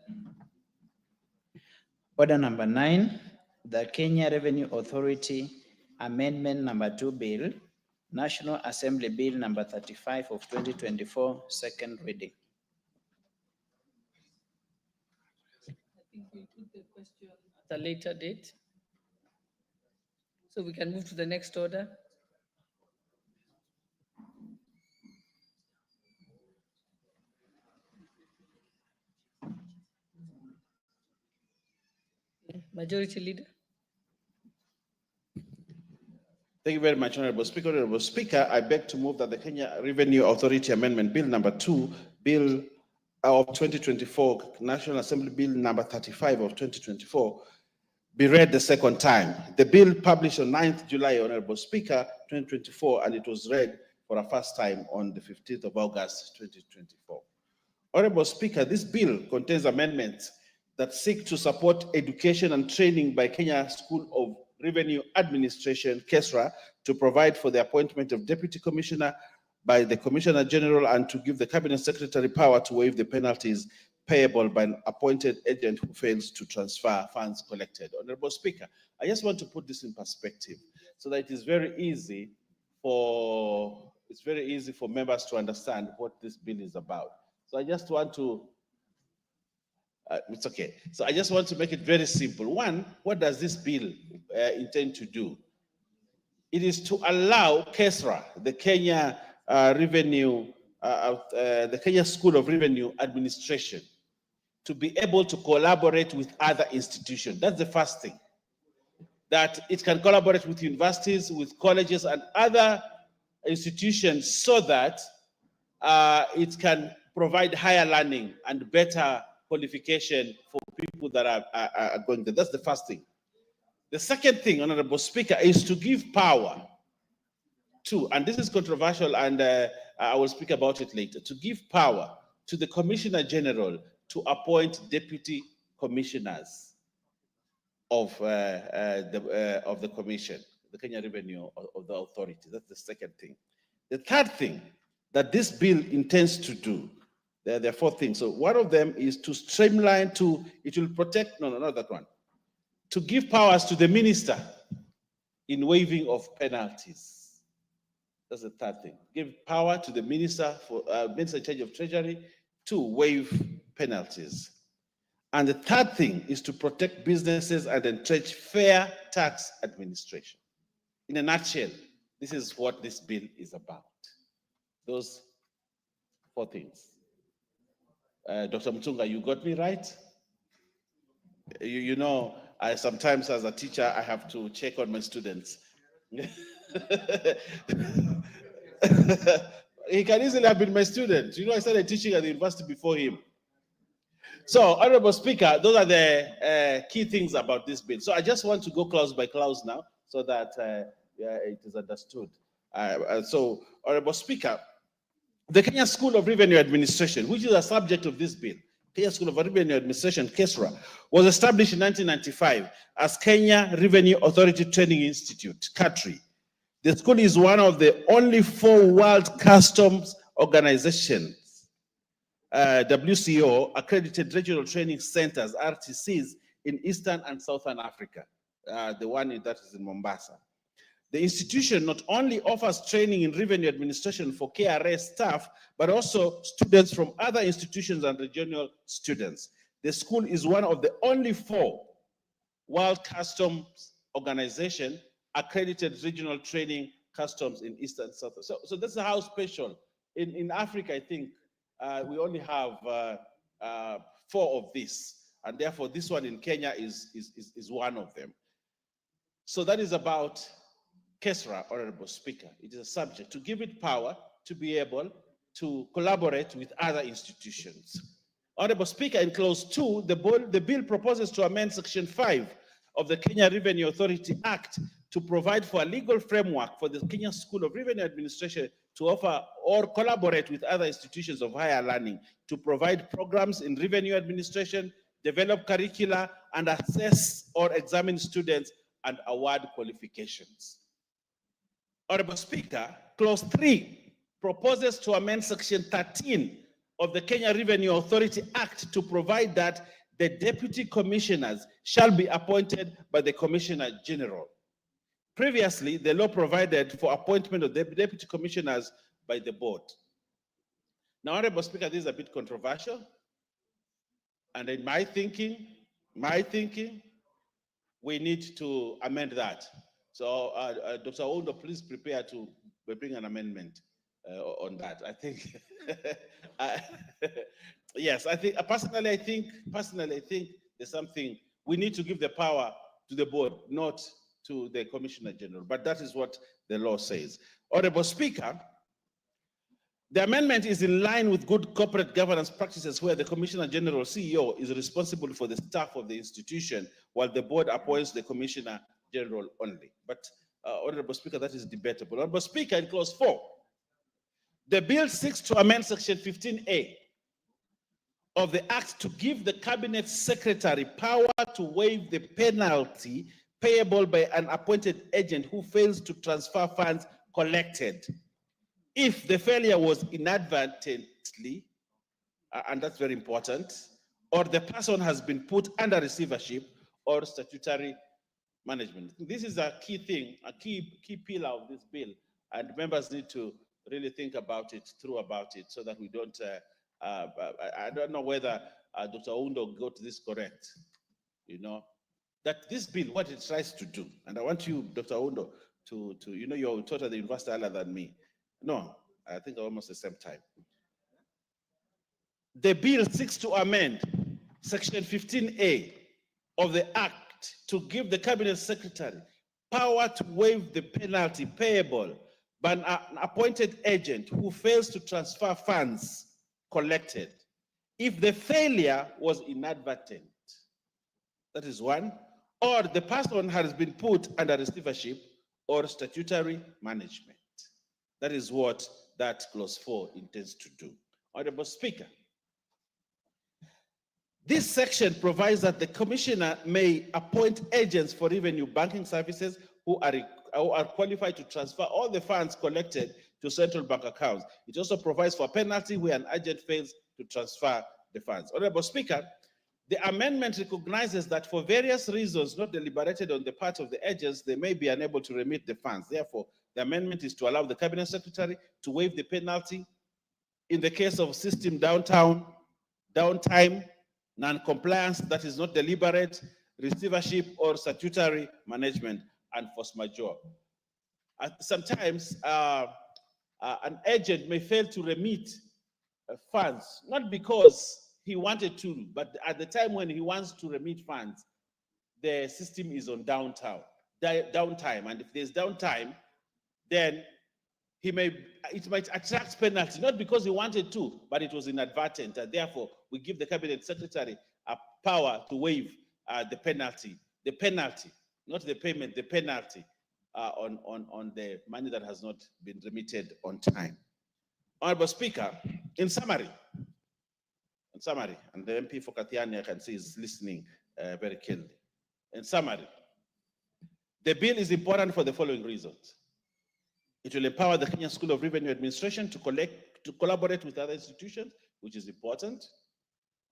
Order number 9, the Kenya Revenue Authority Amendment number 2 Bill, National Assembly Bill number 35 of 2024, second reading. I think we'll put the question at a later date. So we can move to the next order. Majority Leader. Thank you very much, Honorable Speaker. Honorable Speaker, I beg to move that the Kenya Revenue Authority Amendment Bill number 2, Bill of 2024, National Assembly Bill number 35 of 2024, be read the second time. The bill published on 9th July, Honorable Speaker, 2024, and it was read for a first time on the 15th of August, 2024. Honorable Speaker, this bill contains amendments that seek to support education and training by Kenya School of Revenue Administration, KESRA, to provide for the appointment of Deputy Commissioner by the Commissioner General and to give the Cabinet Secretary power to waive the penalties payable by an appointed agent who fails to transfer funds collected. Honorable Speaker, I just want to put this in perspective so that it is very easy for members to understand what this bill is about. So I just want to it's okay. So I just want to make it very simple. One, what does this bill intend to do? It is to allow KESRA, the Kenya the Kenya School of Revenue Administration, to be able to collaborate with other institutions. That's the first thing. That it can collaborate with universities, with colleges, and other institutions so that it can provide higher learning and better qualification for people that are going there. That's the first thing. The second thing, Honorable Speaker, is to give power to, and this is controversial, and I will speak about it later, to give power to the Commissioner General to appoint deputy commissioners of the commission, the Kenya Revenue of the Authority. That's the second thing. The third thing that this bill intends to do, there are four things. So one of them is to streamline it will protect, no, not that one, to give powers to the minister in waiving of penalties. That's the third thing. Give power to the minister in charge of treasury to waive penalties. And the third thing is to protect businesses and entrench fair tax administration. In a nutshell, this is what this bill is about. Those four things. Dr. Mutunga, you got me right? You know, I sometimes as a teacher, I have to check on my students. He can easily have been my student. You know, I started teaching at the university before him. So, Honorable Speaker, those are the key things about this bill. So I just want to go clause by clause now so that it is understood. So, Honorable Speaker, the Kenya School of Revenue Administration, which is a subject of this bill, Kenya School of Revenue Administration, KESRA, was established in 1995 as Kenya Revenue Authority Training Institute, KATRI. The school is one of the only 4 World Customs Organizations, WCO, accredited regional training centers, RTCs, in Eastern and Southern Africa. The one that is in Mombasa. The institution not only offers training in revenue administration for KRA staff, but also students from other institutions and regional students. The school is one of the only 4 World Customs Organization accredited regional training customs in East and South. So this is how special. In Africa, I think we only have 4 of these, and therefore this one in Kenya is one of them. So that is about KESRA, Honorable Speaker. It is a subject to give it power to be able to collaborate with other institutions. Honorable Speaker, in clause 2, the bill proposes to amend section 5 of the Kenya Revenue Authority Act to provide for a legal framework for the Kenya School of Revenue Administration to offer or collaborate with other institutions of higher learning to provide programs in revenue administration, develop curricula, and assess or examine students and award qualifications. Honorable Speaker, clause 3 proposes to amend section 13 of the Kenya Revenue Authority Act to provide that the deputy commissioners shall be appointed by the Commissioner General. Previously, the law provided for appointment of the deputy commissioners by the board. Now, Honorable Speaker, this is a bit controversial. And in my thinking, we need to amend that. So, Dr. Oundo, please prepare to bring an amendment on that. I think, yes, I think, personally, I think there's something, we need to give the power to the board, not to the Commissioner General, but that is what the law says. Honorable Speaker, the amendment is in line with good corporate governance practices where the Commissioner General, CEO, is responsible for the staff of the institution, while the board appoints the Commissioner General only. But, Honorable Speaker, that is debatable. Honorable Speaker, in clause 4, the bill seeks to amend section 15A of the Act to give the Cabinet Secretary power to waive the penalty payable by an appointed agent who fails to transfer funds collected if the failure was inadvertently, and that's very important, or the person has been put under receivership or statutory management. This is a key thing, a key pillar of this bill, and members need to really think about it, so that we don't, I don't know whether Dr. Oundo got this correct, you know, that this bill, what it tries to do, and I want you, Dr. Oundo, to you know, you're taught at the university earlier than me. No, I think almost the same time. The bill seeks to amend section 15A of the Act to give the Cabinet Secretary power to waive the penalty payable by an appointed agent who fails to transfer funds collected if the failure was inadvertent. That is one. Or the person has been put under receivership or statutory management. That is what that clause 4 intends to do. Honorable Speaker, This section provides that the commissioner may appoint agents for revenue banking services who are qualified to transfer all the funds collected to central bank accounts. It also provides for a penalty where an agent fails to transfer the funds. Honorable Speaker, the amendment recognizes that for various reasons not deliberated on the part of the agents, they may be unable to remit the funds. Therefore, the amendment is to allow the Cabinet Secretary to waive the penalty in the case of system downtime, non-compliance that is not deliberate, receivership or statutory management, and force majeure. Sometimes an agent may fail to remit funds, not because he wanted to, but at the time when he wants to remit funds, the system is on downtime. And if there's downtime, then it might attract penalty, not because he wanted to, but it was inadvertent. And therefore, we give the Cabinet Secretary a power to waive the penalty, not the payment, the penalty on the money that has not been remitted on time. Honorable Speaker, in summary, and the MP for Kathiani I can see is listening very keenly. In summary, the bill is important for the following reasons. It will empower the Kenya School of Revenue Administration to collaborate with other institutions, which is important.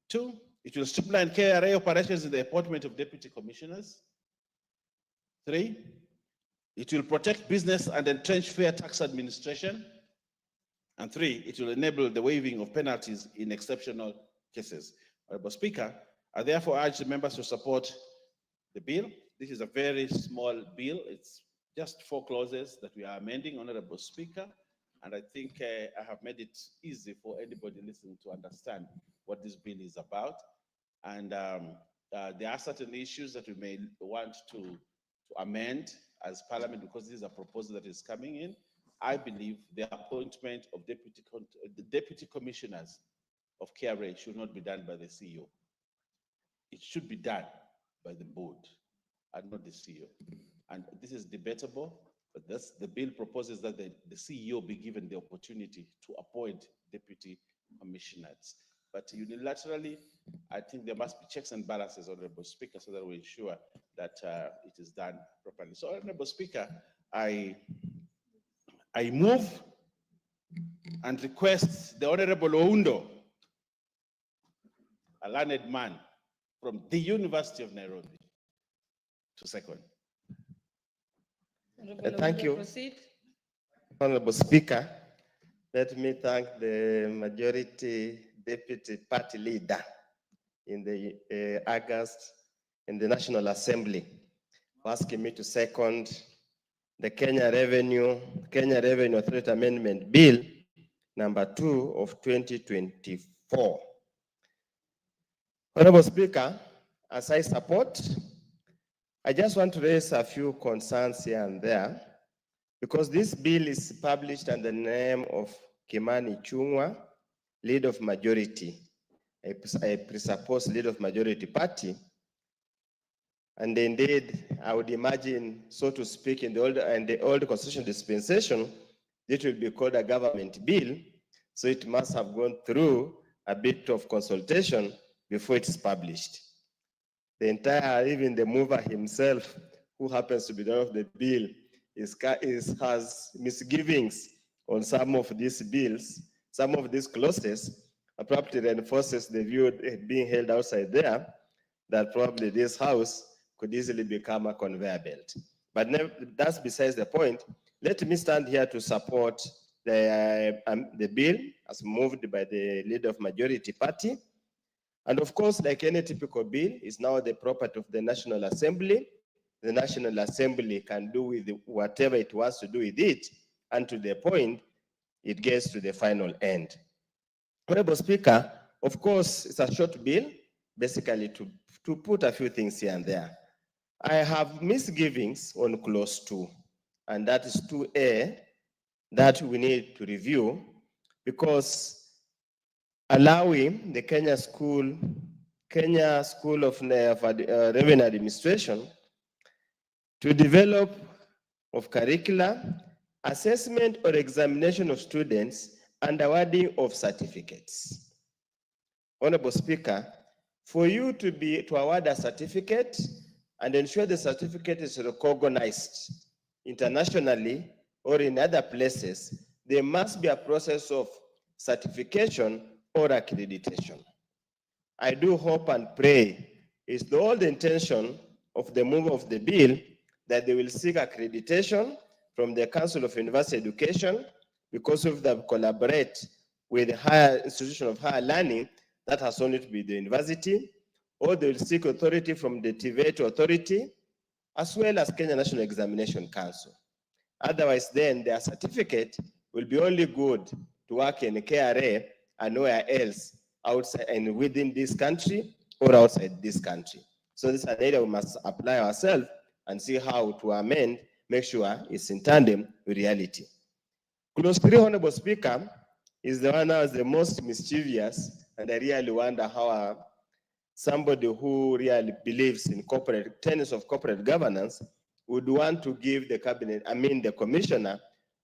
2, it will streamline KRA operations in the appointment of deputy commissioners. 3, it will protect business and entrench fair tax administration. And 3, it will enable the waiving of penalties in exceptional cases. Honorable Speaker, I therefore urge the members to support the bill. This is a very small bill. It's just 4 clauses that we are amending, Honorable Speaker, and I think I have made it easy for anybody listening to understand what this bill is about. And there are certain issues that we may want to amend as Parliament, because this is a proposal that is coming in. I believe the appointment of the deputy commissioners of KRA should not be done by the CEO. It should be done by the board and not the CEO. And this is debatable, but the bill proposes that the CEO be given the opportunity to appoint deputy commissioners. But unilaterally, I think there must be checks and balances, Honorable Speaker, so that we ensure that it is done properly. So, Honorable Speaker, I move and request the Honorable Oundo, a learned man from the University of Nairobi, to second. Thank you, Honorable Speaker. Let me thank the majority deputy party leader in the August in the National Assembly for asking me to second the Kenya Revenue Authority Amendment Bill number 2 of 2024. Honorable Speaker, as I support, I just want to raise a few concerns here and there, because this bill is published under the name of Kimani Ichung'wah, Leader of Majority, a presupposed Leader of Majority party. And indeed, I would imagine, so to speak, in the old constitutional dispensation, it will be called a government bill. So it must have gone through a bit of consultation before it's published. The entire, even the mover himself, who happens to be the owner of the bill, has misgivings on some of these bills, some of these clauses, probably reinforces the view being held outside there, that probably this house could easily become a conveyor belt. But that's besides the point. Let me stand here to support the bill as moved by the Leader of Majority Party. And of course, like any typical bill, is now the property of the National Assembly. The National Assembly can do with whatever it wants to do with it, and to the point, it gets to the final end. Honorable Speaker, of course, it's a short bill, basically to put a few things here and there. I have misgivings on clause 2, and that is 2A, that we need to review, because allowing the Kenya School of Revenue Administration to develop of curricula, assessment or examination of students, and awarding of certificates. Honorable Speaker, for you to award a certificate and ensure the certificate is recognized internationally or in other places, there must be a process of certification or accreditation. I do hope and pray is the whole intention of the move of the bill that they will seek accreditation from the Council of University Education, because if they collaborate with the higher institution of higher learning, that has only to be the university, or they will seek authority from the TVET authority, as well as Kenya National Examination Council. Otherwise, then their certificate will be only good to work in KRA and nowhere else outside and within this country or outside this country. So this is an area we must apply ourselves and see how to amend, make sure it's in tandem with reality. Clause 3, Honorable Speaker, is the one that is the most mischievous, and I really wonder how somebody who really believes in tenets of corporate governance would want to give the cabinet, the commissioner,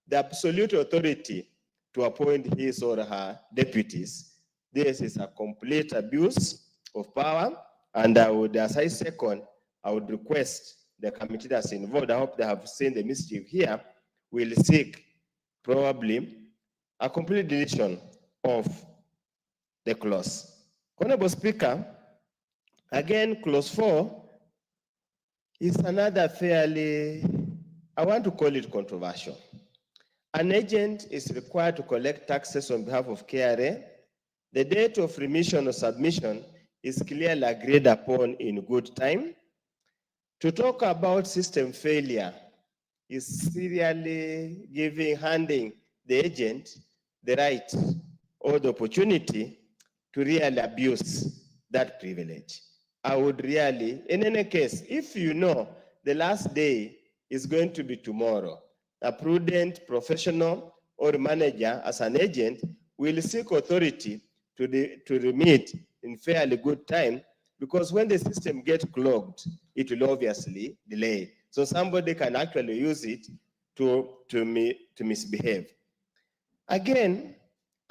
the absolute authority to appoint his or her deputies. This is a complete abuse of power, and I would, as I second, I would request the committee that's involved, I hope they have seen the mischief here, will seek probably a complete deletion of the clause. Honorable Speaker, again, clause 4 is another fairly, I want to call it controversial. An agent is required to collect taxes on behalf of KRA. The date of remission or submission is clearly agreed upon in good time. To talk about system failure is serially handing the agent the right or the opportunity to really abuse that privilege. I would really, in any case, if you know the last day is going to be tomorrow, a prudent professional or manager as an agent will seek authority to remit in fairly good time, because when the system gets clogged, it will obviously delay. So somebody can actually use it to misbehave. Again,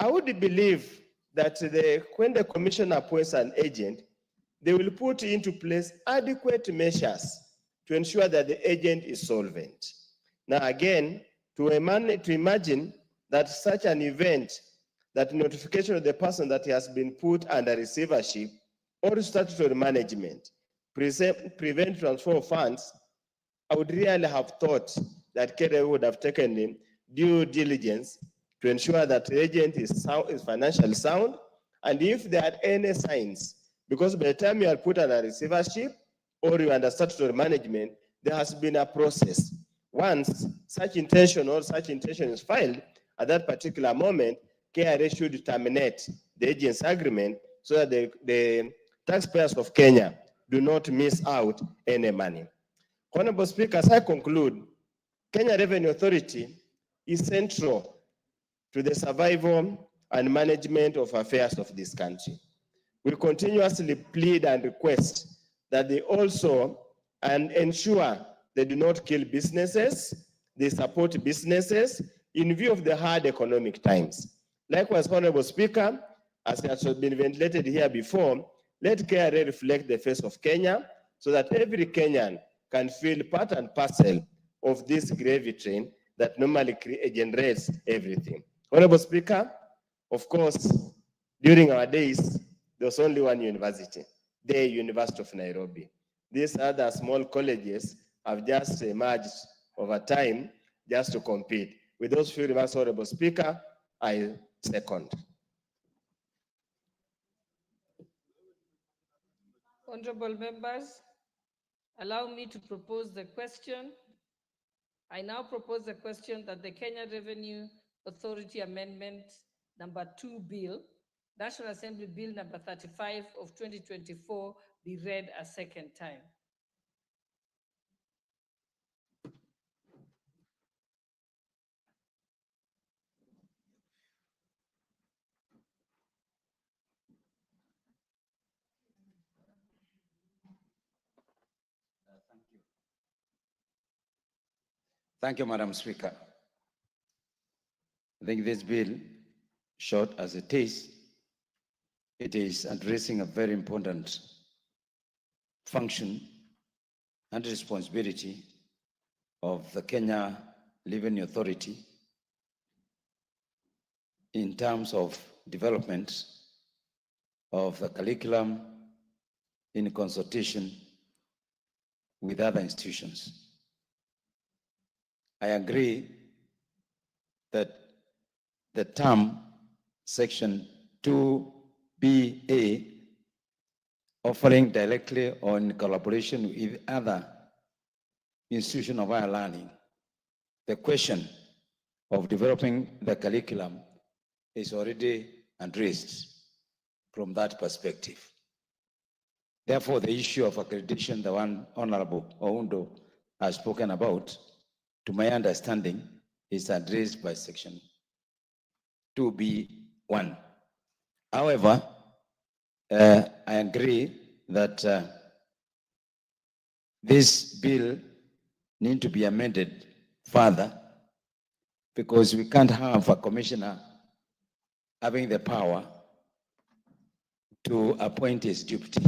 I would believe that when the commissioner appoints an agent, they will put into place adequate measures to ensure that the agent is solvent. Now again, to imagine that such an event, that notification of the person that has been put under receivership or statutory management, prevent transfer of funds, I would really have thought that KRA would have taken in due diligence to ensure that the agent is financially sound, and if there are any signs, because by the time you are put under receivership or you are under statutory management, there has been a process. Once such intention is filed, at that particular moment, KRA should terminate the agent's agreement so that the taxpayers of Kenya do not miss out any money. Honorable Speaker, as I conclude, Kenya Revenue Authority is central to the survival and management of affairs of this country. We continuously plead and request that they also ensure they do not kill businesses, they support businesses in view of the hard economic times. Likewise, Honorable Speaker, as has been ventilated here before, let KRA reflect the face of Kenya so that every Kenyan can feel part and parcel of this gravy train that normally generates everything. Honorable Speaker, of course, during our days, there was only one university, the University of Nairobi. These other small colleges have just emerged over time just to compete. With those few remarks, Honorable Speaker, I second. Honorable members, allow me to propose the question. I now propose the question that the Kenya Revenue Authority Amendment Number 2 Bill, National Assembly Bill Number 35 of 2024, be read a second time. Thank you, Madam Speaker. I think this bill, short as it is addressing a very important function and responsibility of the Kenya Revenue Authority in terms of development of the curriculum in consultation with other institutions. I agree that the term section 2BA, offering directly or in collaboration with other institutions of higher learning, the question of developing the curriculum is already addressed from that perspective. Therefore, the issue of accreditation, the one Honorable Oundo has spoken about, to my understanding, is addressed by section 2B1. However, I agree that this bill needs to be amended further, because we can't have a commissioner having the power to appoint his deputy.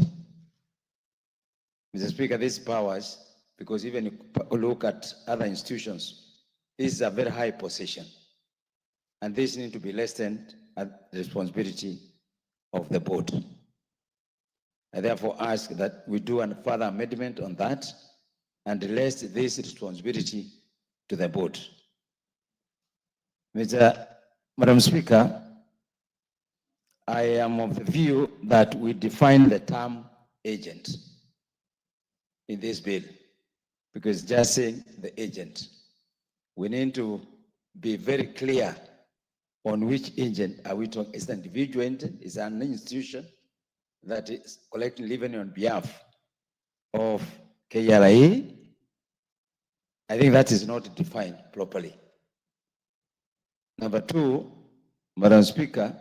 Mr. Speaker, these powers, because even if you look at other institutions, this is a very high position, and this needs to be lessened at the responsibility of the board. I therefore ask that we do a further amendment on that and release this responsibility to the board. Madam Speaker, I am of the view that we define the term agent in this bill, because just saying the agent, we need to be very clear on which agent are we talking. Is an individual agent, is an institution that is collecting revenue on behalf of KRA? I think that is not defined properly. Number two, Madam Speaker,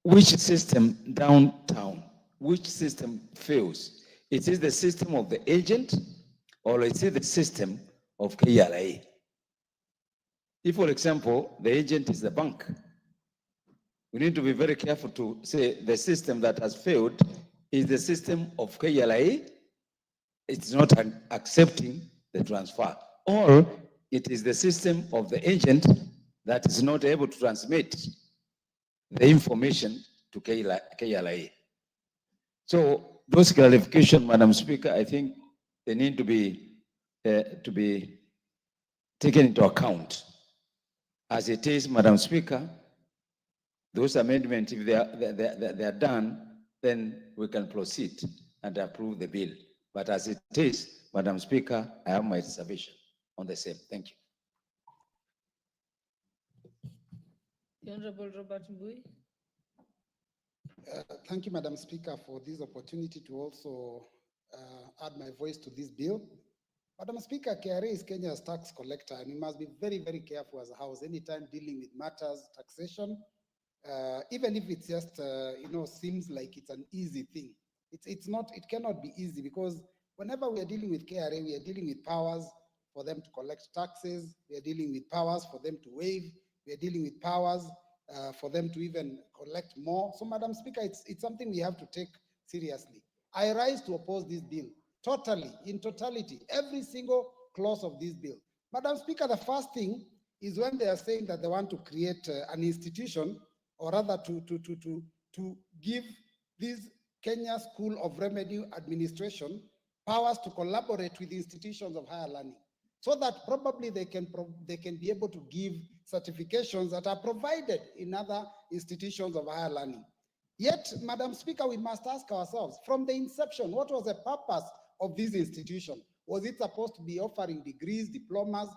which system downtown, which system fails? Is it the system of the agent, or is it the system of KRA? If, for example, the agent is the bank, we need to be very careful to say the system that has failed is the system of KRA. It's not accepting the transfer, or it is the system of the agent that is not able to transmit the information to KRA. So those clarifications, Madam Speaker, I think they need to be taken into account. As it is, Madam Speaker, those amendments, if they are done, then we can proceed and approve the bill. But as it is, Madam Speaker, I have my reservation on the same. Thank you. The Honorable Robert Mbui. Thank you, Madam Speaker, for this opportunity to also add my voice to this bill. Madam Speaker, KRA is Kenya's tax collector, and we must be very, very careful as a house anytime dealing with matters, taxation, even if it's just, seems like it's an easy thing. It's not, it cannot be easy, because whenever we are dealing with KRA, we are dealing with powers for them to collect taxes, we are dealing with powers for them to waive, we are dealing with powers for them to even collect more. So, Madam Speaker, it's something we have to take seriously. I rise to oppose this bill totally, in totality, every single clause of this bill. Madam Speaker, the first thing is when they are saying that they want to create an institution, or rather to give this Kenya School of Revenue Administration powers to collaborate with institutions of higher learning, so that probably they can be able to give certifications that are provided in other institutions of higher learning. Yet, Madam Speaker, we must ask ourselves, from the inception, what was the purpose of this institution? Was it supposed to be offering degrees, diplomas,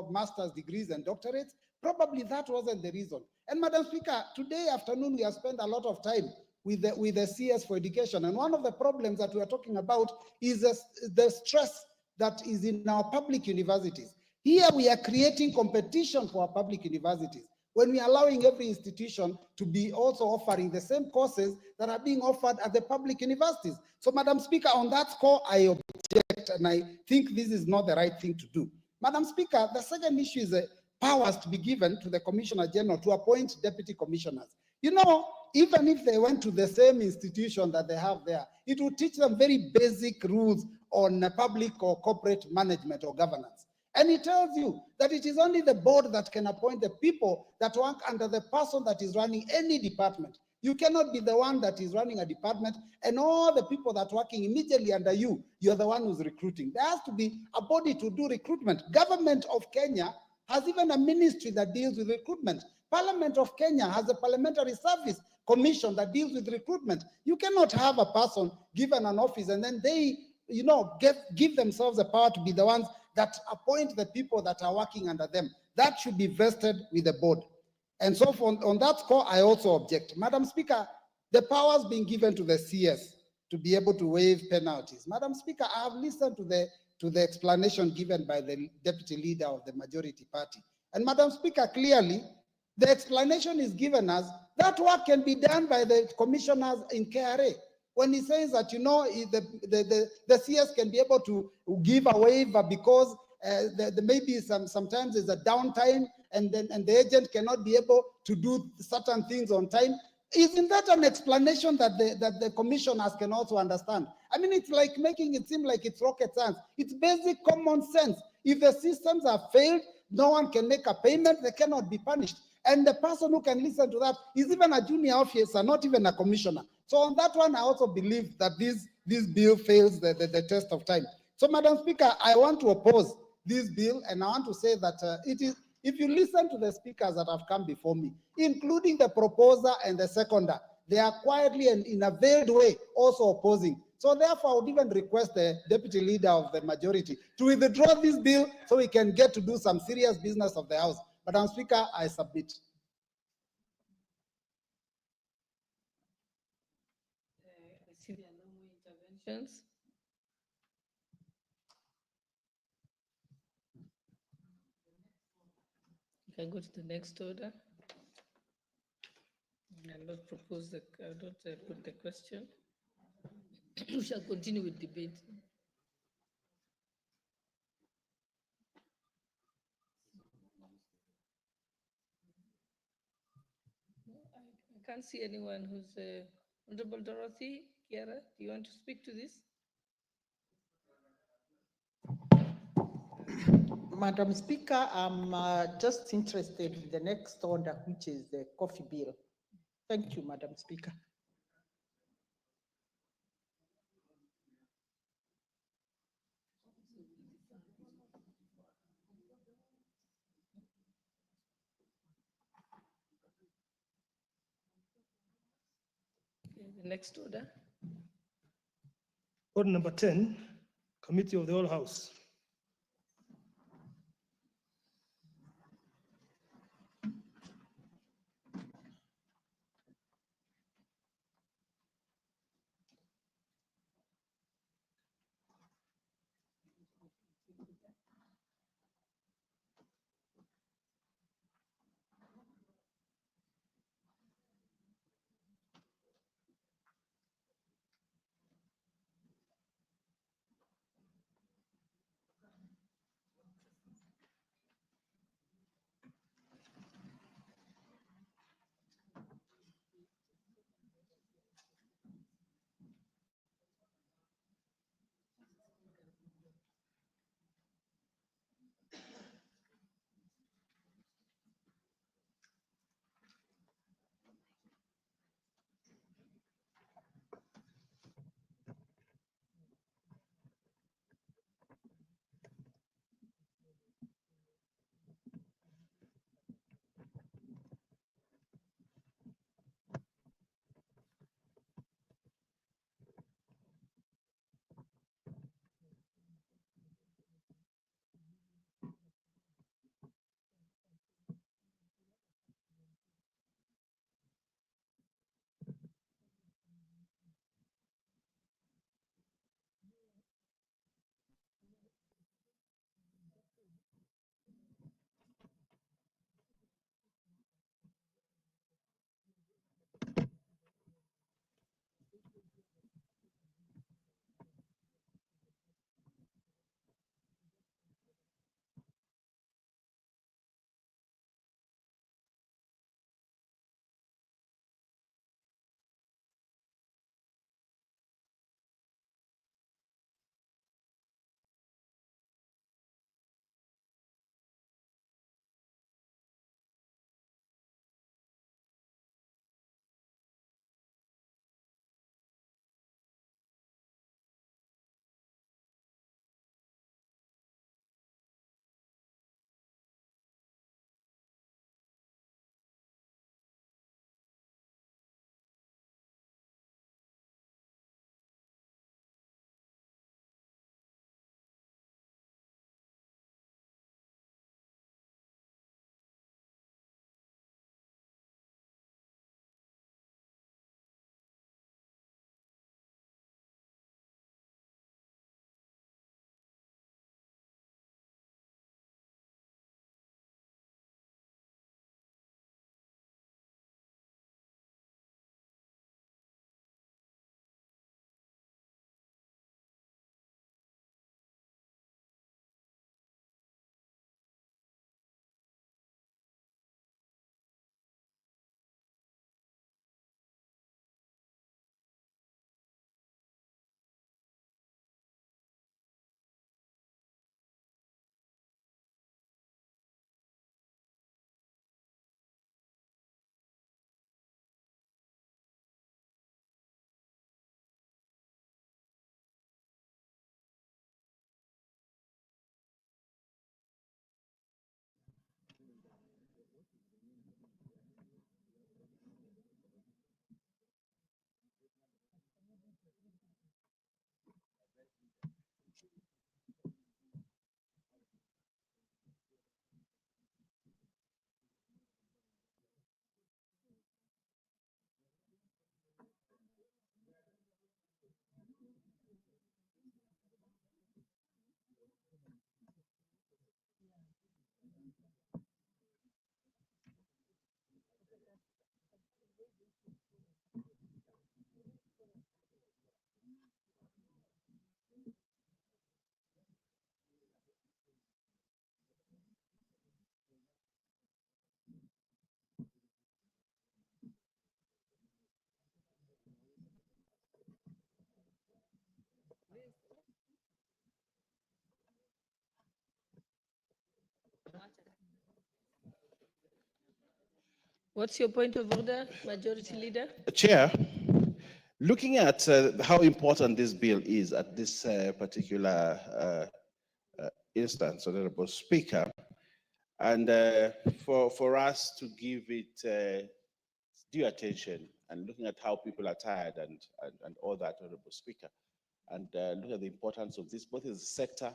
master's degrees and doctorates? Probably that wasn't the reason. And Madam Speaker, today afternoon, we have spent a lot of time with the CS for education. And one of the problems that we are talking about is the stress that is in our public universities. Here we are creating competition for our public universities, when we are allowing every institution to be also offering the same courses that are being offered at the public universities. So, Madam Speaker, on that score, I object, and I think this is not the right thing to do. Madam Speaker, the second issue is powers to be given to the Commissioner General to appoint deputy commissioners. You know, even if they went to the same institution that they have there, it will teach them very basic rules on public or corporate management or governance. And it tells you that it is only the board that can appoint the people that work under the person that is running any department. You cannot be the one that is running a department and all the people that are working immediately under you, you're the one who's recruiting. There has to be a body to do recruitment. Government of Kenya has even a ministry that deals with recruitment. Parliament of Kenya has a parliamentary service commission that deals with recruitment. You cannot have a person given an office and then they, give themselves the power to be the ones that appoint the people that are working under them. That should be vested with the board. And so on that score, I also object. Madam Speaker, the powers being given to the CS to be able to waive penalties. Madam Speaker, I have listened to the explanation given by the deputy leader of the majority party. And Madam Speaker, clearly, the explanation is given as that work can be done by the commissioners in KRA. When he says that, the CS can be able to give a waiver because there may be sometimes there's a downtime and the agent cannot be able to do certain things on time. Isn't that an explanation that the commissioners can also understand? I mean, it's like making it seem like it's rocket science. It's basic common sense. If the systems have failed, no one can make a payment, they cannot be punished. And the person who can listen to that is even a junior officer, not even a commissioner. So on that one, I also believe that this bill fails the test of time. So, Madam Speaker, I want to oppose this bill, and I want to say that if you listen to the speakers that have come before me, including the proposer and the seconder, they are quietly and in a veiled way also opposing. So therefore, I would even request the deputy leader of the majority to withdraw this bill so we can get to do some serious business of the House. Madam Speaker, I submit. I see there are no more interventions. You can go to the next order. I will not propose I don't put the question. We shall continue with debate. I can't see anyone who's Honorable Dorothy Kiara. Do you want to speak to this? Madam Speaker, I'm just interested in the next order, which is the coffee bill. Thank you, Madam Speaker. Okay, the next order. Order number 10, Committee of the Whole House. What's your point of order, Majority Leader? Chair, looking at how important this bill is at this particular instance, Honorable Speaker, and for us to give it due attention and looking at how people are tired and all that, Honorable Speaker, and look at the importance of this, both in the sector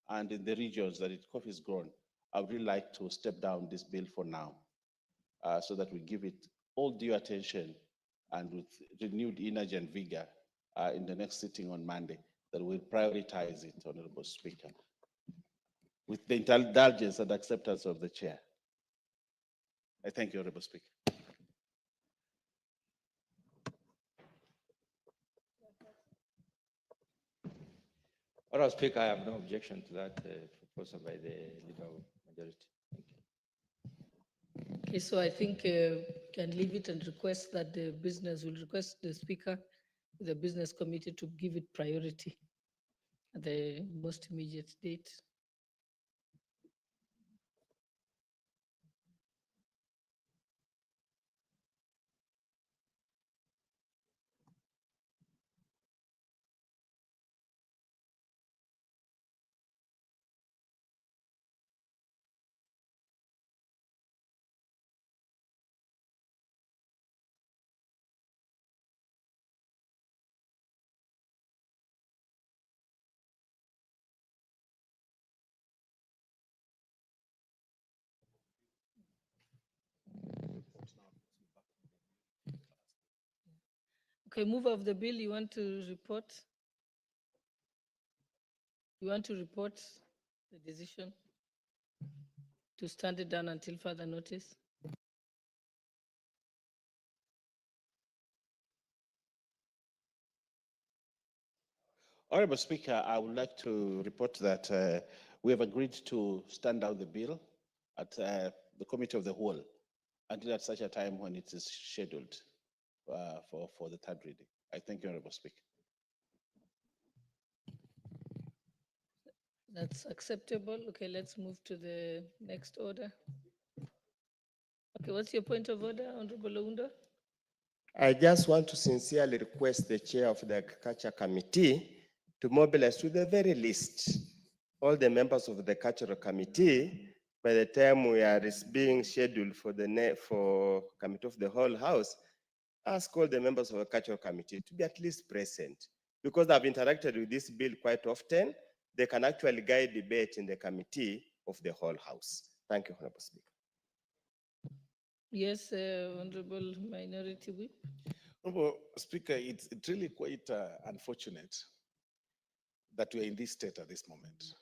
and in the regions that coffee is grown, I would really like to step down this bill for now, so that we give it all due attention and with renewed energy and vigor in the next sitting on Monday, that we'll prioritize it, Honorable Speaker, with the indulgence and acceptance of the chair. I thank you, Honorable Speaker. Honorable Speaker, I have no objection to that proposal by the leader of majority. Okay, so I think can leave it and request that the business will request the Speaker, the Business Committee to give it priority at the most immediate date. Okay, move of the bill, you want to report? You want to report the decision to stand it down until further notice? Honorable Speaker, I would like to report that we have agreed to stand down the bill at the Committee of the Whole until at such a time when it is scheduled for the third reading. I thank you, Honorable Speaker. That's acceptable. Okay, let's move to the next order. Okay, what's your point of order, Honorable Ounda? I just want to sincerely request the chair of the Agriculture Committee to mobilize to the very least all the members of the Cultural Committee by the time we are being scheduled for for Committee of the Whole House. Ask all the members of the Cultural Committee to be at least present, because I've interacted with this bill quite often. They can actually guide debate in the Committee of the Whole House. Thank you, Honorable Speaker. Yes, Honorable Minority Whip. Honorable Speaker, it's really quite unfortunate that we are in this state at this moment.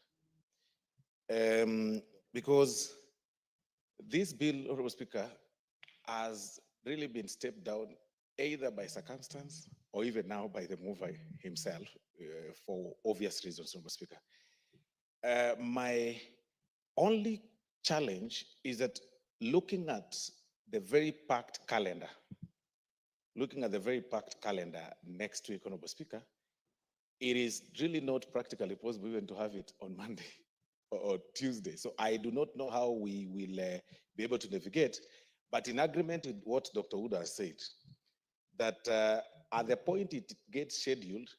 Because this bill, Honorable Speaker, has really been stepped down either by circumstance or even now by the mover himself for obvious reasons, Honorable Speaker. My only challenge is that looking at the very packed calendar, next week, Honorable Speaker, it is really not practically possible even to have it on Monday or Tuesday. So I do not know how we will be able to navigate, but in agreement with what Dr. Uda has said, that at the point it gets scheduled,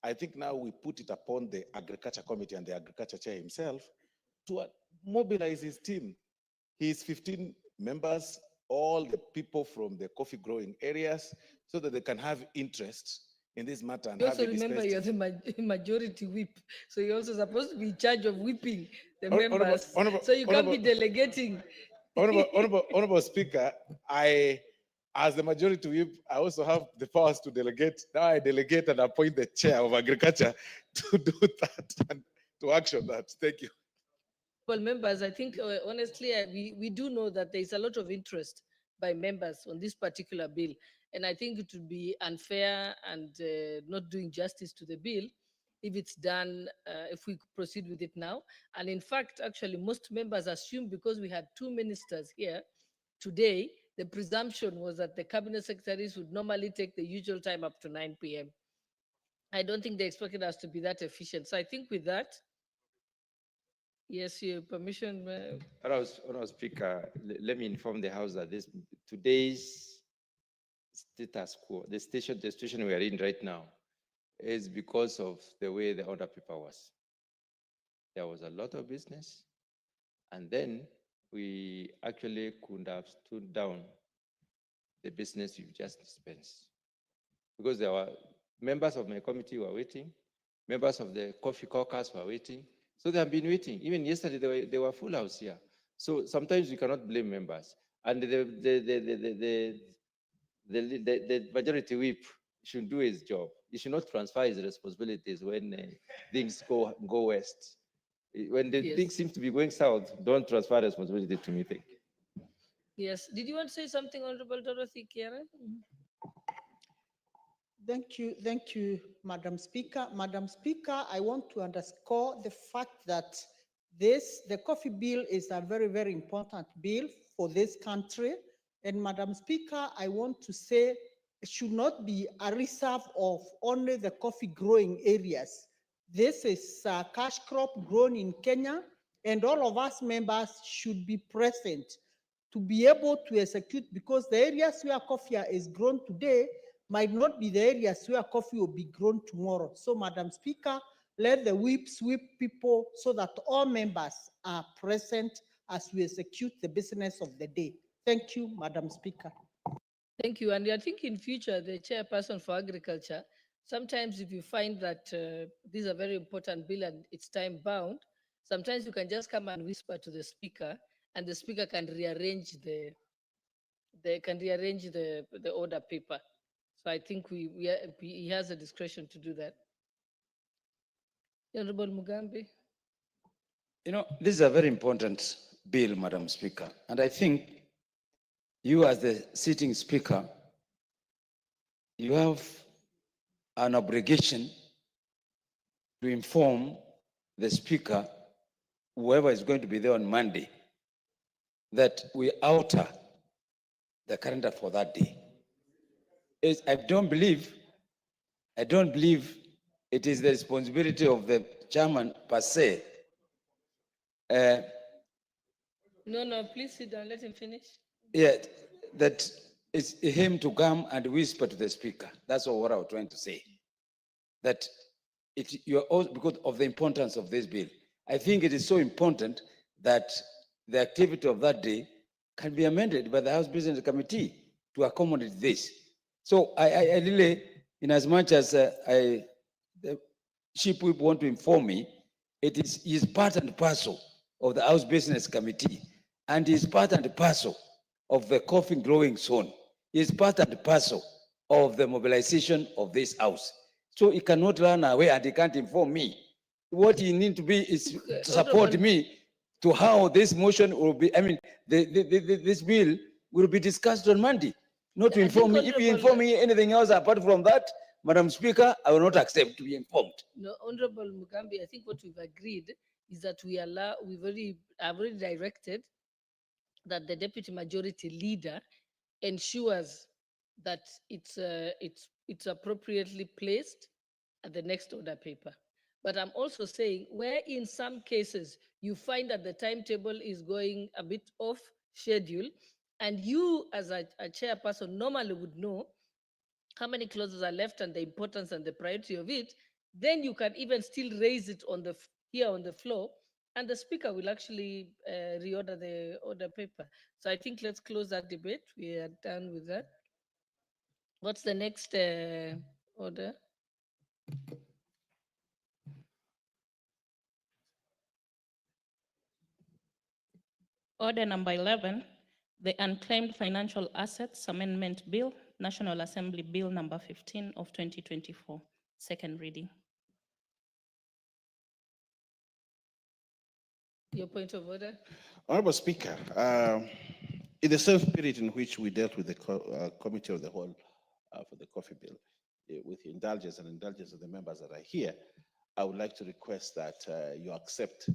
I think now we put it upon the Agriculture Committee and the Agriculture Chair himself to mobilize his team, his 15 members, all the people from the coffee growing areas, so that they can have interest in this matter. And You have also a remember you're dispersed- the majority whip, so you're also supposed to be in charge of whipping the Honorable- members. So you can't be delegating. Honorable Speaker, as the majority whip, I also have the powers to delegate. Now I delegate and appoint the chair of agriculture to do that and to action that. Thank you. Well, members, I think honestly, we do know that there is a lot of interest by members on this particular bill. And I think it would be unfair and not doing justice to the bill if it's done, if we proceed with it now. And in fact, actually, most members assume, because we had two ministers here today, the presumption was that the cabinet secretaries would normally take the usual time up to 9 p.m. I don't think they expected us to be that efficient. So I think with that, Yes, your permission. Honorable Speaker, let me inform the House that today's status quo, the situation we are in right now, is because of the way the order paper was. There was a lot of business, and then we actually could have stood down the business you've just dispensed. Because there were members of my committee were waiting, members of the coffee caucus were waiting. So they have been waiting. Even yesterday, they were full house here. So sometimes we cannot blame members. And the majority whip should do his job. He should not transfer his responsibilities when things go west. When the things seem to be going south, don't transfer responsibility to me. Thank you. Yes. Did you want to say something, Honorable Dorothy Kiara? Thank you, Madam Speaker. Madam Speaker, I want to underscore the fact that the coffee bill is a very, very important bill for this country. And Madam Speaker, I want to say it should not be a reserve of only the coffee growing areas. This is a cash crop grown in Kenya, and all of us members should be present to be able to execute, because the areas where coffee is grown today might not be the areas where coffee will be grown tomorrow. So, Madam Speaker, let the whip sweep people so that all members are present as we execute the business of the day. Thank you, Madam Speaker. Thank you. And I think in future, the chairperson for agriculture, sometimes if you find that this is a very important bill and it's time bound, sometimes you can just come and whisper to the speaker, and the speaker can rearrange the order paper. So I think he has a discretion to do that. Honorable Mugambi. You know, this is a very important bill, Madam Speaker. And I think you as the sitting speaker, you have an obligation to inform the speaker, whoever is going to be there on Monday, that we alter the calendar for that day. I don't believe it is the responsibility of the chairman per se. No, please sit down. Let him finish. Yeah, that it's him to come and whisper to the speaker. That's all what I was trying to say. That you're also, because of the importance of this bill. I think it is so important that the activity of that day can be amended by the House Business Committee to accommodate this. So I really, in as much as the chief whip want to inform me, it is part and parcel of the House Business Committee, and is part and parcel of the coffee growing zone. Is part and parcel of the mobilization of this house. So he cannot run away and he can't inform me. What he need to be is to support me to how this motion will be, I mean, this bill will be discussed on Monday, not to inform me. If you inform me anything else apart from that, Madam Speaker, I will not accept to be informed. No, Honorable Mugambi, I think what we've agreed is that I've already directed that the deputy majority leader ensures that it's appropriately placed at the next order paper. But I'm also saying where in some cases you find that the timetable is going a bit off schedule, and you as a chairperson normally would know how many clauses are left and the importance and the priority of it, then you can even still raise it here on the floor, and the speaker will actually reorder the order paper. So I think let's close that debate. We are done with that. What's the next order? Order number 11, the Unclaimed Financial Assets Amendment Bill, National Assembly Bill number 15 of 2024, second reading. Your point of order? Honorable Speaker, in the same spirit in which we dealt with the Committee of the Whole for the coffee bill, with indulgence and indulgence of the members that are here, I would like to request that you accept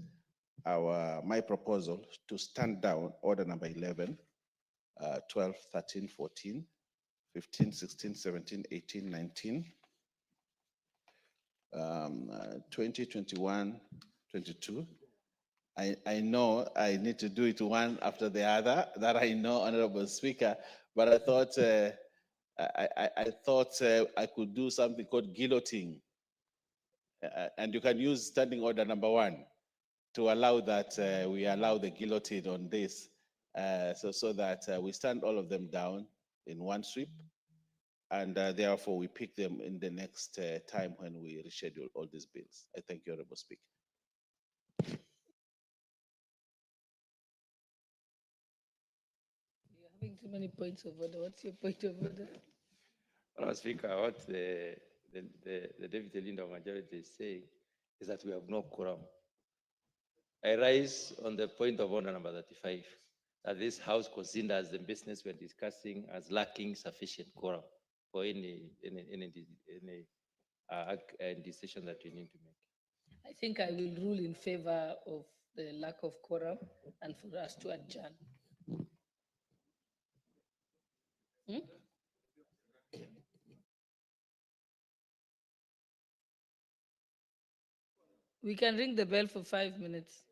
my proposal to stand down order number 11, 12, 13, 14, 15, 16, 17, 18, 19, 20, 21, 22, I know I need to do it one after the other, that I know, Honorable Speaker, but I thought I thought I could do something called guillotine. And you can use standing order number 1 to allow that we allow the guillotine on this, so that we stand all of them down in one sweep, and therefore we pick them in the next time when we reschedule all these bills. I thank you, Honorable Speaker. You're having too many points of order. What's your point of order? Honorable Speaker, what the Deputy Leader of Majority is saying is that we have no quorum. I rise on the point of order number 35, that this House considers the business we're discussing as lacking sufficient quorum for any decision that you need to make. I think I will rule in favor of the lack of quorum and for us to adjourn. Hmm? We can ring the bell for 5 minutes.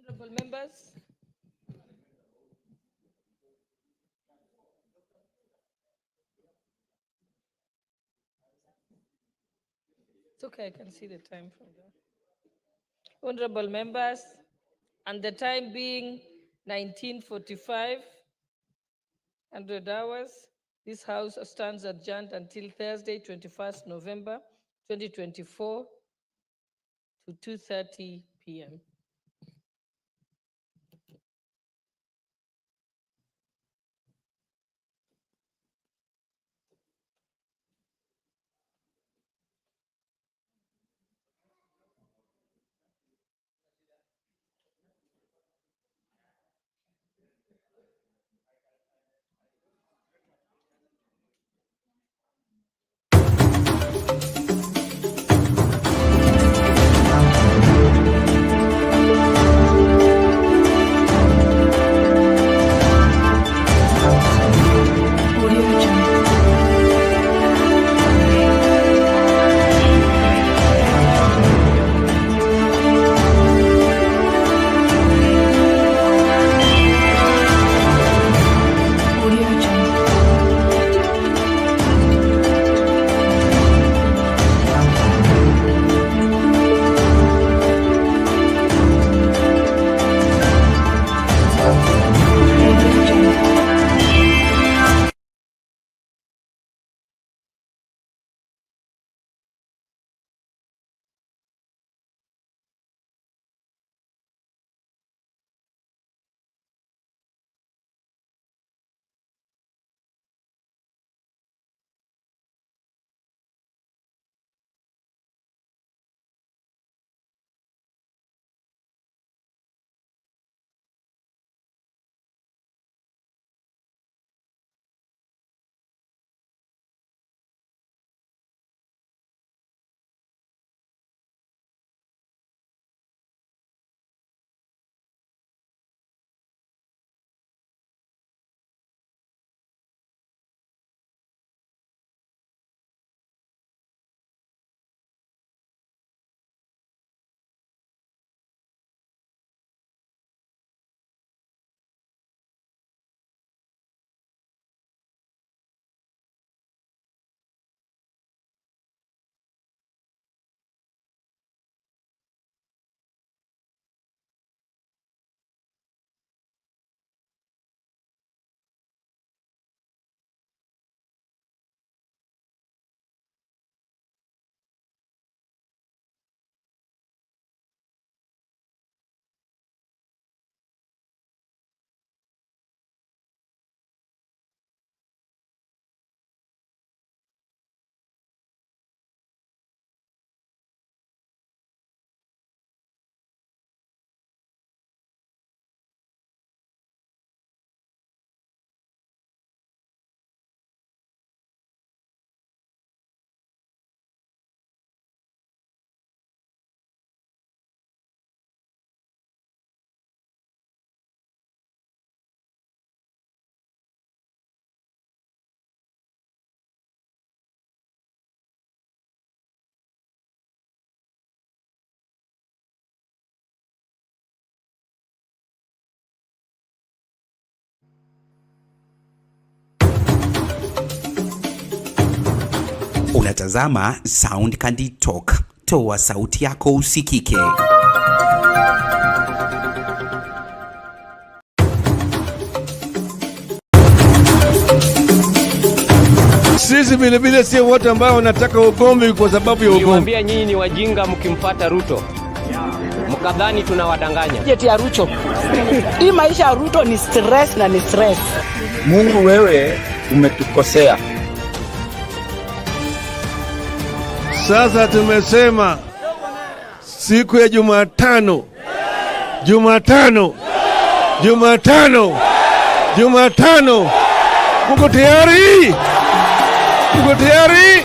Honorable members. It's okay, I can see the time from there. Honorable members, and the time being 19:45, 100 hours, this House stands adjourned until Thursday, 21st November, 2024 to 2:30 p.m. Unatazama Sound Candy Talk. Toa sauti yako usikike. Sisi vile vile sio wote ambao wanataka ugomvi kwa sababu ya ugomvi. Niwaambia nyinyi ni wajinga mkimfuata Ruto. Mkadhani tunawadanganya. Jeti ya Ruto. Hii maisha ya Ruto ni stress na ni stress. Mungu wewe umetukosea. Sasa tumesema siku ya Jumatano. Muko tayari? Muko tayari?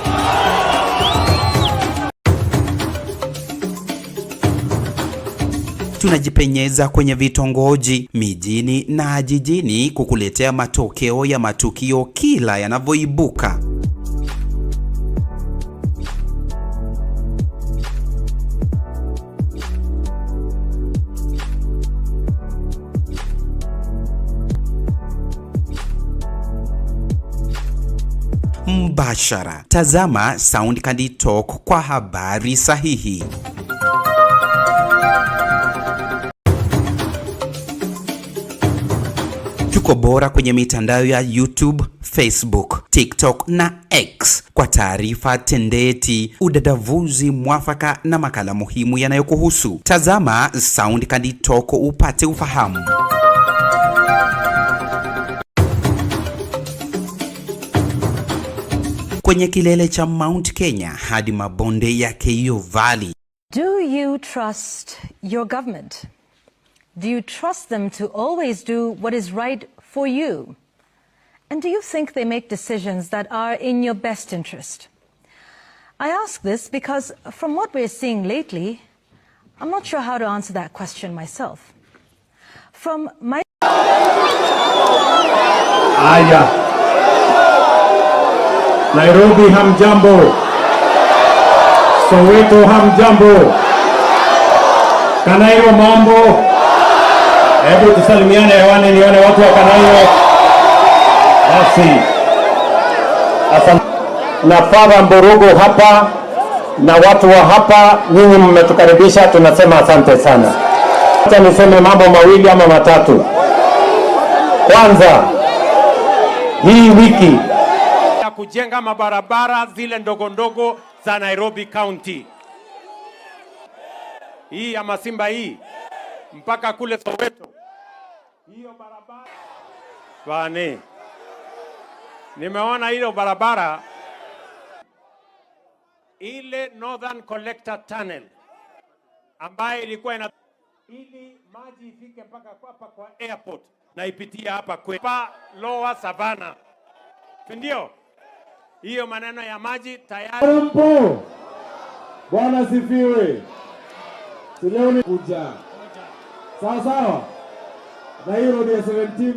Tunajipenyeza kwenye vitongoji, mijini na jijini kukuletea matokeo ya matukio kila yanavyoibuka. mbashara. Tazama Sound Candy Talk kwa habari sahihi. Tuko bora kwenye mitandao ya YouTube, Facebook, TikTok na X kwa taarifa tendeti, udadavuzi mwafaka na makala muhimu yanayokuhusu. Tazama Sound Candy Talk upate ufahamu. Kwenye kilele cha Mount Kenya hadi mabonde ya Keio Valley. Do you trust your government? Do you trust them to always do what is right for you? And do you think they make decisions that are in your best interest? I ask this because from what we're seeing lately, I'm not sure how to answer that question myself. From my... Aya. Nairobi hamjambo. Soweto hamjambo. Kanairo mambo. Hebu tusalimiane hewani nione watu wa Kanairo. Basi. Asante. Na Father Mburugu hapa na watu wa hapa, nyinyi mmetukaribisha, tunasema asante sana. Acha niseme mambo mawili ama matatu. Kwanza, hii wiki ya kujenga mabarabara zile ndogo ndogo za Nairobi County. Hii ya Masimba hii mpaka kule Soweto. Hiyo barabara bane. Nimeona hiyo barabara ile Northern Collector Tunnel ambayo ilikuwa ina ili maji ifike mpaka hapa kwa airport na ipitia hapa kwa Lower Savannah. Ndio? Hiyo maneno ya maji tayari. Bwana sifiwe. Leo ni kuja. Sawa sawa. Na hiyo road ya 17